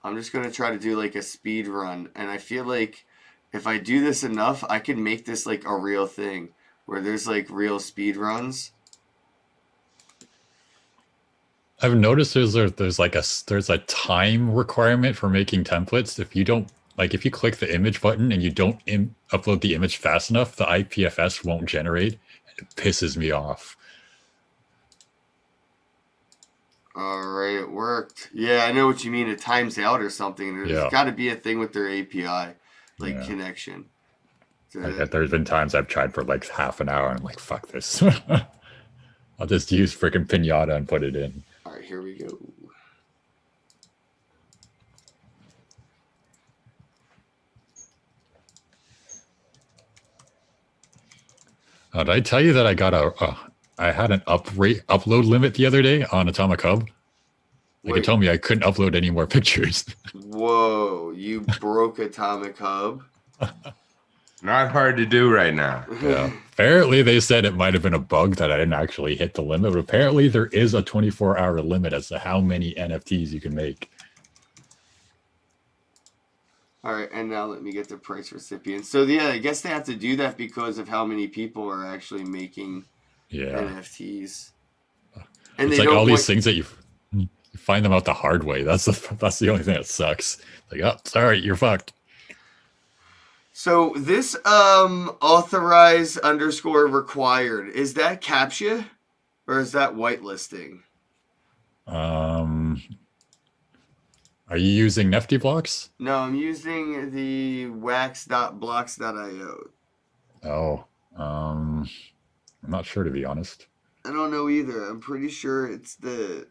I'm just gonna try to do like a speed run, and I feel like if I do this enough, I can make this like a real thing where there's like real speed runs. I've noticed there's a time requirement for making templates. If you don't if you click the image button and you don't upload the image fast enough, the IPFS won't generate. It pisses me off. All right, it worked. Yeah, I know what you mean. It times out or something. There's got to be a thing with their API, connection. There's been times I've tried for like half an hour and I'm like, fuck this. I'll just use freaking Pinata and put it in. All right, here we go. Did I tell you that I got I had an upload limit the other day on Atomic Hub? Like it told me I couldn't upload any more pictures. Whoa, you broke Atomic Hub. Not hard to do right now. Yeah. Apparently they said it might have been a bug that I didn't actually hit the limit, but apparently there is a 24-hour limit as to how many NFTs you can make. All right, and now let me get the price recipients. So yeah, I guess they have to do that because of how many people are actually making NFTs. And it's they like don't all these things that you find them out the hard way. That's the only thing that sucks. Like, oh, sorry, you're fucked. So this authorized _ required, is that CAPTCHA or is that whitelisting? Are you using Nifty blocks? No, I'm using the wax.blocks.io. Oh, I'm not sure, to be honest. I don't know either. I'm pretty sure it's the...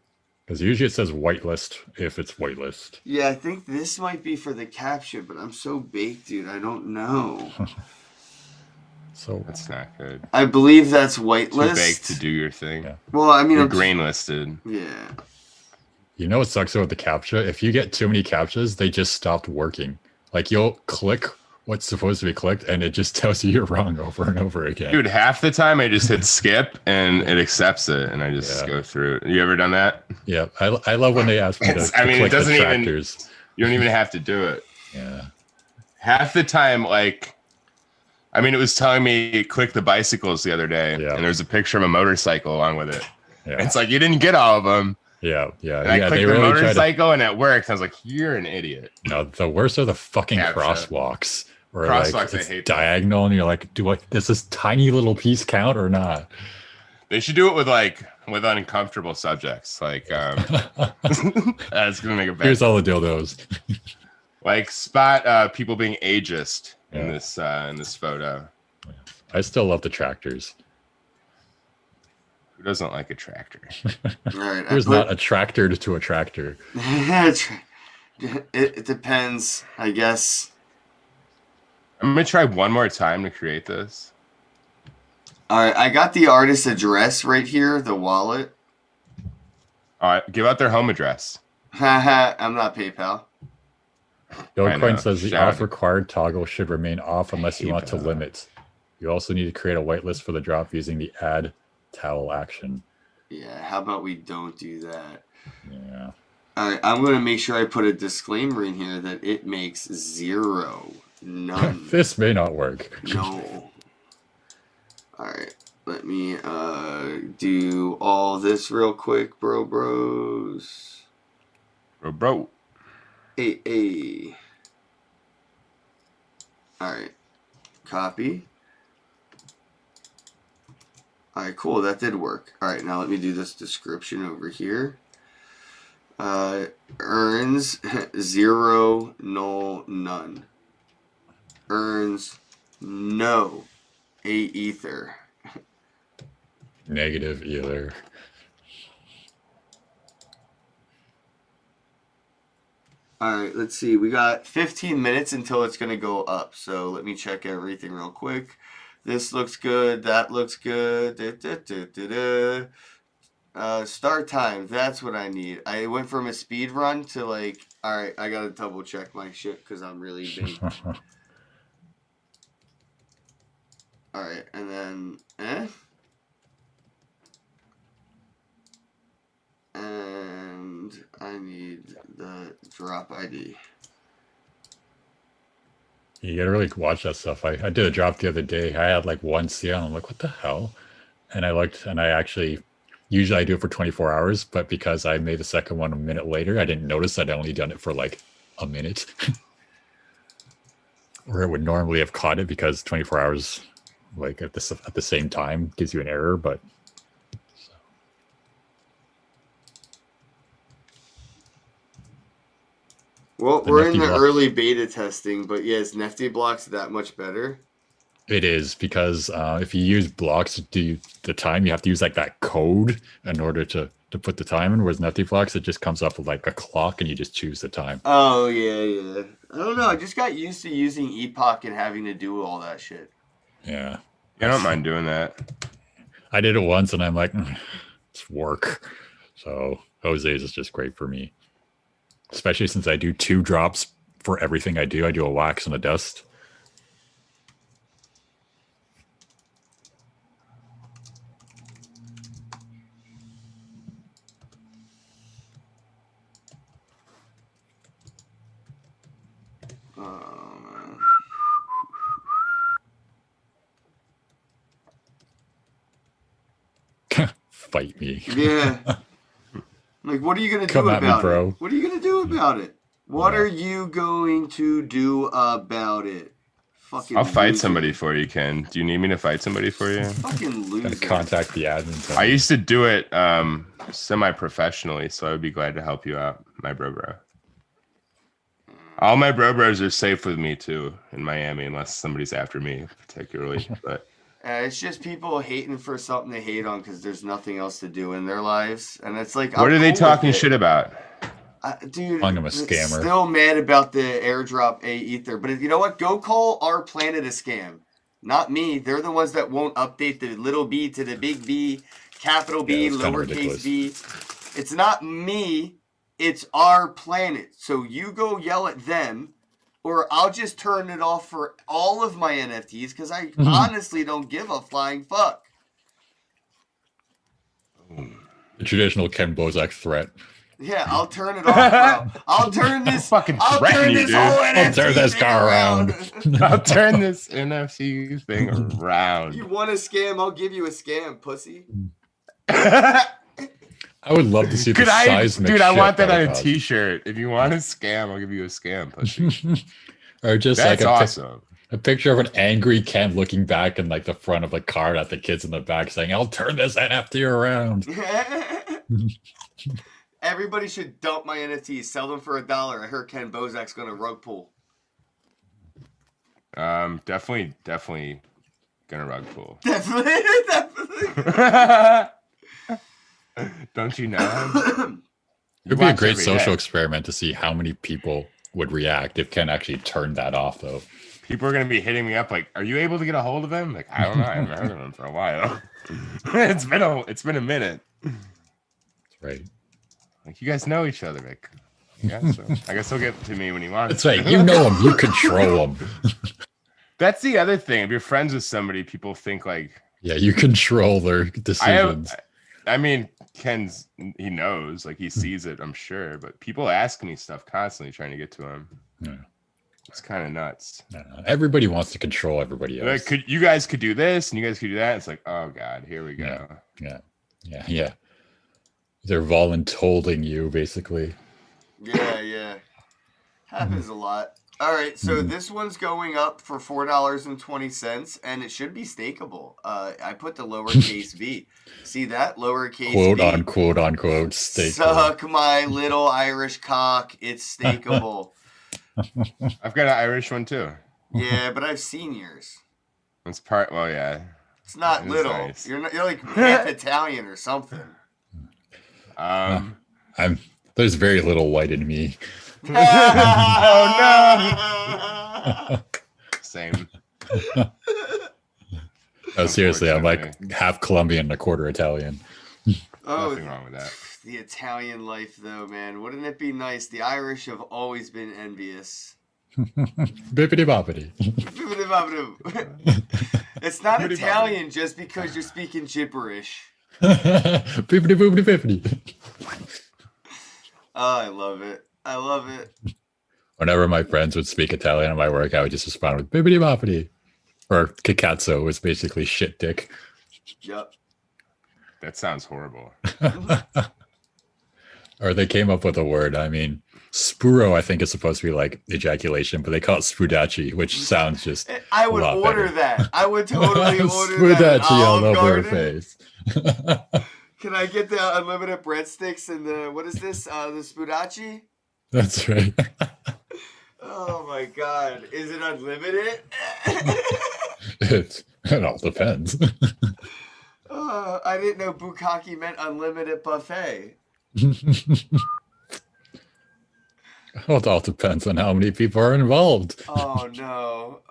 Because usually it says whitelist if it's whitelist. Yeah, I think this might be for the CAPTCHA, but I'm so baked, dude. I don't know. So That's not good. I believe that's whitelist. Too baked to do your thing. Yeah. Well, I mean, You're I'm grain listed. Yeah. You know what sucks about the CAPTCHA? If you get too many CAPTCHAs, they just stopped working. Like you'll click what's supposed to be clicked and it just tells you you're wrong over and over again. Dude, half the time I just hit skip and it accepts it and I just go through it. You ever done that? Yeah. I love when they ask me to I mean, click it doesn't the even, tractors. you don't even have to do it. Yeah. Half the time, like, I mean, it was telling me click the bicycles the other day and there's a picture of a motorcycle along with it. Yeah. It's like, you didn't get all of them. Yeah. And I clicked the motorcycle and it works. I was like, you're an idiot. No, the worst are the fucking crosswalks. Or Crosswalks, like I it's hate diagonal and you're like, does this tiny little piece count or not? They should do it with uncomfortable subjects. Like that's gonna make it better. Here's all the dildos. Like spot people being ageist in this photo. I still love the tractors. Who doesn't like a tractor? All right, There's not a tractor to a tractor. It depends, I guess. I'm gonna try one more time to create this. All right, I got the artist address right here, the wallet. All right, give out their home address. Haha, I'm not PayPal. Dogecoin says the Shout. off required toggle should remain off unless you want to PayPal. limit. You also need to create a whitelist for the drop using the add towel action. Yeah, how about we don't do that? Yeah. All right, I'm going to make sure I put a disclaimer in here that it makes zero. None. This may not work. No. All right, let me do all this real quick, bros. Bro. Hey. All right, copy. All right, cool. That did work. All right, now let me do this description over here. Earns 0, null, none. Earns no A ether. Negative either. All right, let's see. We got 15 minutes until it's going to go up. So let me check everything real quick. This looks good. That looks good. Start time. That's what I need. I went from a speed run to like, all right, I got to double check my shit because I'm really big. All right, and then, and I need the drop ID. You gotta really watch that stuff. I did a drop the other day. I had like one seal and I'm like, what the hell? And I looked and I actually, usually I do it for 24 hours, but because I made the second one a minute later, I didn't notice I'd only done it for like a minute. Or it would normally have caught it because 24 hours like at the same time gives you an error, but Well, we're in the early beta testing, but yes, Nifty Block's that much better. it is because if you use blocks to do the time, you have to use like that code in order to put the time in, whereas Nifty Blocks, it just comes up with like a clock and you just choose the time. Oh, yeah. I don't know. I just got used to using Epoch and having to do all that shit. Yeah. I don't mind doing that. I did it once and I'm like, it's work. So Jose's is just great for me. Especially since I do 2 drops for everything I do. I do a wax and a dust. Fight me. Yeah. Like, what are you going to do Come at me, about bro. it? What are you going to do about it? What are you going to do about it? Fucking I'll fight loser. somebody for you, Ken. Do you need me to fight somebody for you? Fucking Gotta loser. contact the admin. I used to do it semi-professionally, so I would be glad to help you out, my bro. All my bros are safe with me too in Miami, unless somebody's after me particularly. But It's just people hating for something to hate on because there's nothing else to do in their lives. And it's like, what I'm are they cool with talking it. shit about? Dude, Calling him a scammer. Still mad about the airdrop A ether. But you know what? Go call our planet a scam. Not me. They're the ones that won't update the little b to the big B, capital B, Yeah, it's kinda lowercase ridiculous. b. It's not me. It's our planet. So you go yell at them, or I'll just turn it off for all of my NFTs because I honestly don't give a flying fuck. The traditional Ken Bozak threat. Yeah, I'll turn it off, bro. I'll turn this fucking I'll threaten turn you, this dude. whole I'll NFT turn this thing car around. I'll turn this NFC thing around. You want a scam? I'll give you a scam, pussy. I would love to see the seismic dude, I shit want that on a cause. t-shirt. If you want a scam, I'll give you a scam, pussy. Or just That's like awesome. a picture of an angry Ken looking back in like the front of the car at the kids in the back saying, I'll turn this NFT around. Everybody should dump my NFTs. Sell them for $1. I heard Ken Bozak's gonna rug pull. Definitely gonna rug pull. Definitely. Don't you know? It'd be a great social experiment to see how many people would react if Ken actually turned that off, though. People are gonna be hitting me up like, "Are you able to get a hold of him?" Like, I don't know. I haven't heard of him for a while. It's been a minute. That's right. Like, you guys know each other. Like, yeah, so I guess he'll get to me when he wants. That's right. You know him. You control him. That's the other thing. If you're friends with somebody, people think like, yeah, you control their decisions. I mean, he knows, like he sees it, I'm sure, but people ask me stuff constantly trying to get to him. Yeah. It's kind of nuts. Everybody wants to control everybody else. Like, you guys could do this and you guys could do that. It's like, oh God, here we go. Yeah. They're voluntolding you, basically. Yeah. Happens a lot. All right, so this one's going up for $4.20, and it should be stakeable. I put the lowercase v. See that? Lowercase Quote v. unquote stakeable. Suck my little Irish cock. It's stakeable. I've got an Irish one too. Yeah, but I've seen yours. It's well, yeah. It's not little. Nice. You're like half Italian or something. There's very little white in me. Oh no! Same. No, seriously, I'm like half Colombian and a quarter Italian. Nothing wrong with that. The Italian life, though, man. Wouldn't it be nice? The Irish have always been envious. Bippity boppity. It's not Italian just because you're speaking gibberish. Bippity boopity bippity. Oh, I love it. Whenever my friends would speak Italian at my work, I would just respond with bippity boppity. Or cacazzo was basically shit dick. Yep. That sounds horrible. Or they came up with a word. I mean, spuro, I think, is supposed to be like ejaculation, but they call it spudacci, which sounds just. I would order that. I would totally order spudacci that. all over her face. Can I get the unlimited breadsticks and the what is this? The spudacci? That's right. Oh my god. Is it unlimited? It all depends. I didn't know bukkake meant unlimited buffet. Well, it all depends on how many people are involved. Oh no.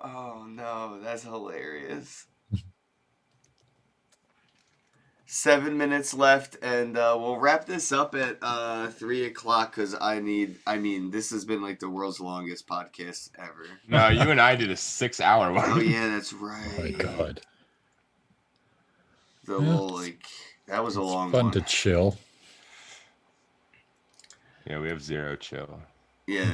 That's hilarious. 7 minutes left, and we'll wrap this up at 3 o'clock because this has been like the world's longest podcast ever. No, you and I did a 6-hour one. Oh yeah, that's right. Oh my god. That was a long fun one. to chill. Yeah, we have zero chill. Yeah.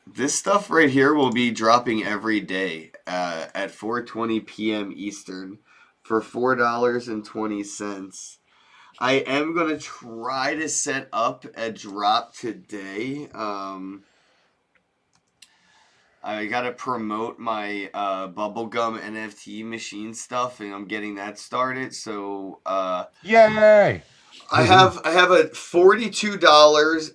This stuff right here will be dropping every day at 4:20 p.m. Eastern for $4.20. I am going to try to set up a drop today. I got to promote my bubblegum NFT machine stuff, and I'm getting that started. So, Yay! I have a $42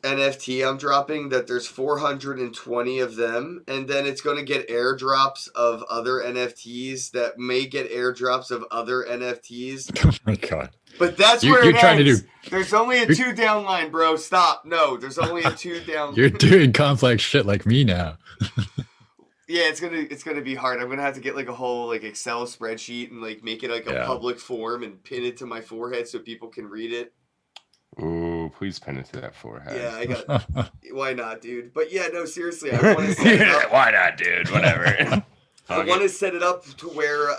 NFT I'm dropping that there's 420 of them, and then it's going to get airdrops of other NFTs that may get airdrops of other NFTs. Oh my god. But that's You're where it trying ends. to do. There's only a 2 down line, bro. Stop. No, there's only a 2 down. You're doing complex shit like me now. Yeah, it's gonna be hard. I'm gonna have to get like a whole like Excel spreadsheet and like make it like a public form and pin it to my forehead so people can read it. Ooh, please pin it to that forehead. Yeah, I got. Why not, dude? But yeah, no, seriously, I want to set it up. Why not, dude? Whatever. I want to set it up to where,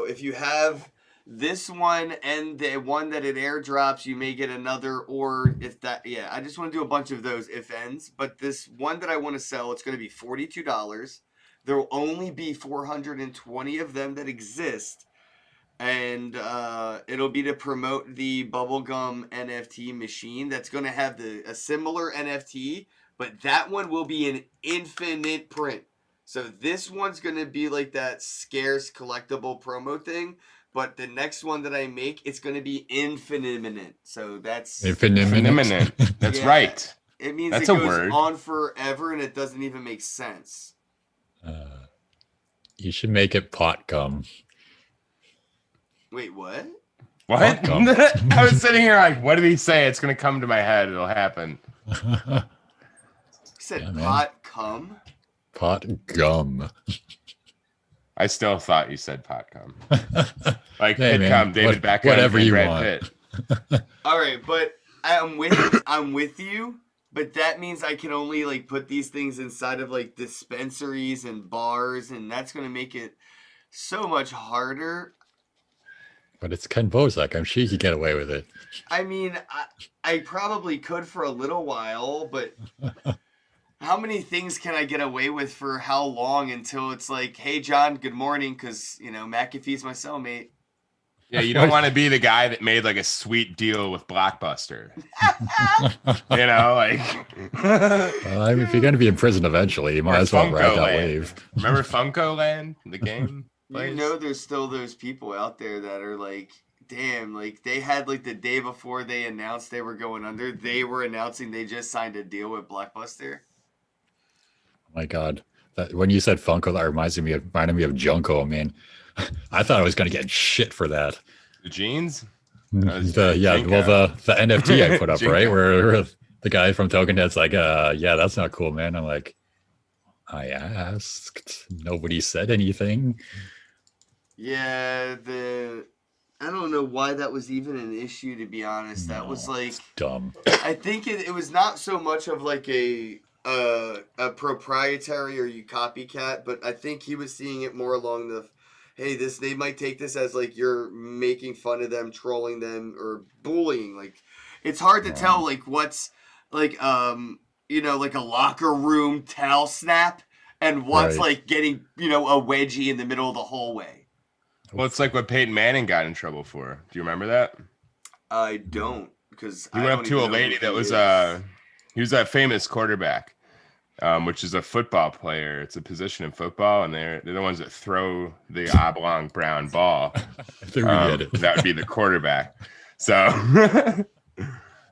if you have this one and the one that it airdrops, you may get another, or if that, I just want to do a bunch of those if ends. But this one that I want to sell, it's going to be $42. There will only be 420 of them that exist. And it'll be to promote the bubblegum NFT machine that's going to have a similar NFT, but that one will be an infinite print. So this one's going to be like that scarce collectible promo thing, but the next one that I make, it's going to be infinite. So that's... Infinite. That's right. It means that's it a goes word. on forever and it doesn't even make sense. You should make it pot gum. Wait, what? What? I was sitting here like, what did he say? It's going to come to my head. It'll happen. He said pot cum? Pot gum. I still thought you said pot cum. Like Hey, Pit cum, David Beckham, whatever and you Brad want. Pitt. All right, but I'm with you, but that means I can only like put these things inside of like dispensaries and bars, and that's going to make it so much harder. But it's Ken Bozak. I'm sure he could get away with it. I mean, I probably could for a little while, but how many things can I get away with for how long until it's like, hey, John, good morning, because, McAfee's my cellmate. Yeah, you don't want to be the guy that made like a sweet deal with Blockbuster. I mean, if you're going to be in prison eventually, you might as well ride that Land. wave. Remember Funko Land, the game? There's still those people out there that are like, damn, like they had like the day before they announced they were going under, they were announcing they just signed a deal with Blockbuster. Oh my God. When you said Funko, that reminded me of Junko, man. I thought I was going to get shit for that. The jeans? The NFT I put up, right? Where the guy from Token Head's like, that's not cool, man. I'm like, I asked. Nobody said anything. Yeah, I don't know why that was even an issue, to be honest. That was like... It's dumb. I think it was not so much of like a proprietary or you copycat, but I think he was seeing it more along the... Hey, they might take this as like you're making fun of them, trolling them, or bullying. Like, it's hard to tell like what's like like a locker room towel snap and what's like getting a wedgie in the middle of the hallway. Well, it's like what Peyton Manning got in trouble for. Do you remember that? I don't, because he went up to a lady that was he was a famous quarterback. Which is a football player. It's a position in football, and they're the ones that throw the oblong brown ball. That would be the quarterback. So,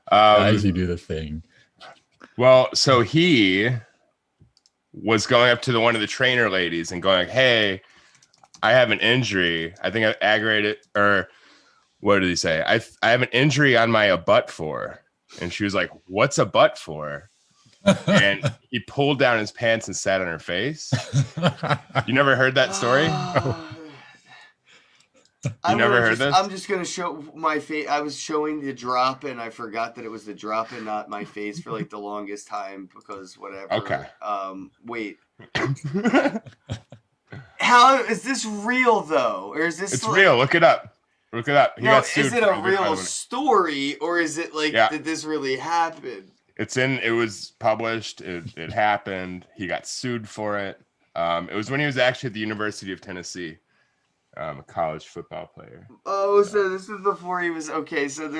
as you do the thing. Well, so he was going up to one of the trainer ladies and going, "Hey, I have an injury. I think I aggravated, or what did he say? I have an injury on my butt for." And she was like, "What's a butt for?" And he pulled down his pants and sat on her face. You never heard that story? You never heard this? I'm just gonna show my face. I was showing the drop, and I forgot that it was the drop and not my face for like the longest time because whatever. Okay. Wait. How is this real though, or is this? It's real. Look it up. Look it up. Is it a real story, or is it like did this really happen? It was published. It happened. He got sued for it. It was when he was actually at the University of Tennessee, a college football player. Oh, so this was before he was okay. So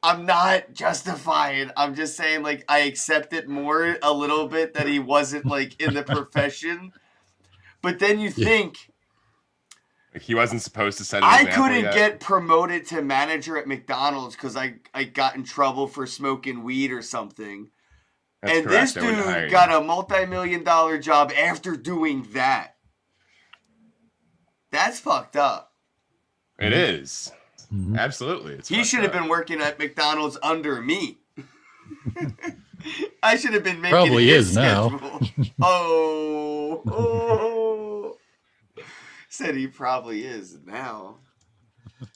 I'm not justifying. I'm just saying, like, I accept it more a little bit that he wasn't like in the profession. But then you think. He wasn't supposed to set an I example couldn't yet. get promoted to manager at McDonald's because I got in trouble for smoking weed or something. That's and correct. this dude got a multi-million-dollar job after doing that. That's fucked up. It is. Mm-hmm. Absolutely. He should have been working at McDonald's under me. I should have been making Probably his is now. Oh. Said he probably is now.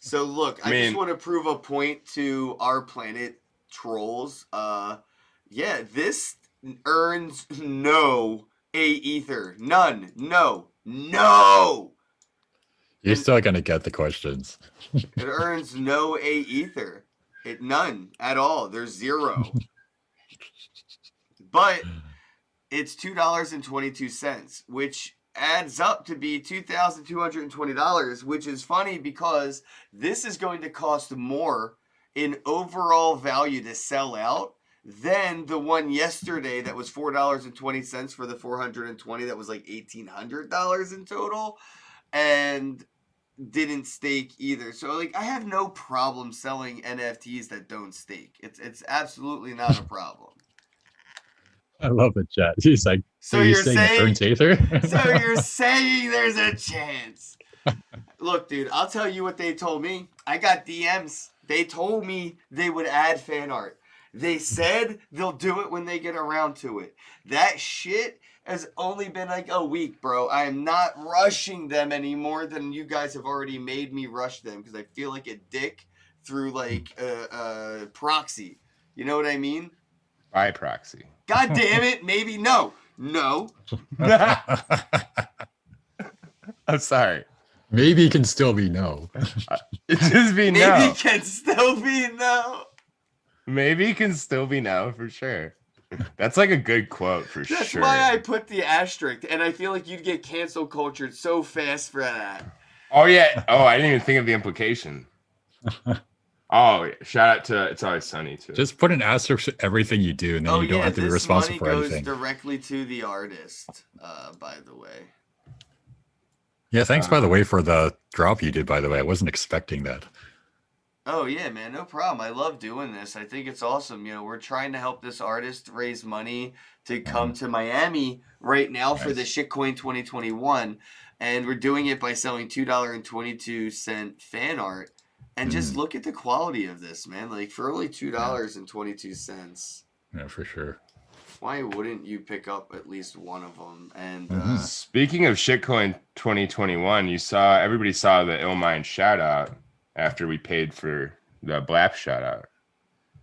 So look, I mean- just want to prove a point to our planet trolls. Yeah, this earns no A ether. None. No. You're And- still gonna get the questions. It earns no A ether. None at all. There's 0. But it's $2.22, which adds up to be $2,220, which is funny because this is going to cost more in overall value to sell out than the one yesterday that was $4.20 for the 420 that was like $1,800 in total and didn't stake either. So like I have no problem selling NFTs that don't stake. It's absolutely not a problem. I love the chat. He's like, So are you you're saying it saying earns ether? So you're saying there's a chance. Look, dude, I'll tell you what they told me. I got DMs. They told me they would add fan art. They said they'll do it when they get around to it. That shit has only been like a week, bro. I am not rushing them any more than you guys have already made me rush them because I feel like a dick through like proxy. You know what I mean? By proxy. God damn it. Maybe no. No. I'm sorry. Maybe it can still be no. It just be Maybe no. it can still be no. Maybe it can still be no for sure. That's like a good quote for That's sure. why I put the asterisk, and I feel like you'd get cancel cultured so fast for that. Oh yeah. Oh, I didn't even think of the implication. Oh, shout out to It's Always Sunny too. Just put an asterisk to everything you do, and then you don't have to be responsible for money goes anything. directly to the artist, by the way. Yeah, thanks by the way for the drop you did. By the way, I wasn't expecting that. Oh yeah, man, no problem. I love doing this. I think it's awesome. You know, we're trying to help this artist raise money to come to Miami right now for the Shitcoin 2021, and we're doing it by selling $2.22 fan art. And just look at the quality of this, man. Like for only $2.22. Yeah, for sure. Why wouldn't you pick up at least one of them? And Speaking of Shitcoin 2021, everybody saw the Illmind shout out after we paid for the Blap shout out.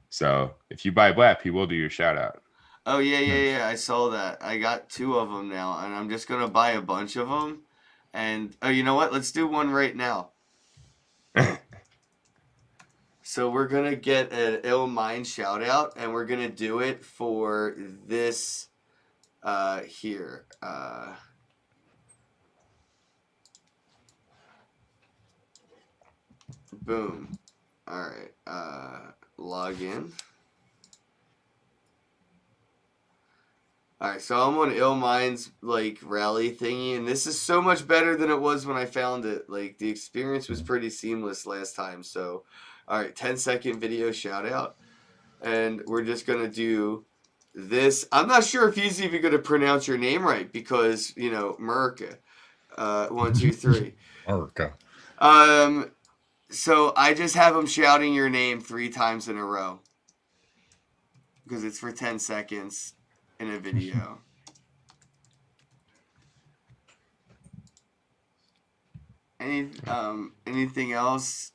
So if you buy Blap, he will do your shout out. oh yeah, I saw that. I got 2 of them now, and I'm just gonna buy a bunch of them. And oh, you know what? Let's do one right now. So we're gonna get an Ill Mind shout out, and we're gonna do it for this here. Boom. All right. Log in. All right, so I'm on Ill Mind's like rally thingy, and this is so much better than it was when I found it. Like the experience was pretty seamless last time. So, all right, 10-second video shout out, and we're just gonna do this. I'm not sure if he's even gonna pronounce your name right because you know America. 1, 2, 3. America. So I just have him shouting your name 3 times in a row because it's for 10 seconds. In a video. Anything else?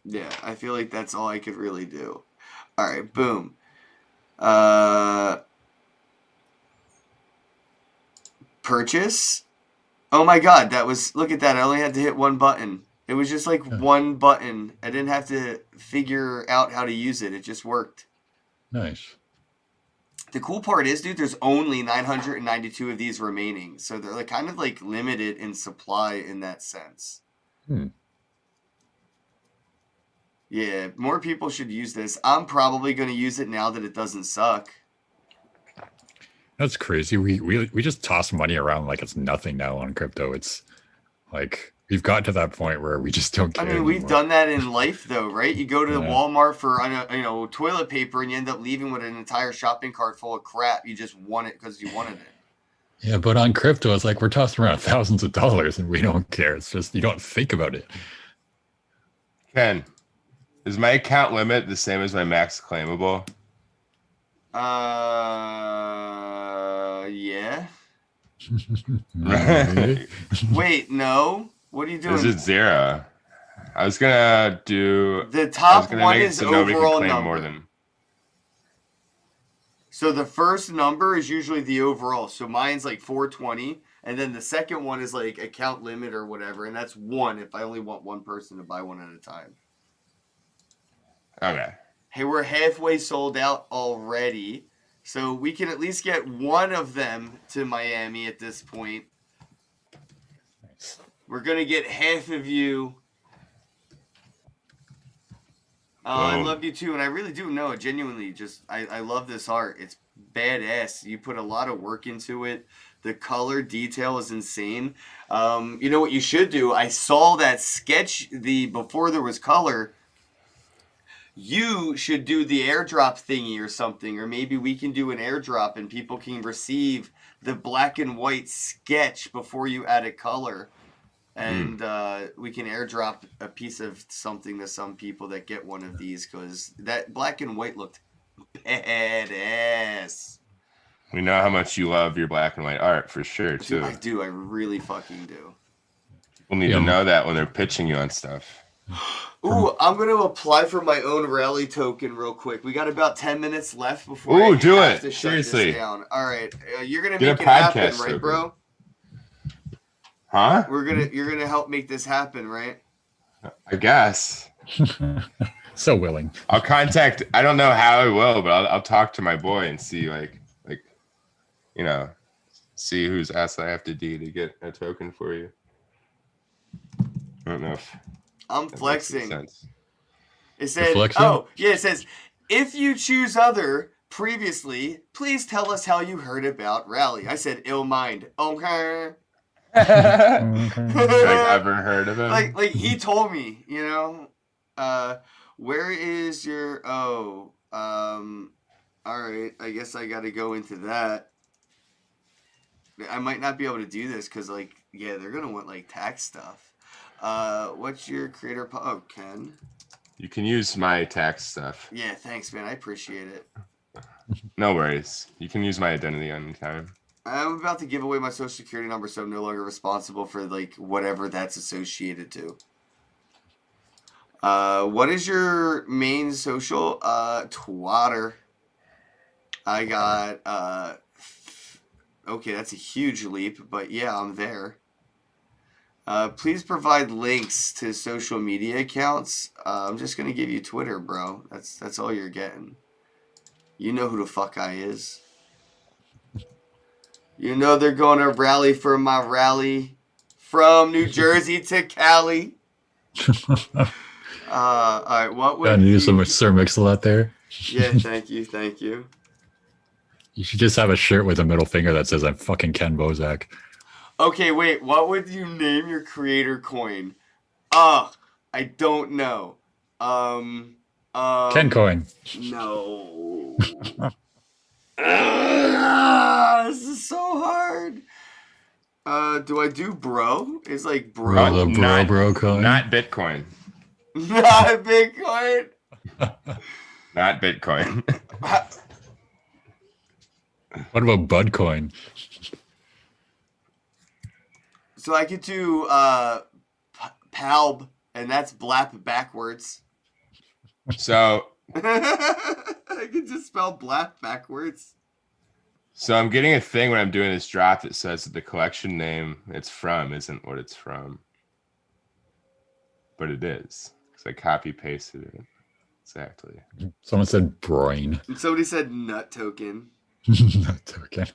Yeah, I feel like that's all I could really do. All right, boom. Purchase. Oh my God, that was, look at that. I only had to hit one button. It was just like one button. I didn't have to figure out how to use it. It just worked. Nice. The cool part is, dude, there's only 992 of these remaining. So they're like kind of like limited in supply in that sense. Yeah, more people should use this. I'm probably going to use it now that it doesn't suck. That's crazy. We just toss money around like it's nothing now on crypto. It's like we've gotten to that point where we just don't care. I mean, we've anymore. done that in life, though, right? You go to the Walmart for toilet paper, and you end up leaving with an entire shopping cart full of crap. You just want it because you wanted it. Yeah, but on crypto, it's like we're tossing around thousands of dollars, and we don't care. It's just you don't think about it. Ken, is my account limit the same as my max claimable? Yeah. Wait, no. What are you doing? This is 0. I was gonna do. The top gonna one make it is so nobody can overall claim number. more than. So the first number is usually the overall. So mine's like 420, and then the second one is like account limit or whatever, and that's 1 if I only want one person to buy one at a time. Okay. Hey, we're halfway sold out already, so we can at least get one of them to Miami at this point. Nice. We're gonna get half of you. I love you too, and I really do know, genuinely, just I love this art. It's badass. You put a lot of work into it. The color detail is insane. You know what you should do? I saw that sketch before there was color. You should do the airdrop thingy or something, or maybe we can do an airdrop and people can receive the black and white sketch before you add a color. And we can airdrop a piece of something to some people that get one of these, because that black and white looked badass. We know how much you love your black and white art for sure, too. Dude, I do. I really fucking do. People need to know that when they're pitching you on stuff. Ooh, I'm going to apply for my own rally token real quick. We got about 10 minutes left before I do have it. to shut Seriously. this down. All right. You're going to Get make a it happen, podcast right, token. bro? Huh? You're gonna help make this happen, right? I guess. So willing. I'll contact. I don't know how I will, but I'll talk to my boy and see, like, you know, see whose ass I have to do to get a token for you. I don't know if I'm that flexing. makes sense. It said, oh yeah, it says, if you choose other previously, please tell us how you heard about Rally. I said, ill mind. Okay. Like, ever heard of him? Like he told me, you know. Where is your all right, I guess I gotta go into that. I might not be able to do this because, like, yeah, they're gonna want like tax stuff. What's your creator Ken? You can use my tax stuff. Yeah, thanks, man. I appreciate it. No worries. You can use my identity anytime. I'm about to give away my social security number, so I'm no longer responsible for, like, whatever that's associated to. What is your main social? Twatter. I got, okay, that's a huge leap, but yeah, I'm there. Please provide links to social media accounts. I'm just gonna give you Twitter, bro. That's all you're getting. You know who the fuck I is. You know they're going to rally for my rally from New Jersey to Cali. All right, what would you some Sir Mix-a-Lot there? Yeah, thank you. You should just have a shirt with a middle finger that says, "I'm fucking Ken Bozak." Okay, wait. What would you name your creator coin? I don't know. Ken coin. No. This is so hard. Do I do bro? It's like bro. Bro coin. Not Bitcoin. Not Bitcoin. Not Bitcoin. What about Bud coin? So I could do Palb, and that's blap backwards. So I could just spell blap backwards. So I'm getting a thing when I'm doing this drop that says that the collection name it's from isn't what it's from. But it is. Because I copy pasted it. Exactly. Someone said broin. And somebody said nut token. Nut token.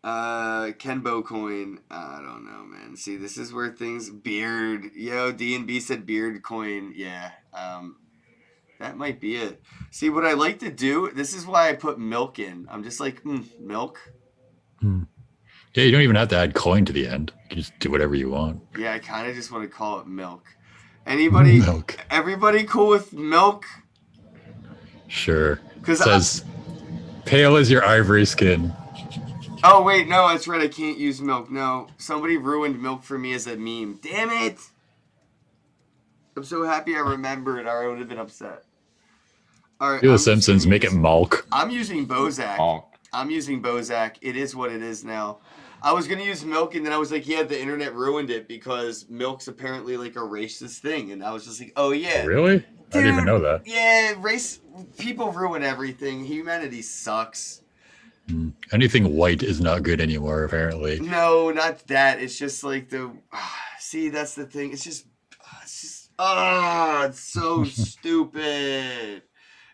Kenbo coin. I don't know, man. See, this is where things beard. Yo, D&B said beard coin. Yeah. That might be it. See, what I like to do, this is why I put milk in. I'm just like, milk. Yeah, you don't even have to add coin to the end. You can just do whatever you want. Yeah, I kind of just want to call it milk. Anybody? Milk. Everybody cool with milk? Sure. Because it says, pale as your ivory skin. Oh, wait, no, that's right. I can't use milk. No, somebody ruined milk for me as a meme. Damn it. I'm so happy I remembered, or I would have been upset. All right. Do the Simpsons, make it Malk. I'm using Bozak. Malk. I'm using Bozak. It is what it is now. I was gonna use Milk, and then I was like, yeah, the internet ruined it because Milk's apparently like a racist thing, and I was just like, oh yeah, Really? I didn't even know that. Yeah, people ruin everything. Humanity sucks. Anything white is not good anymore, apparently. No, not that. It's just like see, that's the thing. It's so stupid.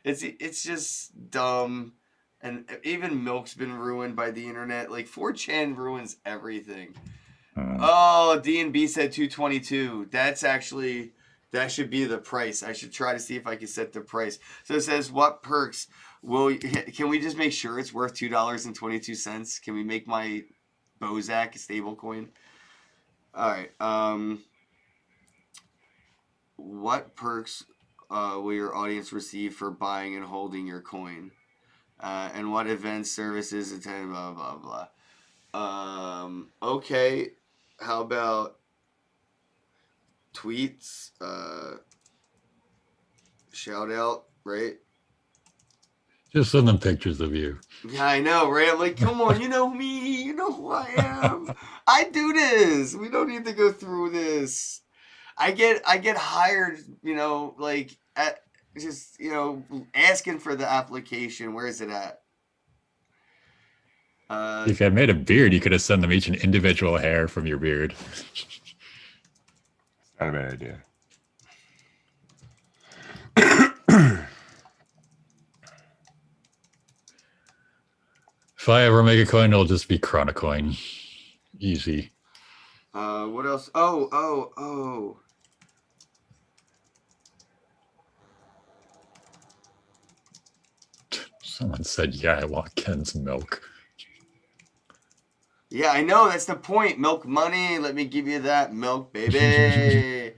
It's just dumb. And even Milk's been ruined by the internet. Like 4chan ruins everything. Oh, D&B said 222. That should be the price. I should try to see if I can set the price. So it says, what perks can we just make sure it's worth $2.22? Can we make my Bozak a stable coin? All right. What perks will your audience receive for buying and holding your coin? And what events, services, attend, blah, blah, blah. Okay. How about tweets? Shout out, right? Just send them pictures of you. Yeah, I know, right? I'm like, come on, you know me. You know who I am. I do this. We don't need to go through this. I get hired, like at just, asking for the application. Where is it at? If you had made a beard, you could have sent them each an individual hair from your beard. Not a bad idea. If I ever make a coin, it'll just be Chronocoin. Easy. What else? Oh. Someone said, yeah, I want Ken's milk. Yeah, I know. That's the point. Milk money. Let me give you that milk, baby.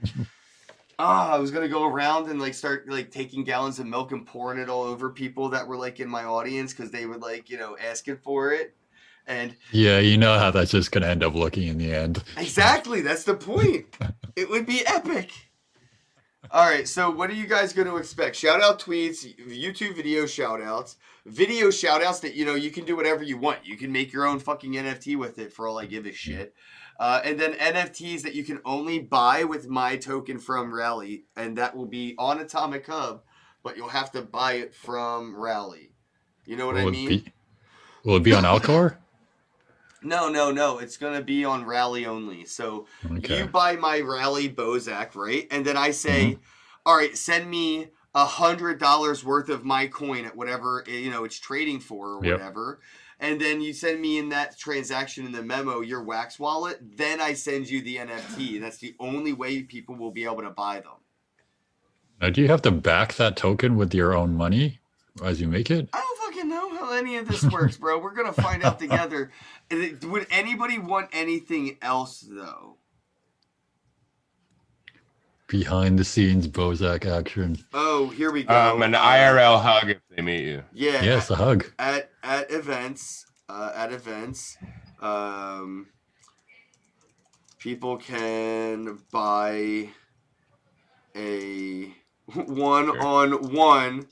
I was going to go around and start taking gallons of milk and pouring it all over people that were in my audience because they were asking for it. And yeah, you know how that's just going to end up looking in the end. Exactly. That's the point. It would be epic. All right. So what are you guys going to expect? Shout out tweets, YouTube video shout outs that, you can do whatever you want. You can make your own fucking NFT with it for all I give a shit. And then NFTs that you can only buy with my token from Rally. And that will be on Atomic Hub, but you'll have to buy it from Rally. You know what I mean? Will it be on Alcor? No. It's going to be on Rally only. So You buy my Rally Bozak, right? And then I say, all right, send me $100 worth of my coin at whatever, it's trading for or whatever. And then you send me in that transaction in the memo your Wax wallet. Then I send you the NFT. That's the only way people will be able to buy them. Now, do you have to back that token with your own money as you make it? I don't fucking know how any of this works, bro. We're going to find out together. Would anybody want anything else, though? Behind the scenes Bozak action. Oh, here we go. An IRL hug if they meet you. Yeah. Yes, a hug. At events, people can buy a one-on-one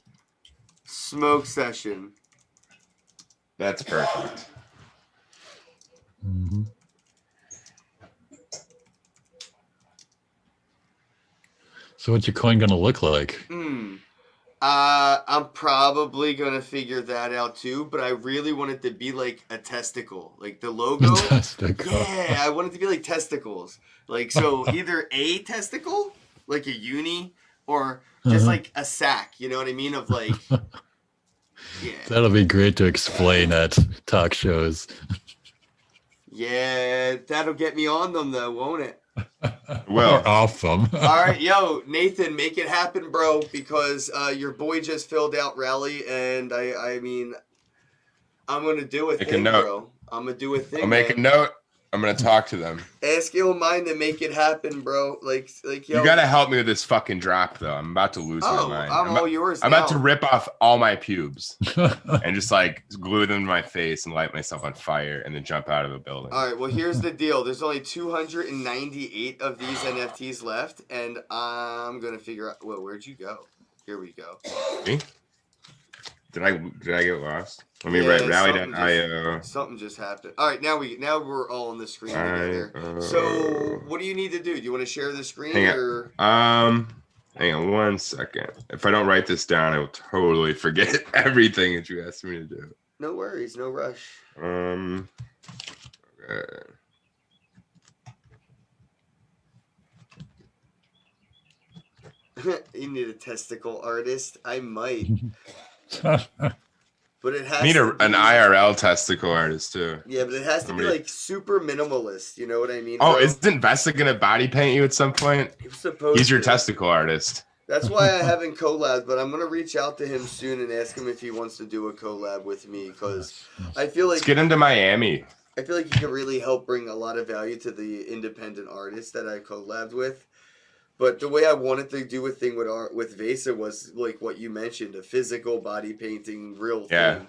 smoke session. That's perfect. Mm-hmm. So what's your coin going to look like? I'm probably going to figure that out too, but I really want it to be like a testicle. Like the logo. Testicle. Yeah, I want it to be like testicles. So either a testicle, like a uni, or just like a sack, you know what I mean? Of yeah. That'll be great to explain at talk shows. Yeah, that'll get me on them though, won't it? Well, or off them. All right, yo, Nathan, make it happen, bro, because your boy just filled out Rally, and I mean, I'm gonna do a thing, bro. I'm gonna do a thing. I'll make a note. I'm gonna talk to them. Ask Illmind to make it happen, bro. Like, yo. You gotta help me with this fucking drop, though. I'm about to lose my mind. I'm all yours. I'm about to rip off all my pubes and just glue them to my face and light myself on fire and then jump out of a building. All right. Well, here's the deal. There's only 298 of these NFTs left, and I'm gonna figure out. Well, where'd you go? Here we go. Me? Did I get lost? Let me Yeah, write rally.io. Something just happened. All right, now we're all on the screen together. So what do you need to do? Do you want to share the screen or? Hang on 1 second. If I don't write this down, I will totally forget everything that you asked me to do. No worries, no rush. Okay. You need a testicle artist. I might. But it has I need to an be, IRL testicle artist too. Yeah, but it has to be like super minimalist. You know what I mean? Oh, bro? isn't Vesta gonna body paint you at some point? He's your testicle artist. That's why I haven't collabed, but I'm gonna reach out to him soon and ask him if he wants to do a collab with me because I feel like Let's get him to Miami. I feel like he can really help bring a lot of value to the independent artists that I collabed with. But the way I wanted to do a thing with Vesa was like what you mentioned, a physical body painting, real thing.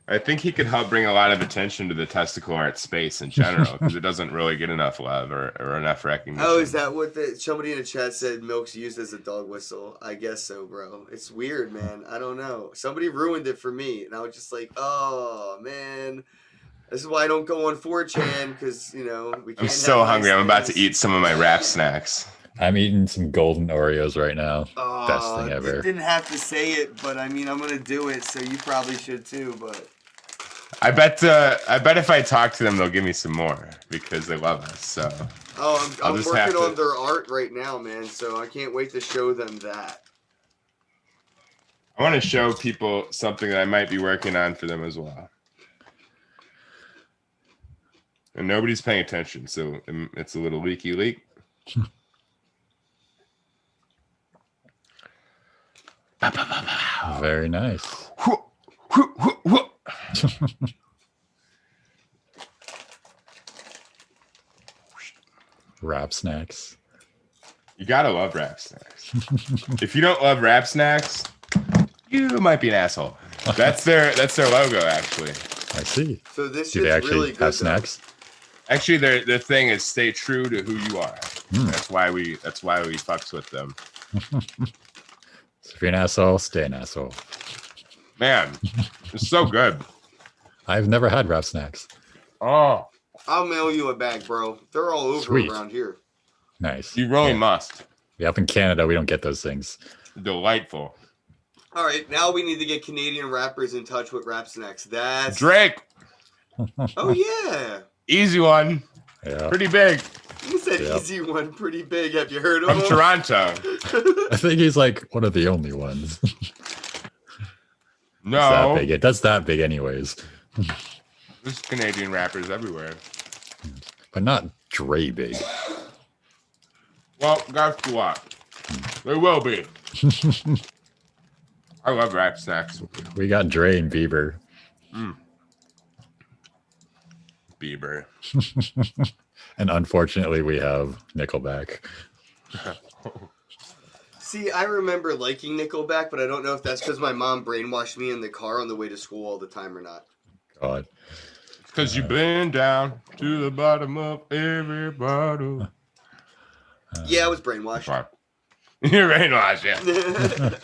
I think he could help bring a lot of attention to the testicle art space in general because it doesn't really get enough love or enough recognition. Oh, is that what somebody in the chat said? Milk's used as a dog whistle. I guess so, bro. It's weird, man. I don't know. Somebody ruined it for me, and I was just like, oh man. This is why I don't go on 4chan because we can't. I'm so hungry. I'm about to eat some of my wrap snacks. I'm eting some golden Oreos right now. Oh, best thing ever. You didn't have to say it, but I mean, I'm gonna do it, so you probably should too. But I bet if I talk to them, they'll give me some more because they love us. So. Oh, I'm working on their art right now, man. So I can't wait to show them that. I want to show people something that I might be working on for them as well. And nobody's paying attention, so it's a little leaky leak. Very nice. Wrap snacks. You gotta love wrap snacks. If you don't love wrap snacks, you might be an asshole. That's their logo, actually. I see. So this do they actually really good, have snacks? Actually, their thing is stay true to who you are. That's why we fucks with them. So if you're an asshole, stay an asshole. Man, it's so good. I've never had wrap snacks. Oh, I'll mail you a bag, bro. They're all over around here. Nice. You really must. Yeah, up in Canada, we don't get those things. Delightful. All right, now we need to get Canadian rappers in touch with rap snacks. That's Drake. Oh yeah. Easy one. Yeah. Pretty big. You said easy one, pretty big. Have you heard of him? From Toronto. I think he's like one of the only ones. No. It's that big. It does that big anyways. There's Canadian rappers everywhere. But not Dre big. Well, guess what? They will be. I love rap snacks. We got Dre and Bieber. Bieber. And unfortunately, we have Nickelback. See, I remember liking Nickelback, but I don't know if that's because my mom brainwashed me in the car on the way to school all the time or not. God. Because you've been down to the bottom of every bottle. Yeah, I was brainwashed. You're brainwashed, yeah.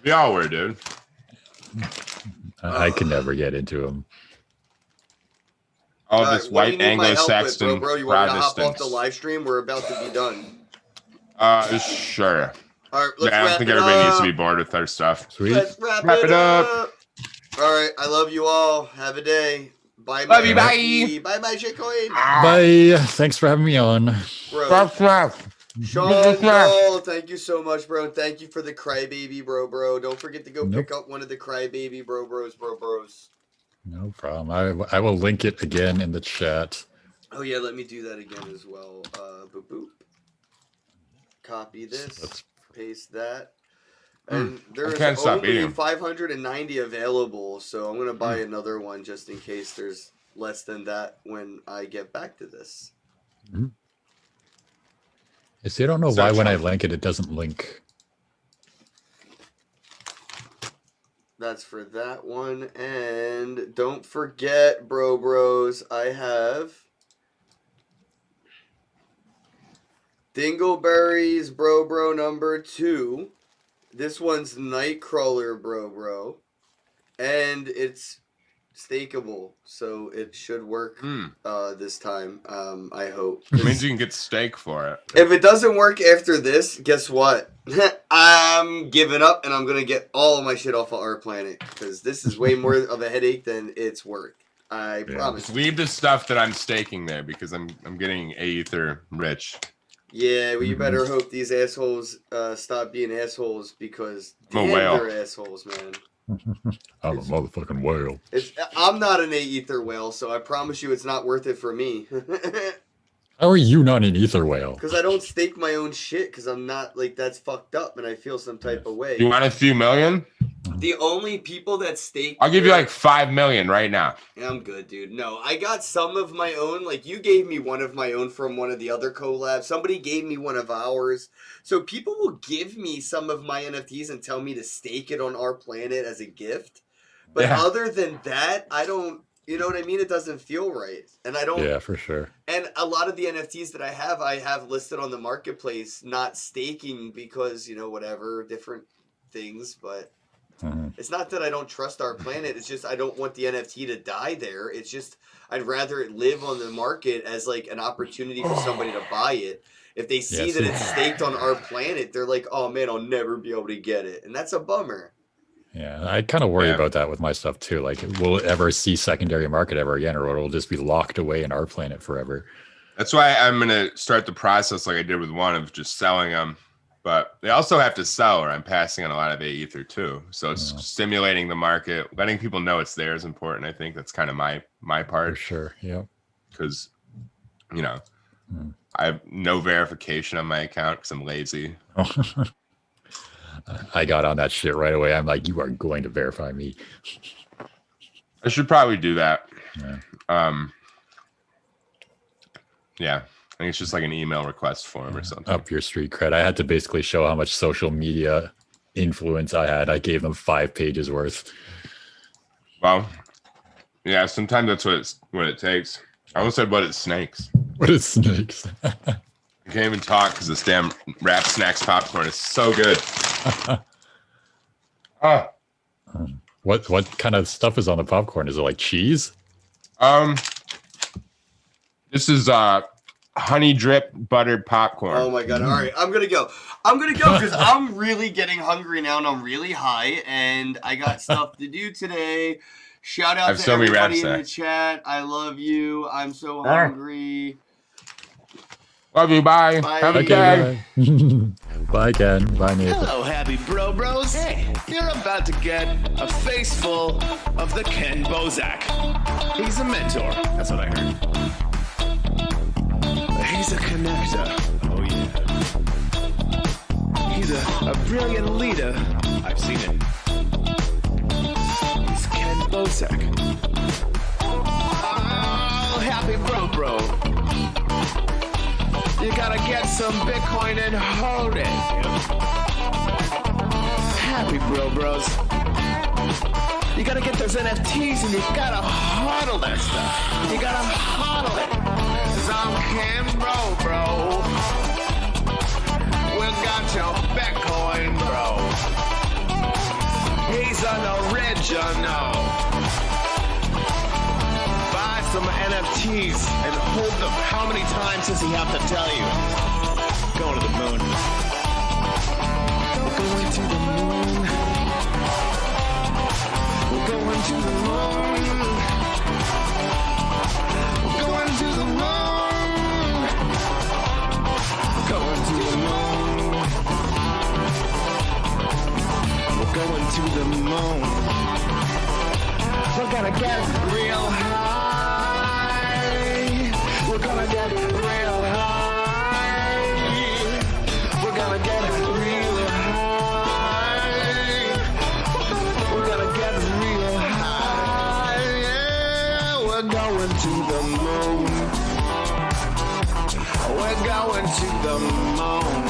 We all were, dude. I could never get into him. All this white Anglo-Saxon bro, you want to hop off Protestants. the live stream? We're about to be done. Sure. All right, let's I don't wrap think it everybody up. needs to be bored with our stuff. Sweet. Let's wrap it up. All right, I love you all. Have a day. Bye, Love you, bye. Bye, my shitcoin. Bye. Thanks for having me on. Bro. Shawn, Dall, thank you so much, bro. And thank you for the crybaby, bro. Don't forget to go pick up one of the crybaby, bros. No problem. I will link it again in the chat. Oh, yeah, let me do that again as well. Boop, boop. Copy this. Paste that. And there's only 590 available, so I'm going to buy another one just in case there's less than that when I get back to this. See, I don't know why when I link it, it doesn't link. That's for that one. And don't forget, bros, I have Dingleberries bro number 2. This one's Nightcrawler, bro. And it's stakeable, so it should work this time. I hope. It means you can get steak for it. If it doesn't work after this, guess what? I'm giving up, and I'm gonna get all of my shit off of our planet because this is way more of a headache than it's worth. I promise. Just leave the stuff that I'm staking there because I'm getting Aether rich. Yeah, well, you better hope these assholes stop being assholes because I'm a whale. they're assholes, man. I'm a motherfucking whale. I'm not an Aether whale, so I promise you it's not worth it for me. How are you not an ether whale? Because I don't stake my own shit because I'm not, like, that's fucked up and I feel some type of way. You want a few million? The only people that stake... I'll give you like 5 million right now. Yeah, I'm good, dude. No, I got some of my own. Like, you gave me one of my own from one of the other collabs. Somebody gave me one of ours. So people will give me some of my NFTs and tell me to stake it on our planet as a gift. But other than that, I don't... You know what I mean? It doesn't feel right. And I don't... Yeah, for sure. And a lot of the NFTs that I have listed on the marketplace, not staking because, you know, whatever, different things. But it's not that I don't trust our planet. It's just I don't want the NFT to die there. It's just I'd rather it live on the market as like an opportunity for somebody to buy it. If they see that it's staked on our planet, they're like, oh, man, I'll never be able to get it. And that's a bummer. Yeah, I kind of worry about that with my stuff too. Like, will it ever see secondary market ever again, or it'll just be locked away in our planet forever? That's why I'm going to start the process like I did with one of just selling them. But they also have to sell, or I'm passing on a lot of Aether too. So it's stimulating the market, letting people know it's there is important. I think that's kind of my part. For sure, yeah. Because, you know, I have no verification on my account because I'm lazy. I got on that shit right away. I'm like, you are going to verify me. I should probably do that. Yeah. I think it's just like an email request form or something. Up your street cred. I had to basically show how much social media influence I had. I gave them 5 pages worth. Well, yeah, sometimes that's what it takes. I almost said, what it snakes. What is snakes? I can't even talk because this damn Rap Snacks popcorn is so good. What kind of stuff is on the popcorn? Is it like cheese? This is honey drip buttered popcorn. Oh my god! All right, I'm gonna go because I'm really getting hungry now and I'm really high and I got stuff to do today. Shout out to everybody in the chat. I love you. I'm so hungry. Love you. Bye. Bye. Have a day. Bye, Ken. Bye, Nathan. Hello, happy bros. Hey, you're about to get a face full of the Ken Bozak. He's a mentor. That's what I heard. He's a connector. Oh, yeah. He's a brilliant leader. I've seen it. He's Ken Bozak. Oh, happy bro. You gotta get some Bitcoin and hold it. Happy bros. You gotta get those NFTs and you gotta hodl that stuff. You gotta hodl it. Cause I'm Ken bro. We got your Bitcoin, bro. He's an original. Buy some NFTs and hold them. How many times does he have to tell you? Going to the moon. We're going to the moon. We're going to the moon. We're going to the moon. We're going to the moon. We're going to the moon. We're gonna get real high. We're gonna get real high. We're gonna get real high. We're gonna get real high. Yeah, we're going to the moon. We're going to the moon.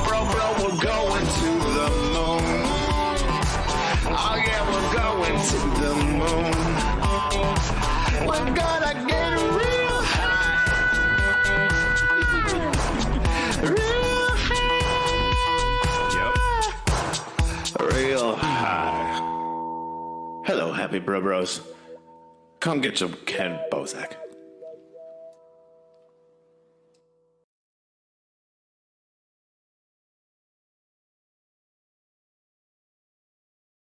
Bro, we're going to the moon. Oh yeah, we're going to the moon. We're gonna get real high. Real high. Yep. happy, bros. Come get some Ken Bozak.